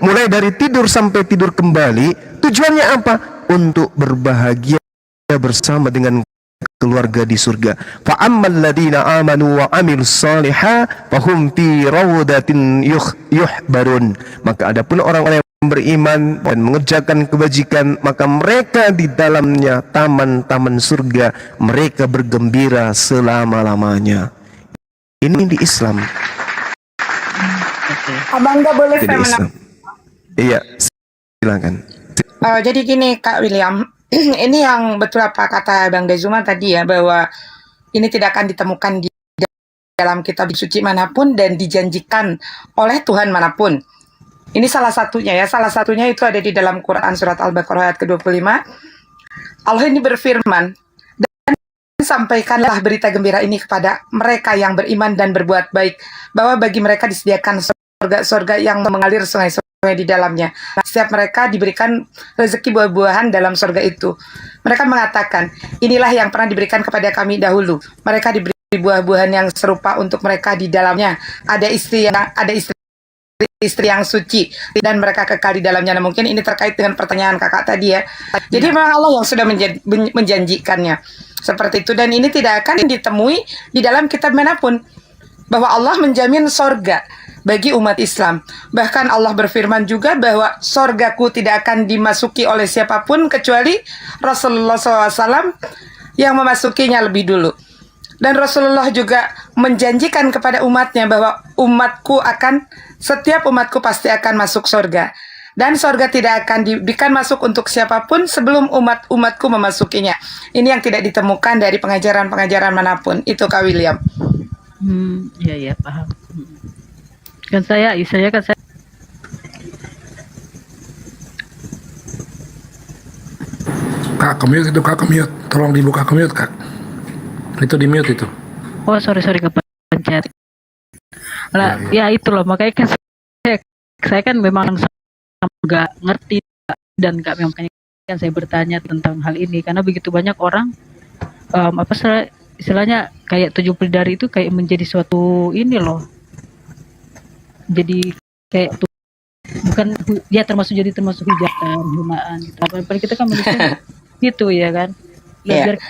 mulai dari tidur sampai tidur kembali, tujuannya apa? Untuk berbahagia bersama dengan keluarga di surga. Fa ammal ladina amanu wa amilus salihah fahum fi rawdatin yuhbarun. Maka adapun orang-orang yang beriman dan mengerjakan kebajikan, maka mereka di dalamnya taman-taman surga, mereka bergembira selama-lamanya. Ini di Islam. Abang nggak boleh Islam. Iya. Silakan. Jadi gini Kak William, ini yang betul apa kata Bang Dezuma tadi ya, bahwa ini tidak akan ditemukan di dalam kitab suci manapun dan dijanjikan oleh Tuhan manapun. Ini salah satunya ya, salah satunya itu ada di dalam Quran surat Al-Baqarah ayat ke-25. Allah ini berfirman, dan sampaikanlah berita gembira ini kepada mereka yang beriman dan berbuat baik, bahwa bagi mereka disediakan surga yang mengalir sungai-sungai di dalamnya. Nah, setiap mereka diberikan rezeki buah-buahan dalam surga itu. Mereka mengatakan, inilah yang pernah diberikan kepada kami dahulu. Mereka diberi buah-buahan yang serupa untuk mereka di dalamnya. Ada istri yang suci dan mereka kekal di dalamnya. Nah, mungkin ini terkait dengan pertanyaan kakak tadi ya. Jadi memang Allah yang sudah menjanjikannya seperti itu, dan ini tidak akan ditemui di dalam kitab manapun bahwa Allah menjamin sorga bagi umat Islam. Bahkan Allah berfirman juga bahwa sorgaku tidak akan dimasuki oleh siapapun kecuali Rasulullah SAW yang memasukinya lebih dulu. Dan Rasulullah juga menjanjikan kepada umatnya bahwa setiap umatku pasti akan masuk surga. Dan surga tidak akan diberikan masuk untuk siapapun sebelum umatku memasukinya. Ini yang tidak ditemukan dari pengajaran-pengajaran manapun. Itu Kak William. Iya paham. Kan saya Kak, ke-mute itu, Kak, ke-mute. Tolong dibuka ke-mute, Kak. Itu di mute itu. Oh sorry kepencet. Lah ya itu loh, makanya kan saya kan memang nggak ngerti dan nggak, makanya kan saya bertanya tentang hal ini karena begitu banyak orang istilahnya kayak 70 dari itu kayak menjadi suatu ini loh. Jadi kayak bukan dia termasuk hujatan, hinaan gitu. Apalagi kita kan manusia gitu ya kan. Iya.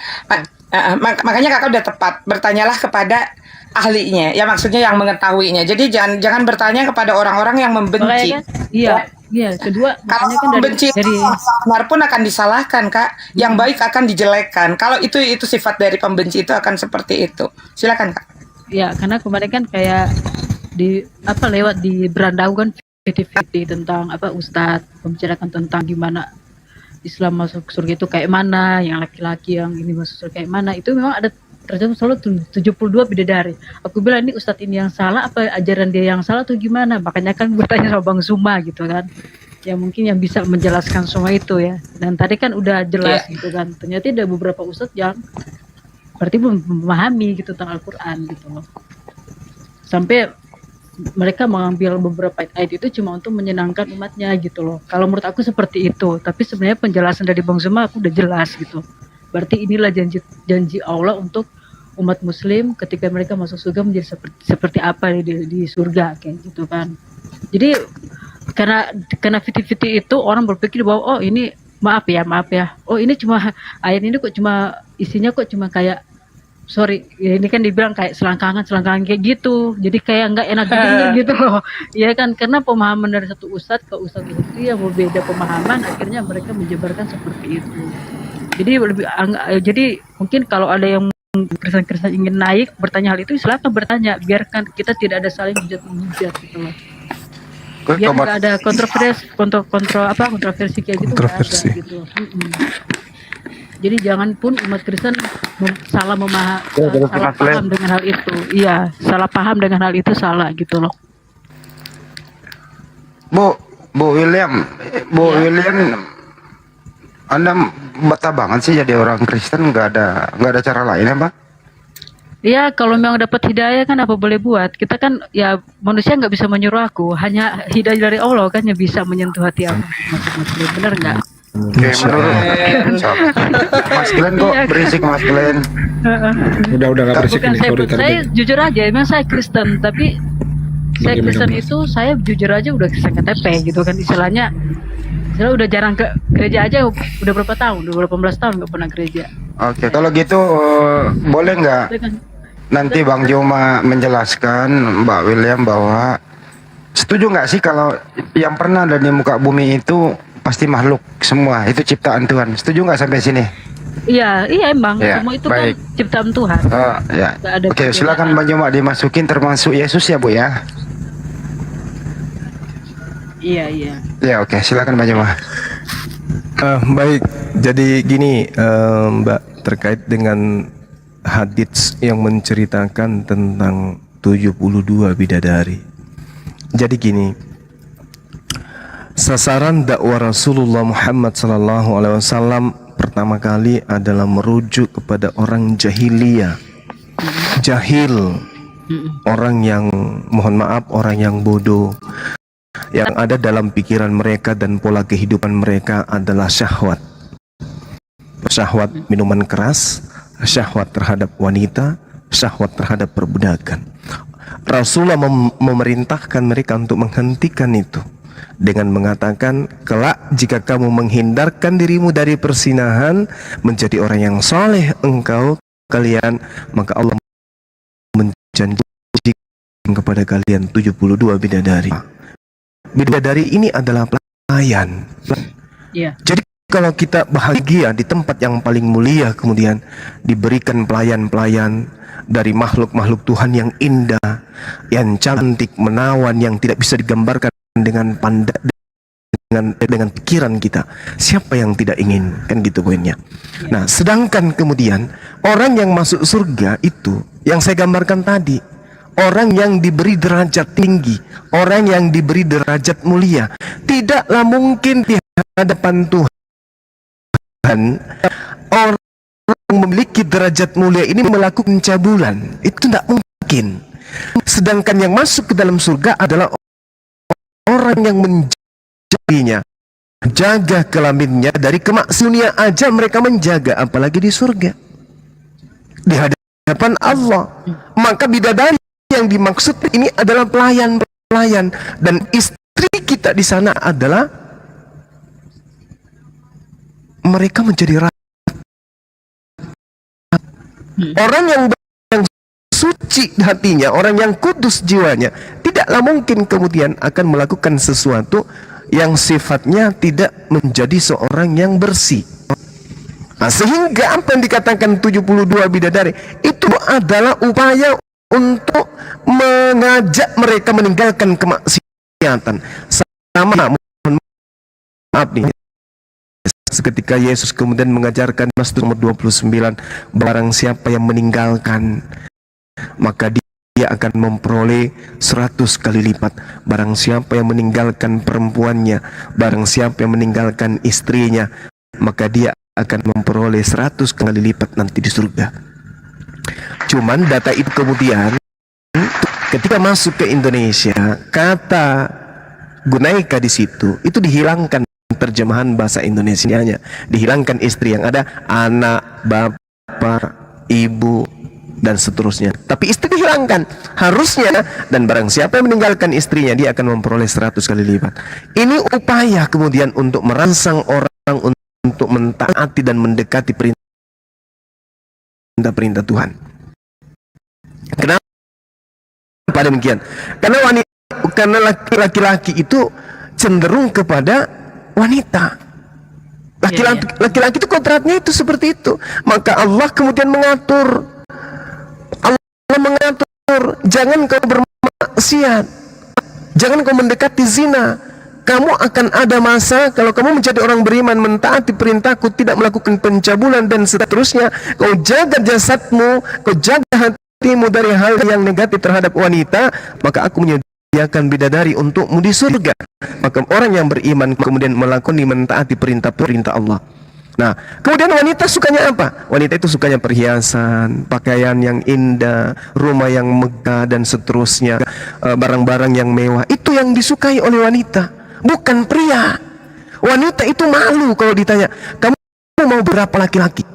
Makanya kakak udah tepat, bertanyalah kepada ahlinya, ya maksudnya yang mengetahuinya. Jadi jangan bertanya kepada orang-orang yang membenci. Kan, iya. Kedua, kalau kan membenci dari benar pun akan disalahkan, Kak. Yang baik akan dijelekkan. Kalau itu sifat dari pembenci itu akan seperti itu. Silakan, Kak. Ya, karena kemarin kan kayak lewat di berandau kan TV tentang ustadz membicarakan tentang gimana Islam masuk surga itu kayak mana, yang laki-laki yang ini masuk surga kayak mana. Itu memang ada terjadi selalu 72 bidadari. Aku bilang ini ustadz ini yang salah apa ajaran dia yang salah atau gimana? Makanya kan bertanya sama Bang Zuma gitu kan. Ya mungkin yang bisa menjelaskan semua itu ya. Dan tadi kan udah jelas gitu kan. Ternyata ada beberapa ustadz yang berarti belum memahami gitu tentang Al-Quran gitu loh. Sampai mereka mengambil beberapa ayat itu cuma untuk menyenangkan umatnya gitu loh. Kalau menurut aku seperti itu. Tapi sebenarnya penjelasan dari Bang Zuma aku udah jelas gitu. Berarti inilah janji Allah untuk umat muslim ketika mereka masuk surga menjadi seperti apa di surga kayak gitu kan. Jadi karena fiti-fiti itu orang berpikir bahwa ini maaf ya. Oh ini cuma ayat ini kok cuma isinya kayak sorry, ini kan dibilang kayak selangkangan kayak gitu. Jadi kayak nggak enak gitu loh. Ya kan, karena pemahaman dari satu ustadz ke ustadz itu yang berbeda pemahaman, akhirnya mereka menyebarkan seperti itu. Jadi mungkin kalau ada yang Kristen ingin naik bertanya hal itu, silakan bertanya, biarkan kita tidak ada saling hujat gitu loh. Biar nggak ada kontroversi kayak gitu, nggak ada gitu. Jadi jangan pun umat Kristen salah paham dengan hal itu. Iya, salah paham dengan hal itu salah gitu loh. Bu William, Anda betah banget sih jadi orang Kristen, nggak ada cara lain ya, Pak? Iya, kalau memang dapat hidayah kan apa boleh buat. Kita kan ya manusia nggak bisa menyuruh aku, hanya hidayah dari Allah kan yang bisa menyentuh hati aku. Maksudnya benar nggak? Oke, menurut Mas Glenn kok berisik Mas Glenn. Udah nggak berisik ini. Saya jujur aja, emang saya Kristen, tapi saya Kristen itu saya jujur aja udah Kristen KTP gitu kan istilahnya. Saya udah jarang ke gereja aja, udah berapa tahun? Udah 18 tahun nggak pernah gereja. Oke, kalau gitu boleh nggak nanti Bang Joma menjelaskan Mbak William bahwa setuju nggak sih kalau yang pernah ada di muka bumi itu pasti makhluk semua, itu ciptaan Tuhan. Setuju nggak sampai sini? Iya emang ya, semua itu baik. kan ciptaan Tuhan. Ya. Oke, silakan Bang Joma dimasukin termasuk Yesus ya Bu ya. Iya, iya. Ya oke, silakan Mbak Jemaah. Baik, jadi gini Mbak, terkait dengan hadits yang menceritakan tentang 72 bidadari. Jadi gini, sasaran dakwah Rasulullah Muhammad SAW pertama kali adalah merujuk kepada orang jahiliyah, jahil, orang yang, mohon maaf, orang yang bodoh. Yang ada dalam pikiran mereka dan pola kehidupan mereka adalah syahwat. Syahwat minuman keras, syahwat terhadap wanita, syahwat terhadap perbudakan. Rasulullah memerintahkan mereka untuk menghentikan itu dengan mengatakan, kelak jika kamu menghindarkan dirimu dari persinahan, menjadi orang yang soleh kalian, maka Allah menjanjikan kepada kalian 72 bidadari. Bidadari ini adalah pelayan. Iya. Jadi kalau kita bahagia di tempat yang paling mulia, kemudian diberikan pelayan-pelayan dari makhluk-makhluk Tuhan yang indah, yang cantik, menawan, yang tidak bisa digambarkan dengan dengan pikiran kita. Siapa yang tidak ingin? Kan gitu poinnya. Nah, sedangkan kemudian orang yang masuk surga itu yang saya gambarkan tadi, orang yang diberi derajat tinggi, orang yang diberi derajat mulia, tidaklah mungkin di hadapan Tuhan orang yang memiliki derajat mulia ini melakukan pencabulan. Itu tidak mungkin. Sedangkan yang masuk ke dalam surga adalah orang yang menjaganya, jaga kelaminnya dari kemaksiatan aja mereka menjaga, apalagi di surga di hadapan Allah. Maka bidadari yang dimaksud ini adalah pelayan-pelayan, dan istri kita di sana adalah mereka menjadi orang yang suci hatinya, orang yang kudus jiwanya, tidaklah mungkin kemudian akan melakukan sesuatu yang sifatnya tidak menjadi seorang yang bersih. Nah, sehingga apa yang dikatakan 72 bidadari itu adalah upaya untuk mengajak mereka meninggalkan kemaksiatan. Sama, mohon maaf nih, ketika Yesus kemudian mengajarkan Mazmur nomor 29, barang siapa yang meninggalkan, maka dia akan memperoleh 100 kali lipat. Barang siapa yang meninggalkan perempuannya, barang siapa yang meninggalkan istrinya, maka dia akan memperoleh 100 kali lipat nanti di surga. Cuman data itu kemudian ketika masuk ke Indonesia, kata gunaika di situ itu dihilangkan, terjemahan bahasa Indonesianya dihilangkan istri, yang ada anak, bapak, ibu, dan seterusnya. Tapi istri dihilangkan harusnya, dan barang siapa yang meninggalkan istrinya, dia akan memperoleh 100 kali lipat. Ini upaya kemudian untuk merangsang orang untuk mentaati dan mendekati perintah Tuhan. Kenapa demikian? Karena laki-laki itu cenderung kepada wanita. Laki-laki itu kodratnya itu seperti itu. Maka Allah kemudian mengatur. Allah mengatur, jangan kau bermaksiat, jangan kau mendekati zina. Kamu akan ada masa kalau kamu menjadi orang beriman, mentaati perintahku, tidak melakukan pencabulan dan seterusnya, kau jaga jasadmu, kau jaga hatimu dari hal yang negatif terhadap wanita, maka aku menyediakan bidadari untukmu di surga. Maka orang yang beriman kemudian melakoni mentaati perintah Allah. Nah, kemudian wanita sukanya apa? Wanita itu sukanya perhiasan, pakaian yang indah, rumah yang megah, dan seterusnya, barang-barang yang mewah. Itu yang disukai oleh wanita, bukan pria. Wanita itu malu kalau ditanya, kamu mau berapa laki-laki?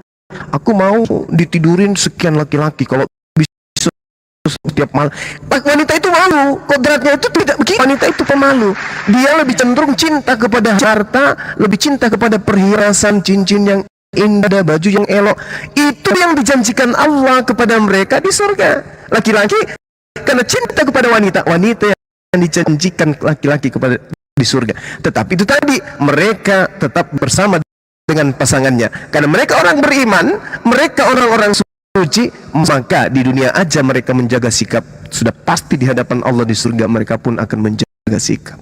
Aku mau ditidurin sekian laki-laki kalau bisa setiap malam. Wanita itu malu, kodratnya itu tidak begitu. Wanita itu pemalu. Dia lebih cenderung cinta kepada harta, lebih cinta kepada perhiasan, cincin yang indah, baju yang elok. Itu yang dijanjikan Allah kepada mereka di surga. Laki-laki karena cinta kepada wanita, wanita yang dijanjikan laki-laki kepada di surga. Tetapi itu tadi, mereka tetap bersama dengan pasangannya. Karena mereka orang beriman, mereka orang-orang suci, maka di dunia aja mereka menjaga sikap, sudah pasti di hadapan Allah di surga mereka pun akan menjaga sikap.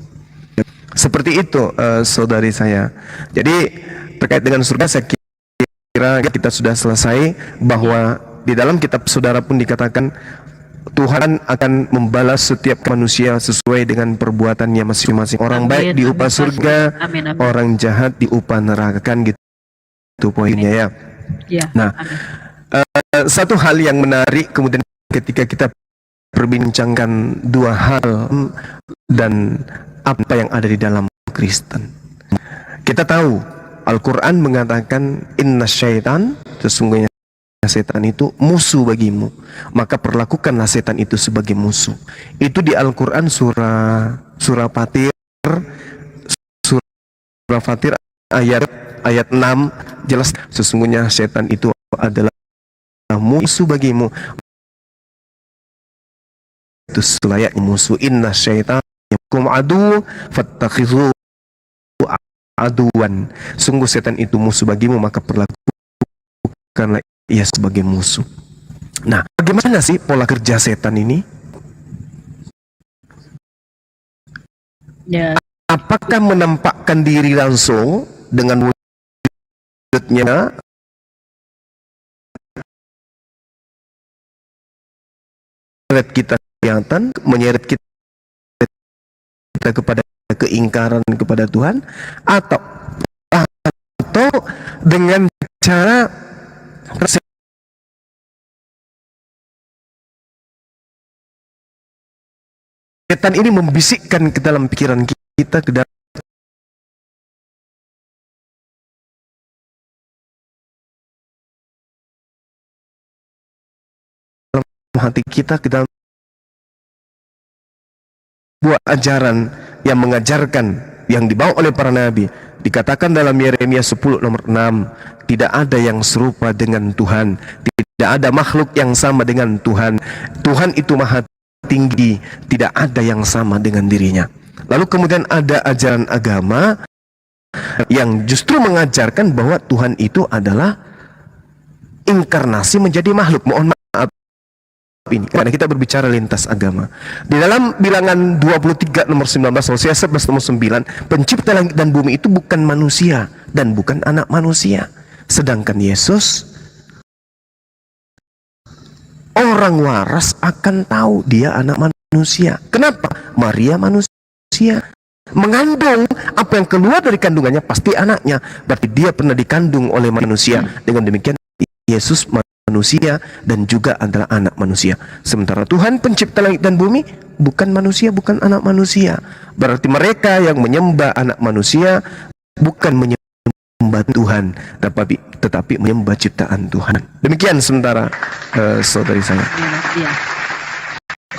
Seperti itu saudari saya. Jadi terkait dengan surga saya kira kita sudah selesai, bahwa di dalam kitab saudara pun dikatakan Tuhan akan membalas setiap manusia sesuai dengan perbuatannya masing-masing. Orang baik diupah surga, orang jahat diupah neraka, kan gitu poinnya ya. Nah, satu hal yang menarik kemudian ketika kita perbincangkan dua hal dan apa yang ada di dalam Kristen. Kita tahu Al-Quran mengatakan inna syaitan, sesungguhnya setan itu musuh bagimu, maka perlakukanlah setan itu sebagai musuh. Itu di Al-Quran surah Fatir ayat 6 jelas, sesungguhnya setan itu adalah musuh bagimu, itu selayaknya musuh. Inna syaitan yakum adu fattakhidhu aduan, sungguh setan itu musuh bagimu, maka perlakukanlah ia sebagai musuh. Nah, bagaimana sih pola kerja setan ini? Apakah menampakkan diri langsung dengan wujudnya, menyeret kita kelihatan, menyeret kita kepada keingkaran kepada Tuhan, atau dengan cara setan ini membisikkan ke dalam pikiran kita, ke dalam hati kita, ke dalam buah ajaran yang mengajarkan yang dibawa oleh para nabi. Dikatakan dalam Yeremia 10 nomor 6, tidak ada yang serupa dengan Tuhan, tidak ada makhluk yang sama dengan Tuhan. Tuhan itu maha tinggi, tidak ada yang sama dengan dirinya. Lalu kemudian ada ajaran agama yang justru mengajarkan bahwa Tuhan itu adalah inkarnasi menjadi makhluk. Mohon maaf ini karena kita berbicara lintas agama. Di dalam Bilangan 23 nomor 19, Hosea 11 nomor 9, pencipta langit dan bumi itu bukan manusia dan bukan anak manusia. Sedangkan Yesus, orang waras akan tahu dia anak manusia. Kenapa? Maria manusia, mengandung apa yang keluar dari kandungannya pasti anaknya. Berarti dia pernah dikandung oleh manusia. Dengan demikian Yesus manusia dan juga adalah anak manusia. Sementara Tuhan pencipta langit dan bumi bukan manusia, bukan anak manusia. Berarti mereka yang menyembah anak manusia bukan menyembah Tuhan, tetapi menyembah ciptaan Tuhan. Demikian sementara saudari saya. Iya.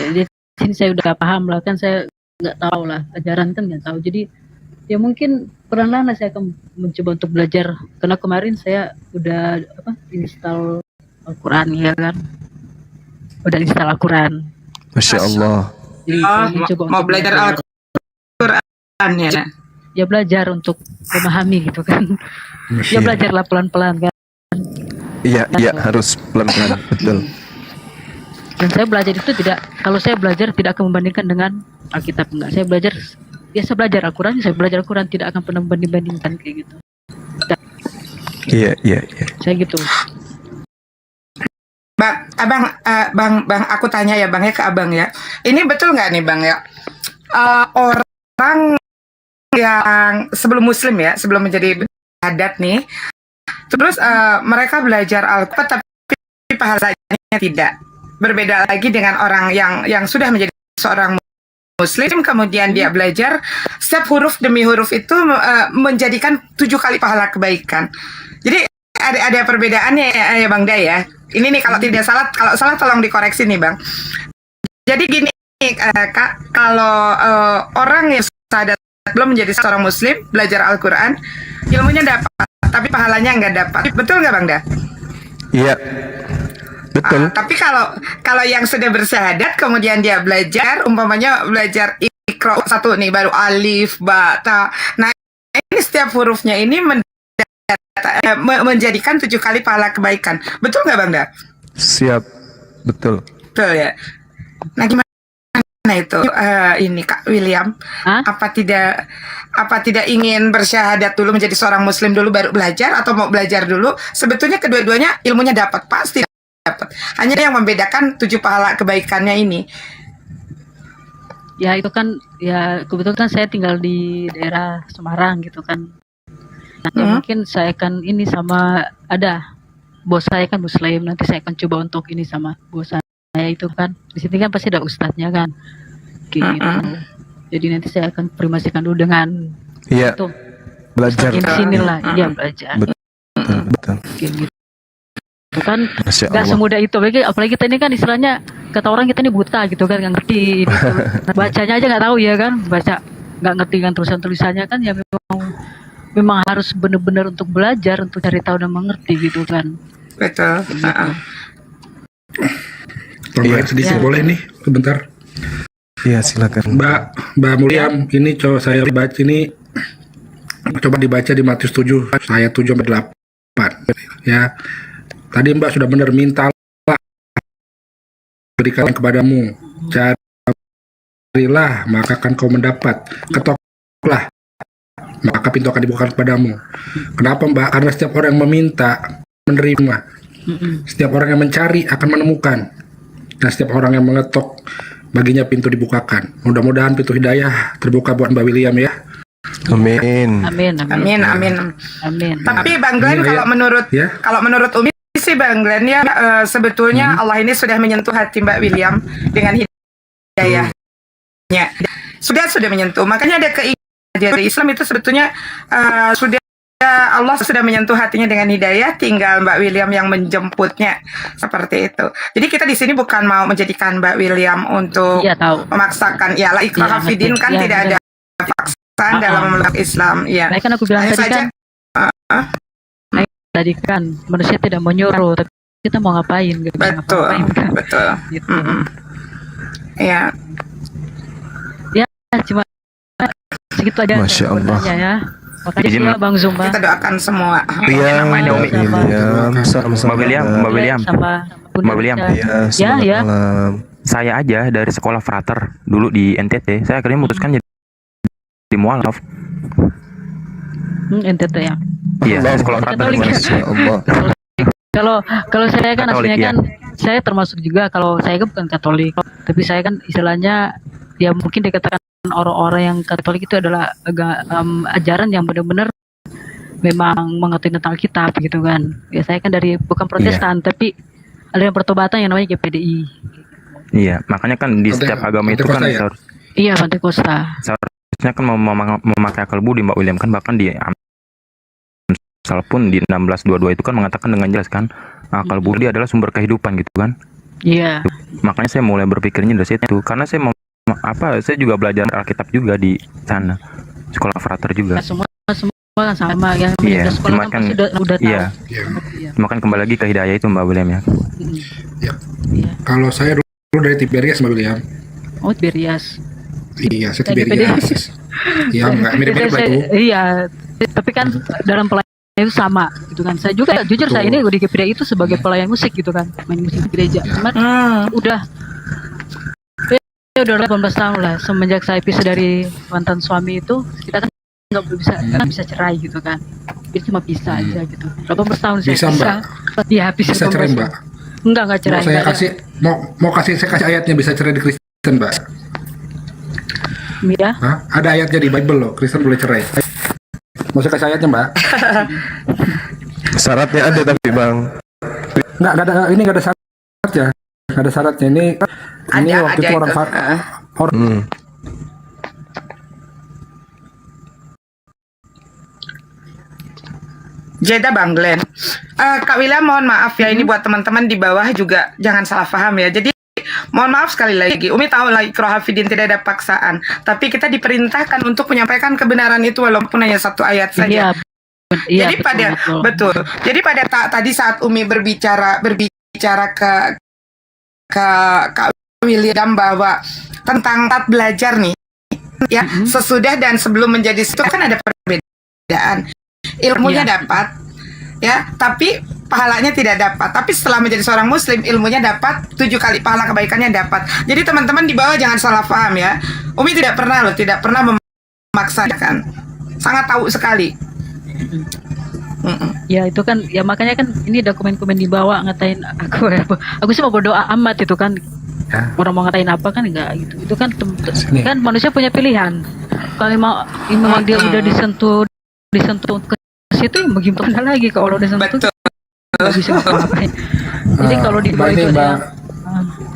Jadi sini saya udah paham lah, kan saya nggak tahu lah, ajaran kan nggak tahu. Jadi ya mungkin pelan-pelan saya akan mencoba untuk belajar, karena kemarin saya udah install Al-Quran, ya kan, udah install Al-Quran. Masya Allah. Jadi saya mencoba mau belajar Al-Quran ya? Ya belajar untuk memahami gitu kan. Ya belajarlah pelan-pelan kan. Iya, harus pelan-pelan, betul. Dan saya belajar itu tidak, kalau saya belajar tidak akan membandingkan dengan Alkitab, enggak. Saya belajar, biasa belajar Al-Quran, saya belajar Al-Quran, tidak akan pernah membanding-bandingkan kayak gitu. Iya. Saya gitu. Bang, aku tanya ya Bang ya ke Abang ya. Ini betul nggak nih Bang ya? Orang yang sebelum Muslim ya, sebelum menjadi adat nih, terus mereka belajar Al-Quran tapi pahalanya tidak. Berbeda lagi dengan orang yang sudah menjadi seorang Muslim, kemudian dia belajar setiap huruf demi huruf itu menjadikan 7 kali pahala kebaikan. Jadi ada perbedaannya ya Bang Day ya. Ini nih kalau tidak salah, kalau salah tolong dikoreksi nih Bang. Jadi gini Kak, kalau orang yang sadar belum menjadi seorang Muslim belajar Al-Quran, ilmunya dapat, tapi pahalanya nggak dapat. Betul nggak Bang Da? Iya, betul. Tapi kalau yang sudah bersyahadat kemudian dia belajar, umpamanya belajar Iqra 1 nih, baru alif, ba, ta. Nah ini setiap hurufnya ini menjadikan 7 kali pahala kebaikan. Betul nggak Bang Da? Siap, betul. Betul ya. Nah gimana itu ini Kak William, apa tidak ingin bersyahadat dulu menjadi seorang muslim dulu baru belajar, atau mau belajar dulu? Sebetulnya kedua-duanya ilmunya dapat, pasti dapat. Hanya yang membedakan 7 pahala kebaikannya ini. Ya itu kan, ya kebetulan kan saya tinggal di daerah Semarang gitu kan. Nanti mungkin saya akan ini sama, ada bos saya kan muslim, nanti saya akan coba untuk ini sama bos saya itu kan. Di sini kan pasti ada ustadznya kan. Kayak gitu. Jadi nanti saya akan primasikan dulu dengan itu. Belajar. Di sini lah, dia belajar. Betul. Kayak gitu. Itu kan Masya gak Allah. semudah itu, apalagi kita ini kan istilahnya, kata orang kita ini buta gitu kan, nggak ngerti gitu. Bacanya aja nggak tahu ya kan, baca nggak ngerti kan tulisannya kan, ya memang harus benar-benar untuk belajar, untuk cari tahu dan mengerti gitu kan. Betul. Tambahin sedikit boleh nih, sebentar. Iya silakan. Mbak Mulyam, ini coba saya baca ini, coba dibaca di Matius 7 ayat 7 sampai 8 ya. Tadi Mbak sudah benar, mintalah berikan kepadamu, carilah maka akan kau mendapat, ketoklah maka pintu akan dibuka kepadamu. Kenapa Mbak? Karena setiap orang yang meminta menerima, setiap orang yang mencari akan menemukan, dan setiap orang yang mengetok baginya pintu dibukakan. Mudah-mudahan pintu hidayah terbuka buat Mbak William ya. Amin. Amin. Tapi Bang Glenn, kalau menurut Umi sih Bang Glenn ya, sebetulnya Allah ini sudah menyentuh hati Mbak William dengan hidayahnya. Sudah menyentuh. Makanya ada keinginan dari Islam itu sebetulnya Allah sudah menyentuh hatinya dengan hidayah, tinggal Mbak William yang menjemputnya, seperti itu. Jadi kita di sini bukan mau menjadikan Mbak William untuk memaksakan, ya la ikraha fidin kan, tidak ada paksaan dalam memeluk Islam. Ya. Nah, kan aku bilang tadi kan manusia tidak menyuruh, tapi kita mau ngapain gitu. Betul. Gitu. Ya. Ya cuma segitu aja. Masya Allah. Ya. Makasih ya Bang Zumba. Kita doakan semua. Iya, namanya Umi. Sama-sama. Mbak William. Iya, selamat malam. Saya aja dari sekolah frater dulu di NTT, saya akhirnya memutuskan jadi mualaf. NTT ya. Iya, sekolah frater. Kalau saya kan Katolik, aslinya kan saya termasuk juga, kalau saya kan bukan Katolik, tapi saya kan istilahnya ya mungkin dikatakan orang-orang yang Katolik itu adalah ajaran yang benar-benar memang mengerti tentang kitab gitu kan. Ya saya kan dari bukan Protestan, tapi ada yang pertobatan yang namanya GPDI. Iya, makanya kan di setiap agama itu kan harus. Iya, Pantekosta. Seharusnya kan memakai akal budi Mbak William kan, bahkan di Amsal pun di 16:22 itu kan mengatakan dengan jelas kan, akal budi adalah sumber kehidupan gitu kan. Iya. Makanya saya mulai berpikirnya dari situ, karena saya saya juga belajar Alkitab juga di sana, sekolah frater juga. Semua kan sama yang Iya, sekolah kan pasti udah tahu. Iya. Cuma kan kembali lagi ke hidayah itu Mbak William ya. Kalau saya dulu dari Tiberias Mbak William. Oh, Tiberias. Iya, saya Tiberias. Iya, nggak mirip-mirip lah itu. Iya, tapi kan dalam pelayanan itu sama gitu kan. Saya juga jujur saya ini di GPDI itu sebagai pelayan musik gitu kan, main musik di gereja. Cuman udah 18 tahun lah semenjak saya pisah dari mantan suami itu, kita kan nggak bisa cerai gitu kan. Jadi cuma pisah aja gitu. 18 tahun saya pisah. Iya, bisa cerai Mbak. Enggak cerai. Mau saya kasih ayatnya bisa cerai di Kristen Mbak. Iya. Ada ayatnya di Bible loh, Kristen boleh cerai. Mau saya kasih ayatnya Mbak? Syaratnya ada tapi Bang. Nggak ada, ini nggak ada syaratnya. Nggak ada syaratnya. Ini waktu itu orang Jeda Bang Glenn. Kak William mohon maaf ya, ini buat teman-teman di bawah juga jangan salah paham ya. Jadi mohon maaf sekali lagi, Umi tahu lagi ikraha fidin tidak ada paksaan, tapi kita diperintahkan untuk menyampaikan kebenaran itu walaupun hanya satu ayat saja. Iya, jadi betul. Jadi pada tadi saat Umi berbicara ke Kak William bahwa tentang belajar nih, ya sesudah dan sebelum menjadi itu kan ada perbedaan. Ilmunya dapat, ya, tapi pahalanya tidak dapat. Tapi setelah menjadi seorang muslim, ilmunya dapat, 7 kali pahala kebaikannya dapat. Jadi teman-teman di bawah jangan salah paham ya. Umi tidak pernah tidak pernah memaksakan. Sangat tahu sekali. Ya itu kan, ya makanya kan ini ada komen-komen di bawah ngatain aku ya. Aku sih mau berdoa amat itu kan. Orang mau ngatain apa kan enggak gitu. Itu kan kan manusia punya pilihan. Kalau memang dia udah disentuh ke situ ya mau gimana lagi kalau udah disentuh. Nggak bisa ngapain. Jadi kalau di bawah itu ada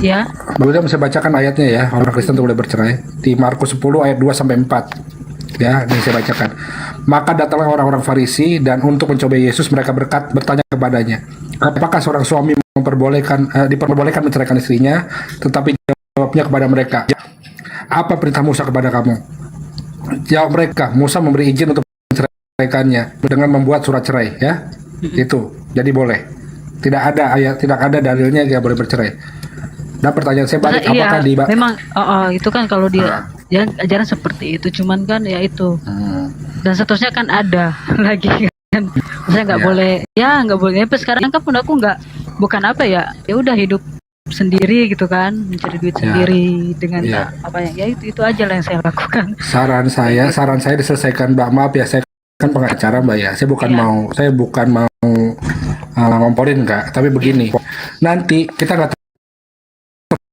ya. Baru bisa bacakan ayatnya ya. Orang Kristen itu boleh bercerai di Markus 10 ayat 2 sampai 4. Ya, ini saya bacakan. Maka datanglah orang-orang Farisi dan untuk mencobai Yesus mereka bertanya kepadanya, apakah seorang suami diperbolehkan menceraikan istrinya? Tetapi jawabnya kepada mereka, apa perintah Musa kepada kamu? Jawab mereka, Musa memberi izin untuk menceraikannya dengan membuat surat cerai, ya. Itu. Jadi boleh. Tidak ada dalilnya dia boleh bercerai. Dan pertanyaan saya balik, apakah memang itu kan kalau dia ajaran seperti itu, cuman kan ya itu. Dan seterusnya kan ada lagi kan. Saya nggak boleh, nggak boleh. Tapi sekarang kan pun aku bukan apa ya udah hidup sendiri gitu kan, mencari duit sendiri dengan apa ya itu aja lah yang saya lakukan. Saran saya diselesaikan, Mbak. Maaf ya, saya kan pengacara, Mbak ya. Saya bukan mau ngomporin enggak, tapi begini. Nanti kita nggak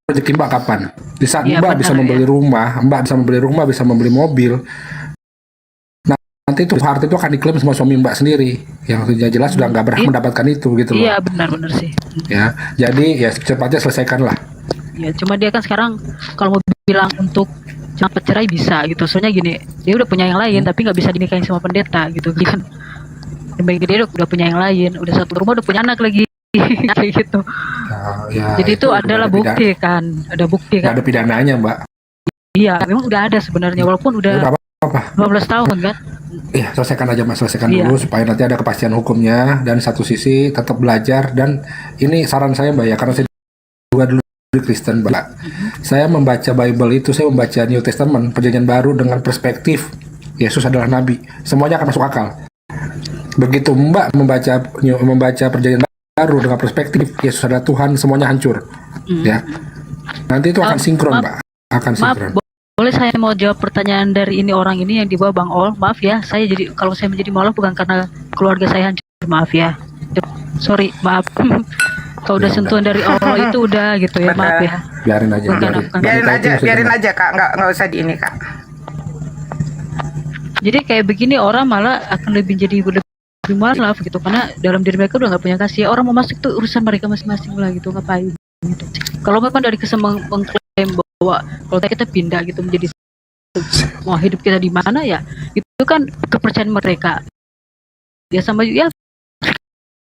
rezeki Mbak kapan. Di saat Mbak bisa membeli rumah, Mbak bisa membeli rumah, bisa membeli mobil. Nah, nanti itu harta itu akan diklaim sama suami Mbak sendiri. Yang jelas sudah nggak berhak mendapatkan itu gitu loh. Iya, benar-benar sih. Ya, jadi ya cepatnya selesaikan lah. Ya, cuma dia kan sekarang kalau mau bilang untuk cepat cerai bisa gitu. Soalnya gini, dia udah punya yang lain tapi nggak bisa dinikahin sama pendeta gitu kan. Bagi dia udah punya yang lain, udah satu rumah, udah punya anak lagi. Kayak gitu. Jadi itu adalah bukti kan, ada bukti kan. Ada pidananya, Mbak. Iya, memang udah ada sebenarnya, walaupun udah 15 tahun kan. Iya, selesaikan aja Mas, dulu supaya nanti ada kepastian hukumnya, dan satu sisi tetap belajar. Dan ini saran saya, Mbak ya, karena saya juga dulu di Kristen, Mbak. Saya membaca Bible itu, saya membaca New Testament, Perjanjian Baru dengan perspektif Yesus adalah nabi. Semuanya akan masuk akal. Begitu Mbak membaca Perjanjian Baru dengan perspektif Yesus adalah Tuhan, semuanya hancur. Ya. Nanti itu akan sinkron, Pak. Akan sinkron. Boleh saya mau jawab pertanyaan dari orang ini yang di bawah Bang Ol? Maaf ya, kalau saya menjadi malah bukan karena keluarga saya hancur, maaf ya. Sorry, maaf. Kalau udah sentuhan dari Allah itu udah gitu ya, maaf ya. Biarin aja. Biarin aja Kak, nggak usah di ini Kak. Jadi kayak begini orang malah akan lebih maaf gitu, karena dalam diri mereka udah nggak punya kasih. Orang mau masuk tuh urusan mereka masing-masing lah gitu, ngapain gitu. Kalau memang dari mengklaim bahwa kalau kita pindah gitu menjadi mau hidup kita di mana ya, itu kan kepercayaan mereka ya, sama ya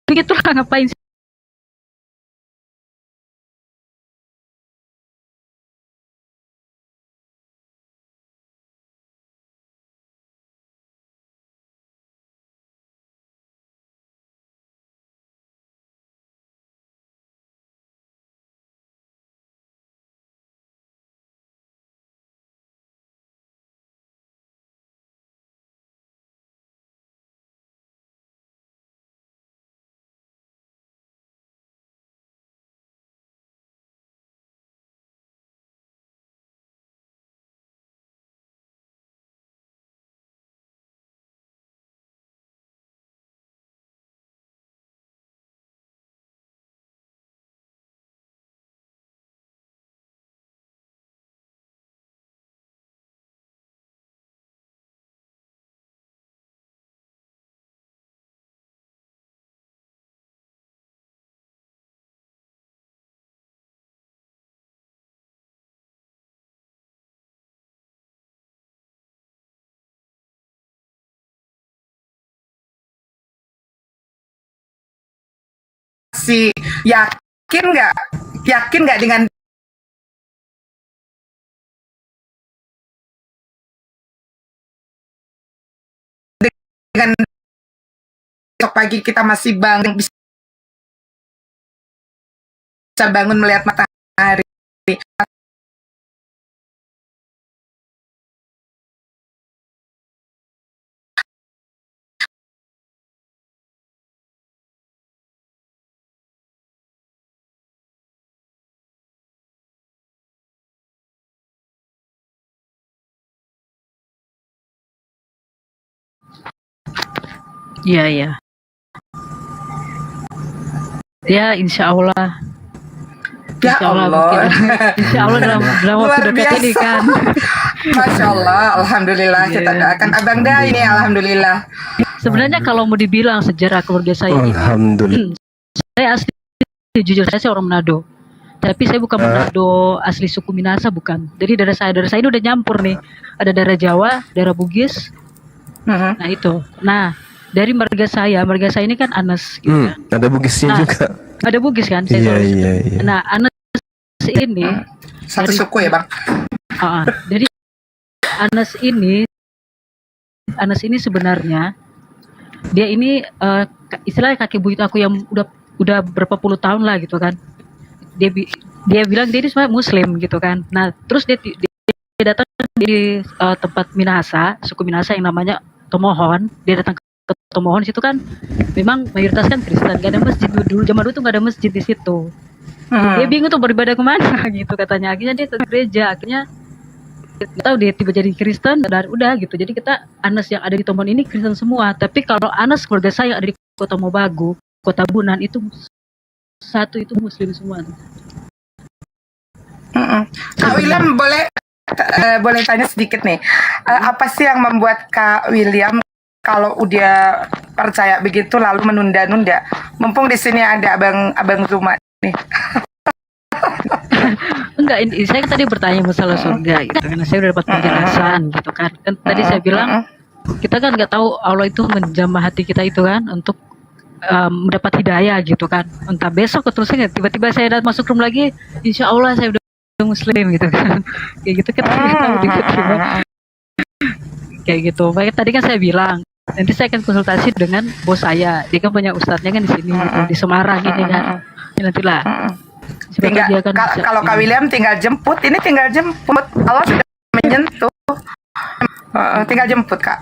begitulah, ngapain sih. Yakin nggak dengan besok pagi kita masih bisa bangun melihat matahari. Iya, iya. Ya, insya Allah. Ya Insya Allah, Allah. mungkin. Insya Allah dalam waktu Luar dekat ini biasa. kan. Masya Allah, Alhamdulillah kita doakan Abang dah ini, Alhamdulillah. Sebenarnya kalau mau dibilang sejarah keluarga saya ini, Alhamdulillah. saya asli jujur saya orang Manado. Tapi saya bukan Manado asli suku Minasa, bukan. Jadi darah saya ini udah nyampur nih. Ada darah Jawa, darah Bugis. Nah itu. Nah dari marga saya ini kan Anas. Gitu kan. Ada Bugisnya Nah, juga. Ada Bugis kan? Saya Iya, tahu. iya, iya. Nah Anas ini Satu suku ya Bang? Jadi Anas ini sebenarnya dia ini istilahnya kakek buyut aku yang udah berapa puluh tahun lah gitu kan. Dia bilang dia ini sebenarnya Muslim gitu kan. Nah terus dia datang di tempat Minahasa, suku Minahasa yang namanya Tomohon. Dia datang ke Tomohon situ kan, memang mayoritas kan Kristen, gak ada masjid dulu, zaman dulu tuh gak ada masjid di situ. Dia bingung tuh beribadah kemana gitu katanya. Akhirnya dia ke gereja, akhirnya nggak tahu dia tiba jadi Kristen dan udah gitu. Jadi kita Anas yang ada di Tomohon ini Kristen semua. Tapi kalau Anas keluarga saya yang ada di Kota Mobagu, Kota Bunan itu satu itu Muslim semua. Kak William boleh tanya sedikit nih. Apa sih yang membuat Kak William kalau udah percaya begitu lalu menunda-nunda? Mumpung di sini ada Abang Zuma nih. Enggak, saya kan tadi bertanya masalah surga gitu karena saya udah dapat penjelasan gitu kan. Kan tadi saya bilang kita kan nggak tahu Allah itu menjamah hati kita itu kan untuk mendapat hidayah gitu kan. Entah besok atau terusnya tiba-tiba saya datang masuk room lagi, insya Allah saya udah Muslim gitu kan. Kayak gitu kita nggak tahu tiba-tiba. Kayak gitu. Makanya tadi kan saya bilang nanti saya akan konsultasi dengan bos saya. Dia kan punya ustadznya kan di sini gitu, di Semarang ini kan. Ya, nantilah. Kalau Kak William tinggal jemput, ini tinggal jemput. Allah sudah menyentuh. Tinggal jemput Kak.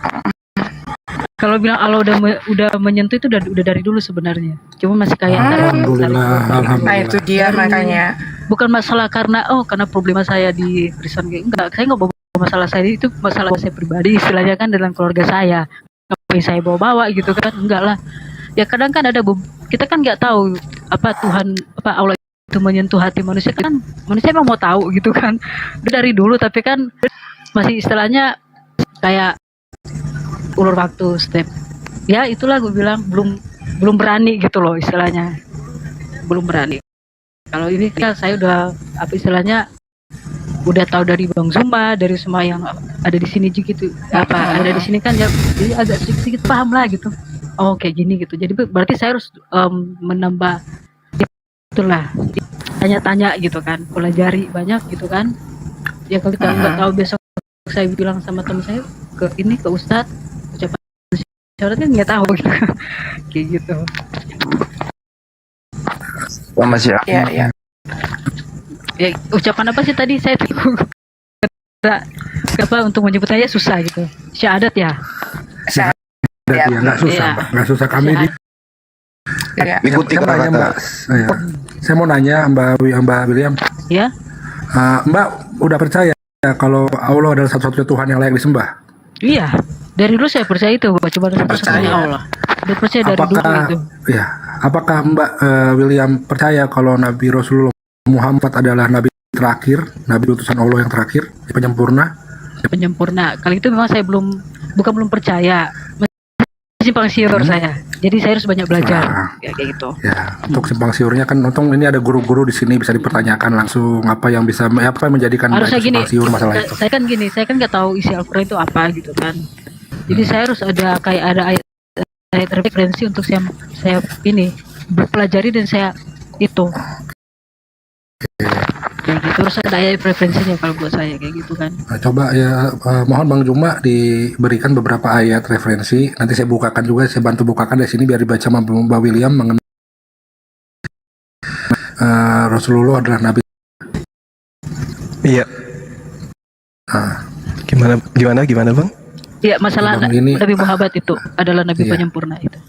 Kalau bilang Allah udah menyentuh itu udah dari dulu sebenarnya. Cuma masih kayak Nah itu dia makanya. Bukan masalah karena problema saya di Kristen enggak, saya nggak bawa masalah saya itu masalah saya pribadi istilahnya kan dalam keluarga saya. Ngapain saya bawa gitu kan? Enggak lah. Ya kadang kan ada kita kan nggak tahu Tuhan Allah itu menyentuh hati manusia kan, manusia memang mau tahu gitu kan. Udah dari dulu tapi kan masih istilahnya kayak ulur waktu step. Ya itulah gue bilang belum berani gitu loh istilahnya. Belum berani. Kalau ini kan saya udah istilahnya udah tahu dari Bang Zuma, dari semua yang ada di sini gitu. Ada di sini kan ya jadi agak sedikit paham lah gitu. Oh kayak gini gitu. Jadi berarti saya harus menambah itulah tanya-tanya gitu kan, pelajari banyak gitu kan. Ya kalau kita nggak tahu besok saya bilang sama teman saya ke Ustadz ucapan syaratnya nggak tahu gitu. Kayak gitu. Mas ya. Iya. Ya ucapan apa sih tadi saya untuk menyebutnya susah gitu. Syahadat ya. Ya, nggak susah kami Ikuti kata-kata Mbak. Saya mau nanya Mbak William. Ya. Mbak udah percaya kalau Allah adalah satu-satunya Tuhan yang layak disembah? Iya. Dari dulu saya percaya itu cuma satu-satunya Allah. Udah percaya dari dulu itu. Ya. Apakah Mbak William percaya kalau Nabi Rasulullah Muhammad adalah Nabi terakhir, Nabi utusan Allah yang terakhir, penyempurna? Penyempurna. Kali itu memang saya bukan belum percaya. Simpang siur saya. Jadi saya harus banyak belajar. Kayak gitu. Ya, untuk simpang siurnya kan untung ini ada guru-guru di sini bisa dipertanyakan langsung apa yang menjadikan harusnya gini, simpang siur masalah itu. Saya kan nggak tahu isi Al-Qur'an itu apa gitu kan. Jadi saya harus ada ayat referensi untuk saya berpelajari dan saya itu. Kayak gitu harus ada ayat referensinya kalau buat saya kayak gitu kan. Nah, coba ya mohon Bang Juma diberikan beberapa ayat referensi. Nanti saya bukakan juga, saya bantu bukakan dari sini biar dibaca sama Mbak William mengenai Rasulullah adalah Nabi. Iya. Gimana Bang? Iya masalah Nabi Muhammad itu adalah Nabi penyempurna itu.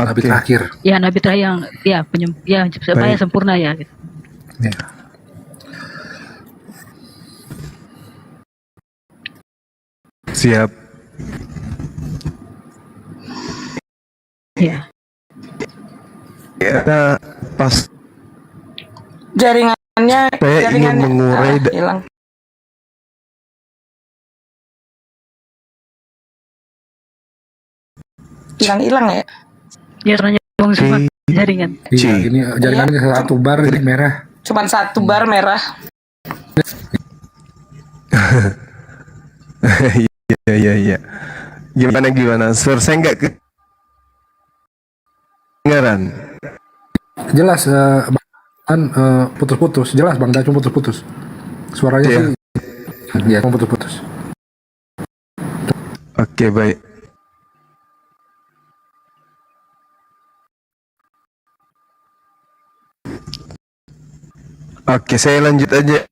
Nabi terakhir. Ya Nabi terakhir yang supaya sempurna ya. Gitu. Ya. Siap. Iya. Ya, pas Jaringannya saya ingin mengurai hilang. Hilang ya. Ya tanya Bang Suma jaringan. Iya, ini jaringannya satu bar ini merah. Cuman satu bar merah. Iya. Gimana? Suara saya nggak kedengaran. Jelas kan putus-putus. Jelas Bang, cuma putus-putus. Suaranya Iya. sih ya cuma putus-putus. Oke, baik. Oke, saya lanjut aja.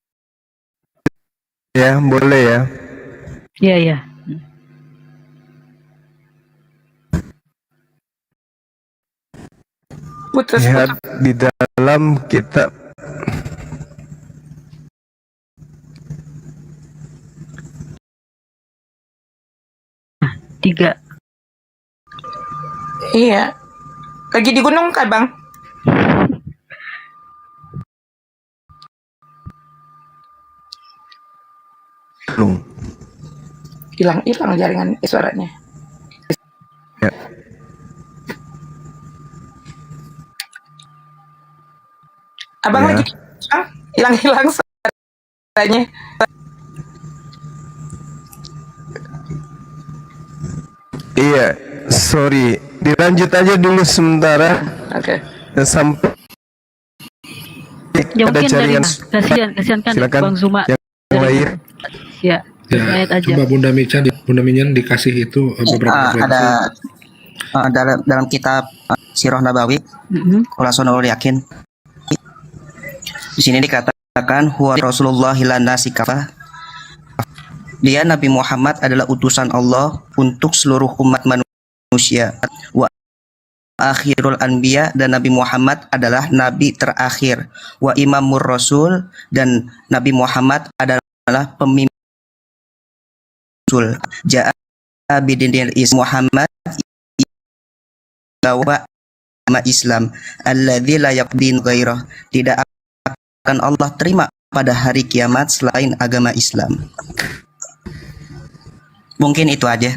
Ya, boleh ya. Iya, iya. Putus. Lihat di dalam kitab Tiga. Iya. Lagi di gunung kah, Bang? Hilang jaringan suaranya. Ya. Abang Ya. lagi hilang suaranya. Iya, sorry. Dilanjut aja dulu sementara. Oke. Sampai Ya ada mungkin dari jaringan. kasihan kan Silakan. Bang Zuma. Yang lain. Ya, ayat aja. Coba Bunda Minyan dikasih itu beberapa ada dalam kitab Sirah Nabawi, Khulasatul Yakin. Di sini dikatakan huwa Rasulullah ila nasi kafah. Dia Nabi Muhammad adalah utusan Allah untuk seluruh umat manusia. Wa akhirul anbiya, dan Nabi Muhammad adalah nabi terakhir. Wa imamur rasul, dan Nabi Muhammad adalah pemimpin rasul. Ja'a bidinil Muhammad bawa agama Islam alladzi la yaqdin ghairah. Tidak akan Allah terima pada hari kiamat selain agama Islam. Mungkin itu aja.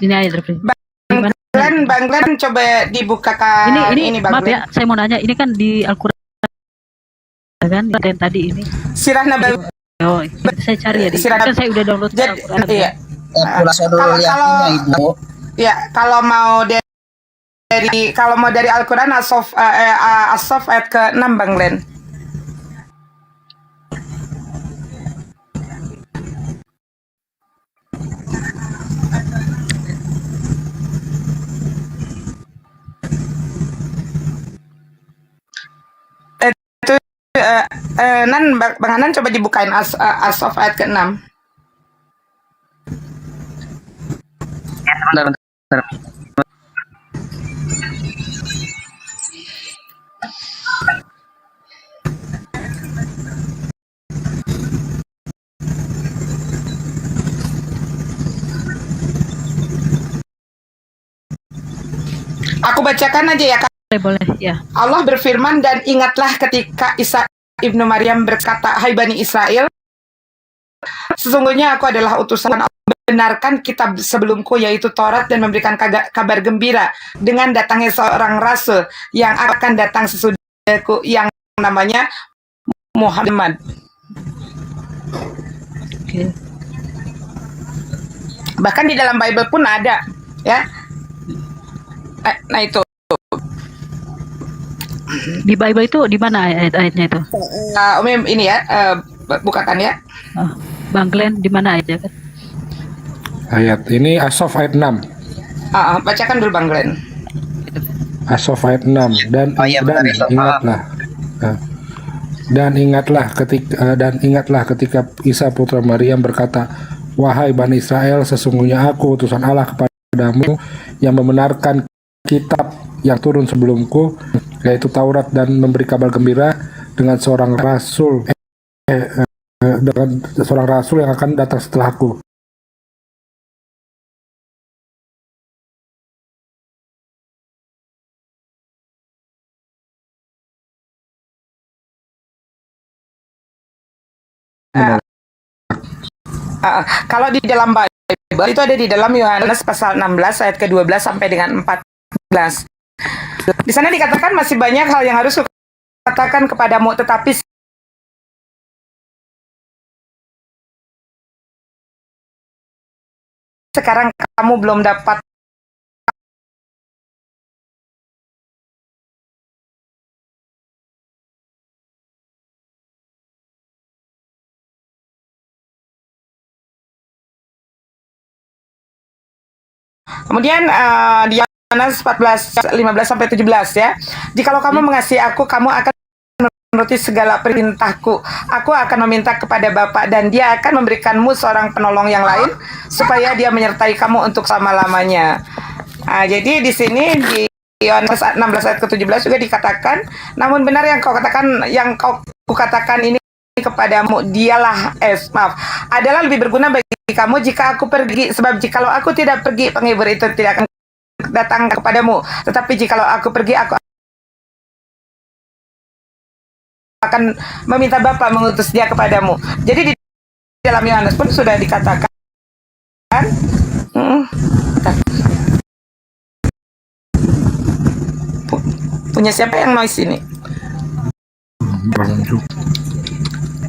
Ini ayat referensi. Bang Glenn coba dibukakan Ini Bang maaf Glenn. ya, saya mau nanya, ini kan di Al-Qur'an kan yang tadi ini. Sirah Nabawi. Oh, saya cari ya. Sirah Kan saya udah download Al-Qur'an. Iya. Khulasatul Yakinnya Ibu. Ya, kalau mau dari Al-Qur'an As-Saff ayat ke-6 Bang Glenn. Bang Hanan coba dibukain As-Saff ayat ke-6. Bentar. Aku bacakan aja ya, Kak. Boleh, ya. Allah berfirman, dan ingatlah ketika Isa ibnu Maryam berkata, hai Bani Israel, sesungguhnya aku adalah utusan Allah, benarkan kitab sebelumku yaitu Taurat, dan memberikan kabar gembira dengan datangnya seorang rasul yang akan datang sesudahku yang namanya Muhammad. Oke. Bahkan di dalam Bible pun ada, ya. Nah itu. Di Bible itu di mana ayat-ayatnya itu? Umi ini ya, bukakan ya. Oh, Bang Glenn di mana ayatnya kan? Ayat ini As-Saff ayat 6. Bacakan dulu Bang Glenn. As-Saff ayat 6 dan ingatlah. Dan ingatlah ketika Isa putra Maryam berkata, wahai Bani Israel, sesungguhnya aku utusan Allah kepadamu yang membenarkan kitab yang turun sebelumku, yaitu Taurat, dan memberi kabar gembira dengan seorang rasul yang akan datang setelahku. Kalau di dalam Bible itu ada di dalam Yohanes pasal 16 ayat ke-12 sampai dengan 14. Di sana dikatakan masih banyak hal yang harus kukatakan kepadamu, tetapi sekarang kamu belum dapat. Kemudian di Yohanes 14, 15 sampai 17 ya. Jikalau kamu mengasihi aku, kamu akan menuruti segala perintahku. Aku akan meminta kepada Bapa dan dia akan memberikanmu seorang penolong yang lain supaya dia menyertai kamu untuk selama-lamanya. Jadi di sini di Yohanes 16 ayat ke-17 juga dikatakan, namun benar yang kau katakan ini kepadamu, dialah adalah lebih berguna bagi kamu jika aku pergi, sebab jikalau aku tidak pergi, penghibur itu tidak akan datang kepadamu, tetapi jikalau aku pergi, aku akan meminta Bapa mengutus dia kepadamu. Jadi di dalam Yohanes pun sudah dikatakan punya siapa yang noise ini?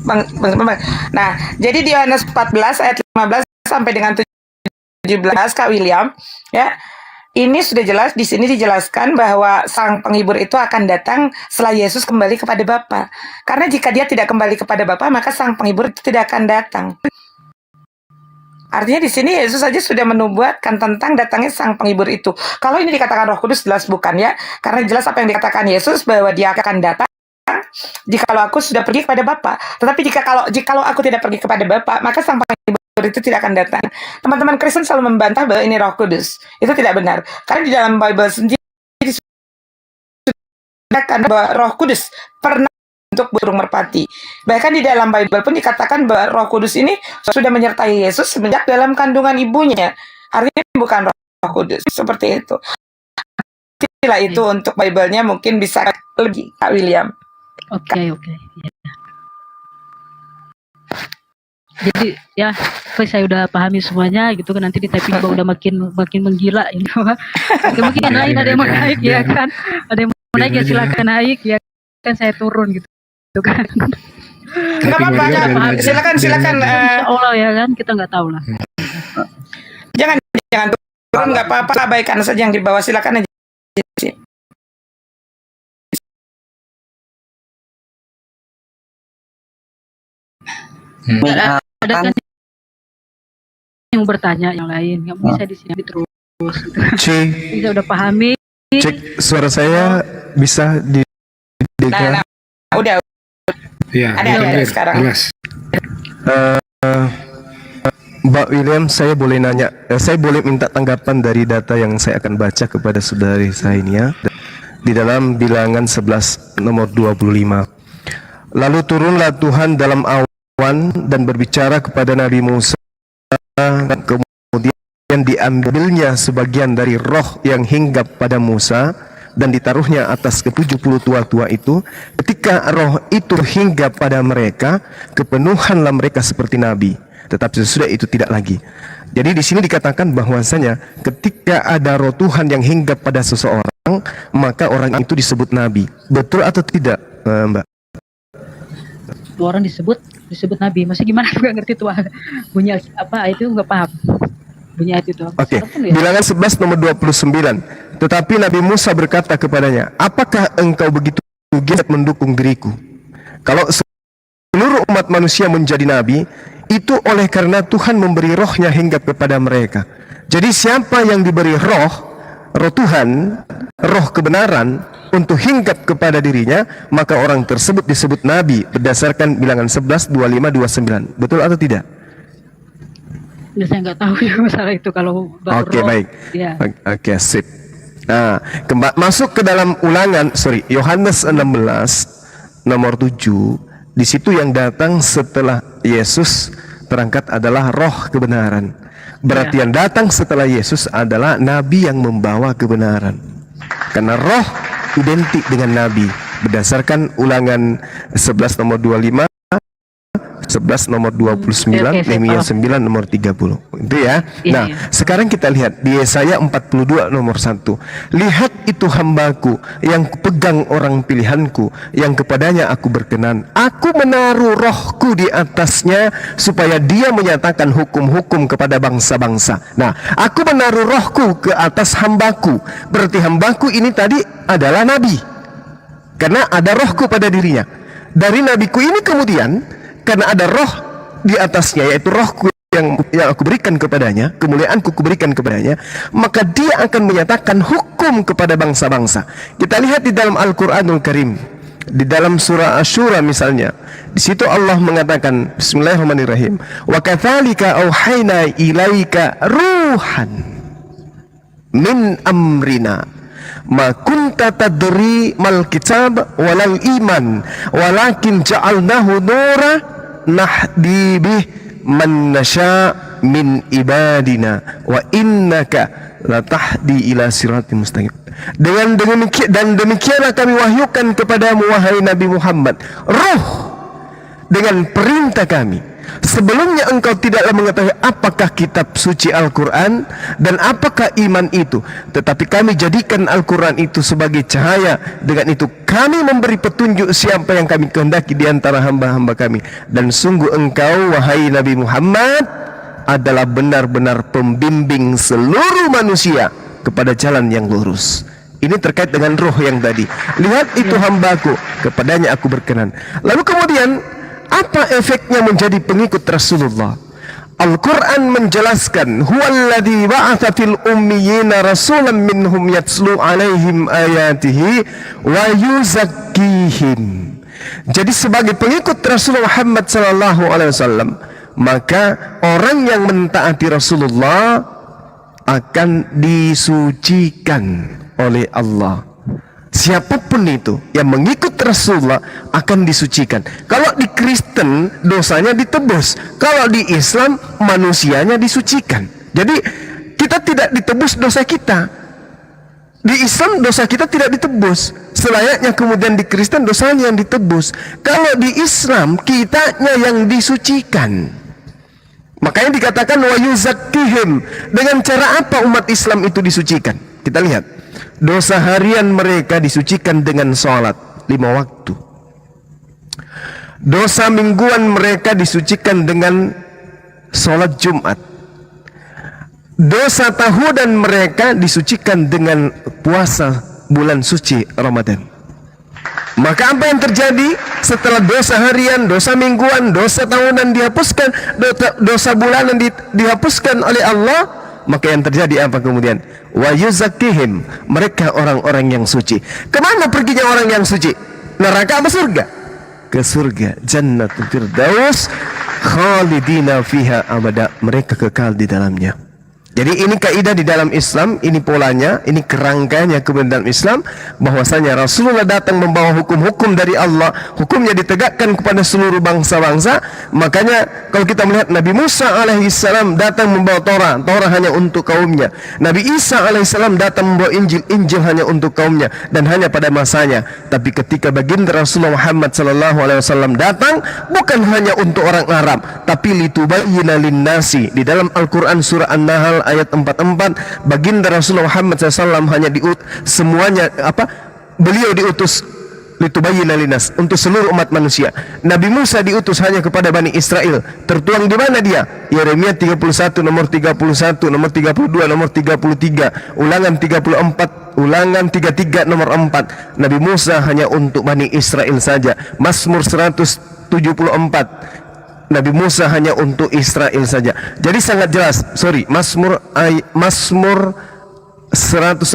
Bang. Nah, jadi di Yohanes 14 ayat 15 sampai dengan 17 Kak William, ya. Ini sudah jelas di sini dijelaskan bahwa sang penghibur itu akan datang setelah Yesus kembali kepada Bapa. Karena jika dia tidak kembali kepada Bapa, maka sang penghibur itu tidak akan datang. Artinya di sini Yesus saja sudah menubuatkan tentang datangnya sang penghibur itu. Kalau ini dikatakan Roh Kudus, jelas bukan ya. Karena jelas apa yang dikatakan Yesus bahwa dia akan datang jikalau aku sudah pergi kepada Bapa. Tetapi jikalau aku tidak pergi kepada Bapa, maka sang penghibur itu tidak akan datang. Teman-teman Kristen selalu membantah bahwa ini Roh Kudus. Itu tidak benar. Karena di dalam Bible sendiri dikatakan bahwa Roh Kudus pernah untuk burung merpati. Bahkan di dalam Bible pun dikatakan bahwa Roh Kudus ini sudah menyertai Yesus semenjak dalam kandungan ibunya. Artinya bukan Roh Kudus. Seperti itu. Itulah itu untuk Bible-nya mungkin bisa lebih, Kak William. Oke. Ya. Jadi ya, saya udah pahami semuanya gitu kan, nanti di typing udah makin menggila ini. Mungkin yang lain ada yang mau naik ya kan, ada yang mau naik ya silakan naik ya kan, saya turun gitu kan. Nggak apa-apa, silakan. Allah ya kan, kita nggak tahu lah. Jangan turun, nggak apa-apa, abaikan saja yang di bawah, silakan aja. Ada kan yang bertanya yang lain, nggak bisa di sini terus. Kita udah pahami. Cek suara saya bisa didengar. Udah. Ya, ada sekarang. Mbak William, saya boleh nanya, saya boleh minta tanggapan dari data yang saya akan baca kepada saudari saya ini ya. Di dalam Bilangan 11 nomor 25. Lalu turunlah Tuhan dalam awan dan berbicara kepada Nabi Musa, kemudian diambilnya sebagian dari roh yang hinggap pada Musa dan ditaruhnya atas ke-70 tua-tua itu. Ketika roh itu hinggap pada mereka, kepenuhanlah mereka seperti nabi, tetapi sesudah itu tidak lagi. Jadi di sini dikatakan bahwasanya ketika ada roh Tuhan yang hinggap pada seseorang, maka orang itu disebut nabi. Betul atau tidak, Mbak? Orang disebut nabi, maksudnya gimana? Aku nggak ngerti tuh bunyi apa itu, nggak paham bunyi ayat itu. Oke. Bilangan 11 nomor 29. Tetapi Nabi Musa berkata kepadanya, apakah engkau begitu giat mendukung diriku? Kalau seluruh umat manusia menjadi nabi, itu oleh karena Tuhan memberi rohnya hinggap kepada mereka. Jadi siapa yang diberi roh Tuhan, roh kebenaran untuk hinggap kepada dirinya, maka orang tersebut disebut nabi berdasarkan Bilangan 11, 25, 29. Betul atau tidak? Ya, saya nggak tahu ya masalah itu kalau Oke, baik. Ya. Oke, sip. Nah, masuk ke dalam Yohanes 16 nomor 7. Di situ yang datang setelah Yesus terangkat adalah roh kebenaran. Berarti yang datang setelah Yesus adalah nabi yang membawa kebenaran. Karena roh identik dengan nabi berdasarkan Ulangan 11 nomor 25 11 nomor 29, Oke, Nehemia paham. 9 nomor 30. Itu ya. Iya, Nah, iya. sekarang kita lihat di Yesaya 42 nomor 1. Lihat itu hambaku yang kupegang orang pilihanku, yang kepadanya aku berkenan. Aku menaruh rohku di atasnya supaya dia menyatakan hukum-hukum kepada bangsa-bangsa. Nah, aku menaruh rohku ke atas hambaku. Berarti hambaku ini tadi adalah nabi, karena ada rohku pada dirinya. Dari nabiku ini kemudian, karena ada roh di atasnya, yaitu rohku yang aku berikan kepadanya, kemuliaanku kuberikan kepadanya, maka dia akan menyatakan hukum kepada bangsa-bangsa. Kita lihat di dalam Al-Quranul Karim, di dalam surah Asy-Syura misalnya, di situ Allah mengatakan, Bismillahirrahmanirrahim, wa katsalika auhayna ilaika ruhan min amrina ma kunta tadri mal kitab walal iman walakin ja'alnahu nura nahdi bih man nasha min ibadina wa innaka latahdi ila siratim mustaqim. Dan demikianlah kami wahyukan kepadamu wahai Nabi Muhammad ruh dengan perintah kami. Sebelumnya engkau tidaklah mengetahui apakah kitab suci Al-Quran dan apakah iman itu, tetapi kami jadikan Al-Quran itu sebagai cahaya. Dengan itu kami memberi petunjuk siapa yang kami kehendaki di antara hamba-hamba kami. Dan sungguh engkau wahai Nabi Muhammad adalah benar-benar pembimbing seluruh manusia kepada jalan yang lurus. Ini terkait dengan roh yang tadi. Lihat itu hambaku, kepadanya aku berkenan. Lalu kemudian apa efeknya menjadi pengikut Rasulullah? Al-Quran menjelaskan, huwallazi ba'atha fil ummiyina rasulan minhum yatslu alaihim ayatihi wa yuzakkihim. Jadi sebagai pengikut Rasulullah Muhammad sallallahu alaihi wasallam, maka orang yang mentaati Rasulullah akan disucikan oleh Allah. Siapapun itu yang mengikut Rasulullah akan disucikan. Kalau di Kristen dosanya ditebus, kalau di Islam manusianya disucikan. Jadi kita tidak ditebus dosa kita. Di Islam dosa kita tidak ditebus, selayaknya kemudian di Kristen dosanya yang ditebus. Kalau di Islam kitanya yang disucikan. Makanya dikatakan wa yuzakkihim. Dengan cara apa umat Islam itu disucikan? Kita lihat. Dosa harian mereka disucikan dengan sholat 5 waktu. Dosa mingguan mereka disucikan dengan sholat Jumat. Dosa tahunan mereka disucikan dengan puasa bulan suci Ramadan. Maka apa yang terjadi setelah dosa harian, dosa mingguan, dosa tahunan dihapuskan, dosa bulanan dihapuskan oleh Allah? Maka yang terjadi apa kemudian? Wa yuzakkihim, mereka orang-orang yang suci. Kemana perginya orang yang suci? Neraka apa surga? Ke surga, Jannatul Firdaus, khalidina fiha abada, mereka kekal di dalamnya. Jadi ini kaidah di dalam Islam, ini polanya, ini kerangkanya kebenaran Islam, bahwasanya Rasulullah datang membawa hukum-hukum dari Allah, hukumnya ditegakkan kepada seluruh bangsa-bangsa. Makanya kalau kita melihat Nabi Musa alaihissalam datang membawa Torah, Torah hanya untuk kaumnya. Nabi Isa alaihissalam datang membawa Injil, Injil hanya untuk kaumnya dan hanya pada masanya. Tapi ketika baginda Rasulullah Muhammad sallallahu alaihi wasallam datang, bukan hanya untuk orang Arab, tapi litubayyina linnasi. Di dalam Al-Quran surah An-Nahl ayat 44, baginda Rasulullah Muhammad SAW hanya semuanya beliau diutus litubayyina linnas, untuk seluruh umat manusia. Nabi Musa diutus hanya kepada Bani Israel. Tertuang di mana dia? Yeremia 31 nomor 31, nomor 32, nomor 33, Ulangan 34, Ulangan 33 nomor 4. Nabi Musa hanya untuk Bani Israel saja. Mazmur 174, Nabi Musa hanya untuk Israel saja. Jadi sangat jelas. Mazmur 147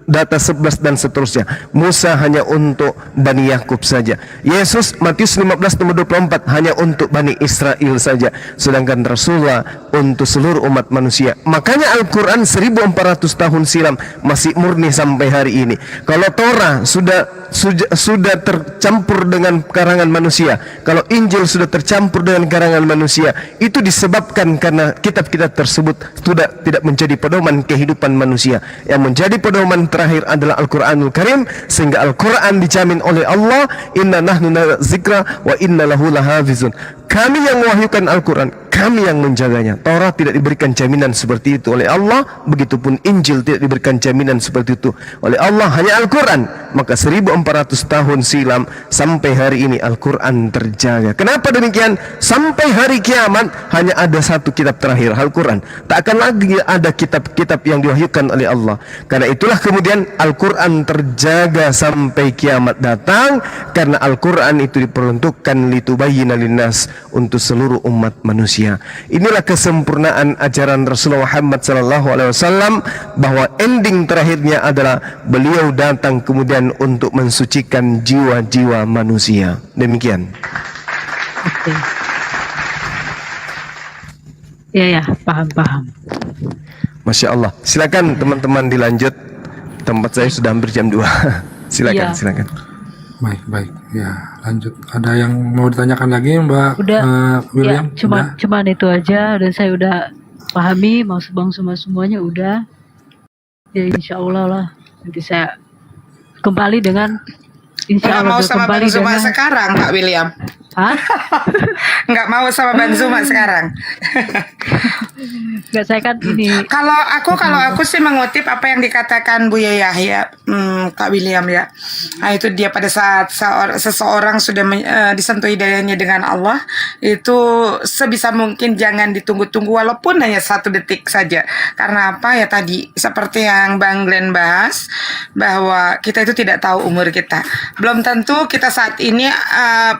data 11 dan seterusnya. Musa hanya untuk Bani Yakub saja. Yesus Matius 15 nomor 24 hanya untuk Bani Israel saja. Sedangkan Rasulullah untuk seluruh umat manusia. Makanya Al-Quran 1400 tahun silam masih murni sampai hari ini. Kalau Torah sudah sudah tercampur dengan karangan manusia, kalau Injil sudah tercampur dengan karangan manusia, itu disebabkan karena kitab-kitab tersebut sudah tidak menjadi pedoman kehidupan manusia. Yang menjadi pedoman terakhir adalah Al-Quranul Karim, sehingga Al-Quran dijamin oleh Allah, inna nahnu zikra wa inna lahu lahafizun. Kami yang mewahyukan Al-Quran, kami yang menjaganya. Taurat tidak diberikan jaminan seperti itu oleh Allah, begitupun Injil tidak diberikan jaminan seperti itu oleh Allah, hanya Al-Quran. Maka 1400 tahun silam sampai hari ini Al-Quran terjaga. Kenapa demikian? Sampai hari kiamat hanya ada satu kitab terakhir, Al-Quran. Tak akan lagi ada kitab-kitab yang diwahyukan oleh Allah. Karena itulah kemudian Al-Quran terjaga sampai kiamat datang, karena Al-Quran itu diperuntukkan litubayyina linnas, untuk seluruh umat manusia. Inilah kesempurnaan ajaran Rasulullah Muhammad SAW, bahwa ending terakhirnya adalah beliau datang kemudian untuk mensucikan jiwa-jiwa manusia. Demikian. Oke. Ya, paham. Masya Allah. Silakan teman-teman dilanjut. Tempat saya sudah hampir jam 2. Silakan, Iya. silakan. Baik. Ya, lanjut. Ada yang mau ditanyakan lagi, Mbak Udah. William? Ya, cuman itu aja, dan saya udah pahami mau bang semuanya udah. Ya insya Allah lah. Nanti saya kembali dengan insya Nggak Allah mau sama Bang kembali Zuma dengan. sekarang, Kak William. Hah? Nggak mau sama Bang Zuma sekarang. Nggak, saya kan ini. Kalau aku sih mengutip apa yang dikatakan Bu Yahya, Kak William ya. Nah, itu dia pada saat seseorang sudah disentuh hidayahnya dengan Allah, itu sebisa mungkin jangan ditunggu-tunggu walaupun hanya 1 detik saja. Karena apa ya, tadi seperti yang Bang Glenn bahas, bahwa kita itu tidak tahu umur kita. Belum tentu kita saat ini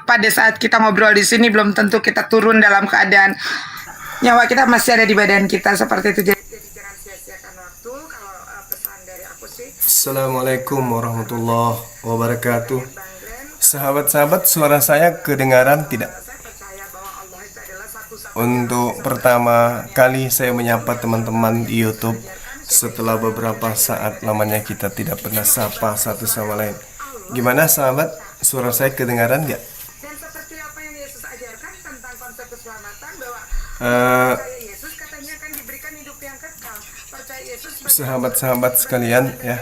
pada saat kita ngobrol di sini belum tentu kita turun dalam keadaan nyawa kita masih ada di badan kita, seperti itu. Jadi jangan sia-siakan waktu. Kalau pesan dari aku sih, Assalamualaikum warahmatullahi wabarakatuh. Sahabat-sahabat, suara saya kedengaran tidak? Untuk pertama kali saya menyapa teman-teman di YouTube setelah beberapa saat lamanya kita tidak pernah sapa satu sama lain. Gimana sahabat, suara saya kedengaran nggak? Sahabat-sahabat sekalian ya,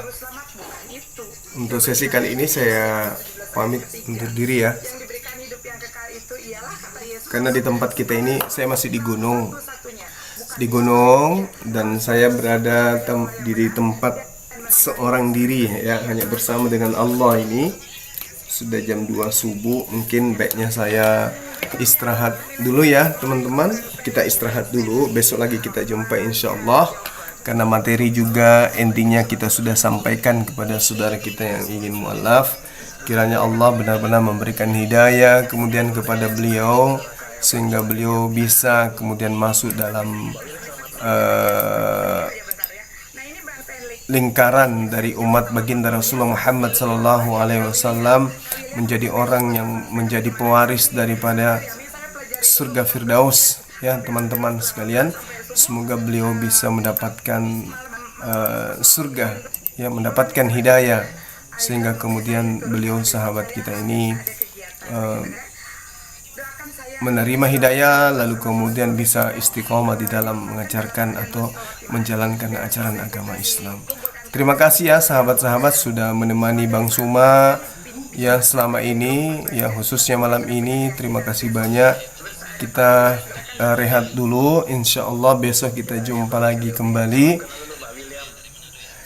untuk sesi kali ini saya pamit undur diri ya, karena di tempat kita ini saya masih di gunung dan saya berada di tempat seorang diri ya, hanya bersama dengan Allah. Ini sudah jam 2 subuh, mungkin baiknya saya istirahat dulu ya teman-teman. Kita istirahat dulu, besok lagi kita jumpa insya Allah, karena materi juga endingnya kita sudah sampaikan kepada saudara kita yang ingin mualaf. Kiranya Allah benar-benar memberikan hidayah kemudian kepada beliau, sehingga beliau bisa kemudian masuk dalam lingkaran dari umat baginda Rasulullah Muhammad SAW, menjadi orang yang menjadi pewaris daripada surga Firdaus ya teman-teman sekalian. Semoga beliau bisa mendapatkan surga ya, mendapatkan hidayah, sehingga kemudian beliau sahabat kita ini menerima hidayah, lalu kemudian bisa istiqomah di dalam mengajarkan atau menjalankan ajaran agama Islam. Terima kasih ya sahabat-sahabat sudah menemani Bang Suma ya selama ini ya, khususnya malam ini. Terima kasih banyak. Kita rehat dulu, insya Allah besok kita jumpa lagi kembali,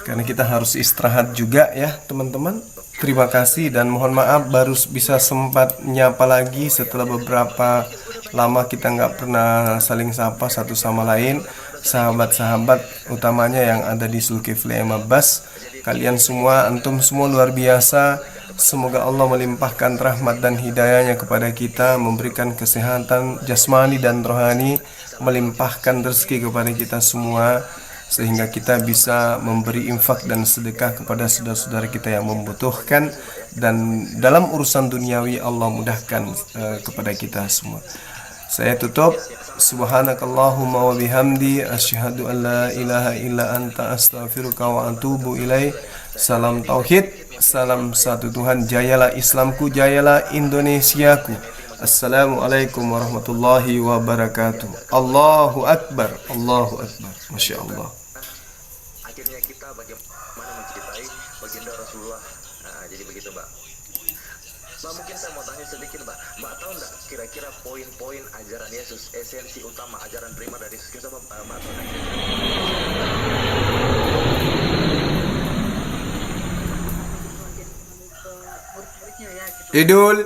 karena kita harus istirahat juga ya teman-teman. Terima kasih dan mohon maaf baru bisa sempat nyapa lagi setelah beberapa lama kita nggak pernah saling sapa satu sama lain. Sahabat-sahabat utamanya yang ada di Zulkifli Abbas, kalian semua, antum semua luar biasa. Semoga Allah melimpahkan rahmat dan hidayahnya kepada kita, memberikan kesehatan jasmani dan rohani, melimpahkan rezeki kepada kita semua, sehingga kita bisa memberi infak dan sedekah kepada saudara-saudara kita yang membutuhkan, dan dalam urusan duniawi Allah mudahkan kepada kita semua. Saya tutup. Subhanakallahumma wa bihamdi asyhadu an la ilaha illa anta astaghfiruka wa atubu ilaik. Salam tauhid. Salam satu Tuhan, jayalah Islamku, jayalah Indonesiaku. Assalamualaikum warahmatullahi wabarakatuh. Allahu Akbar, Allahu Akbar. Masya Allah. Akhirnya kita bagaimana mencintai baginda Rasulullah. Nah, jadi begitu, Mbak. Mbak, mungkin saya mau tanya sedikit, Mbak. Mbak tahu nggak kira-kira poin-poin ajaran Yesus, esensi utama ajaran prima dari Yesus Kristus, Mbak tahu nggak? Idul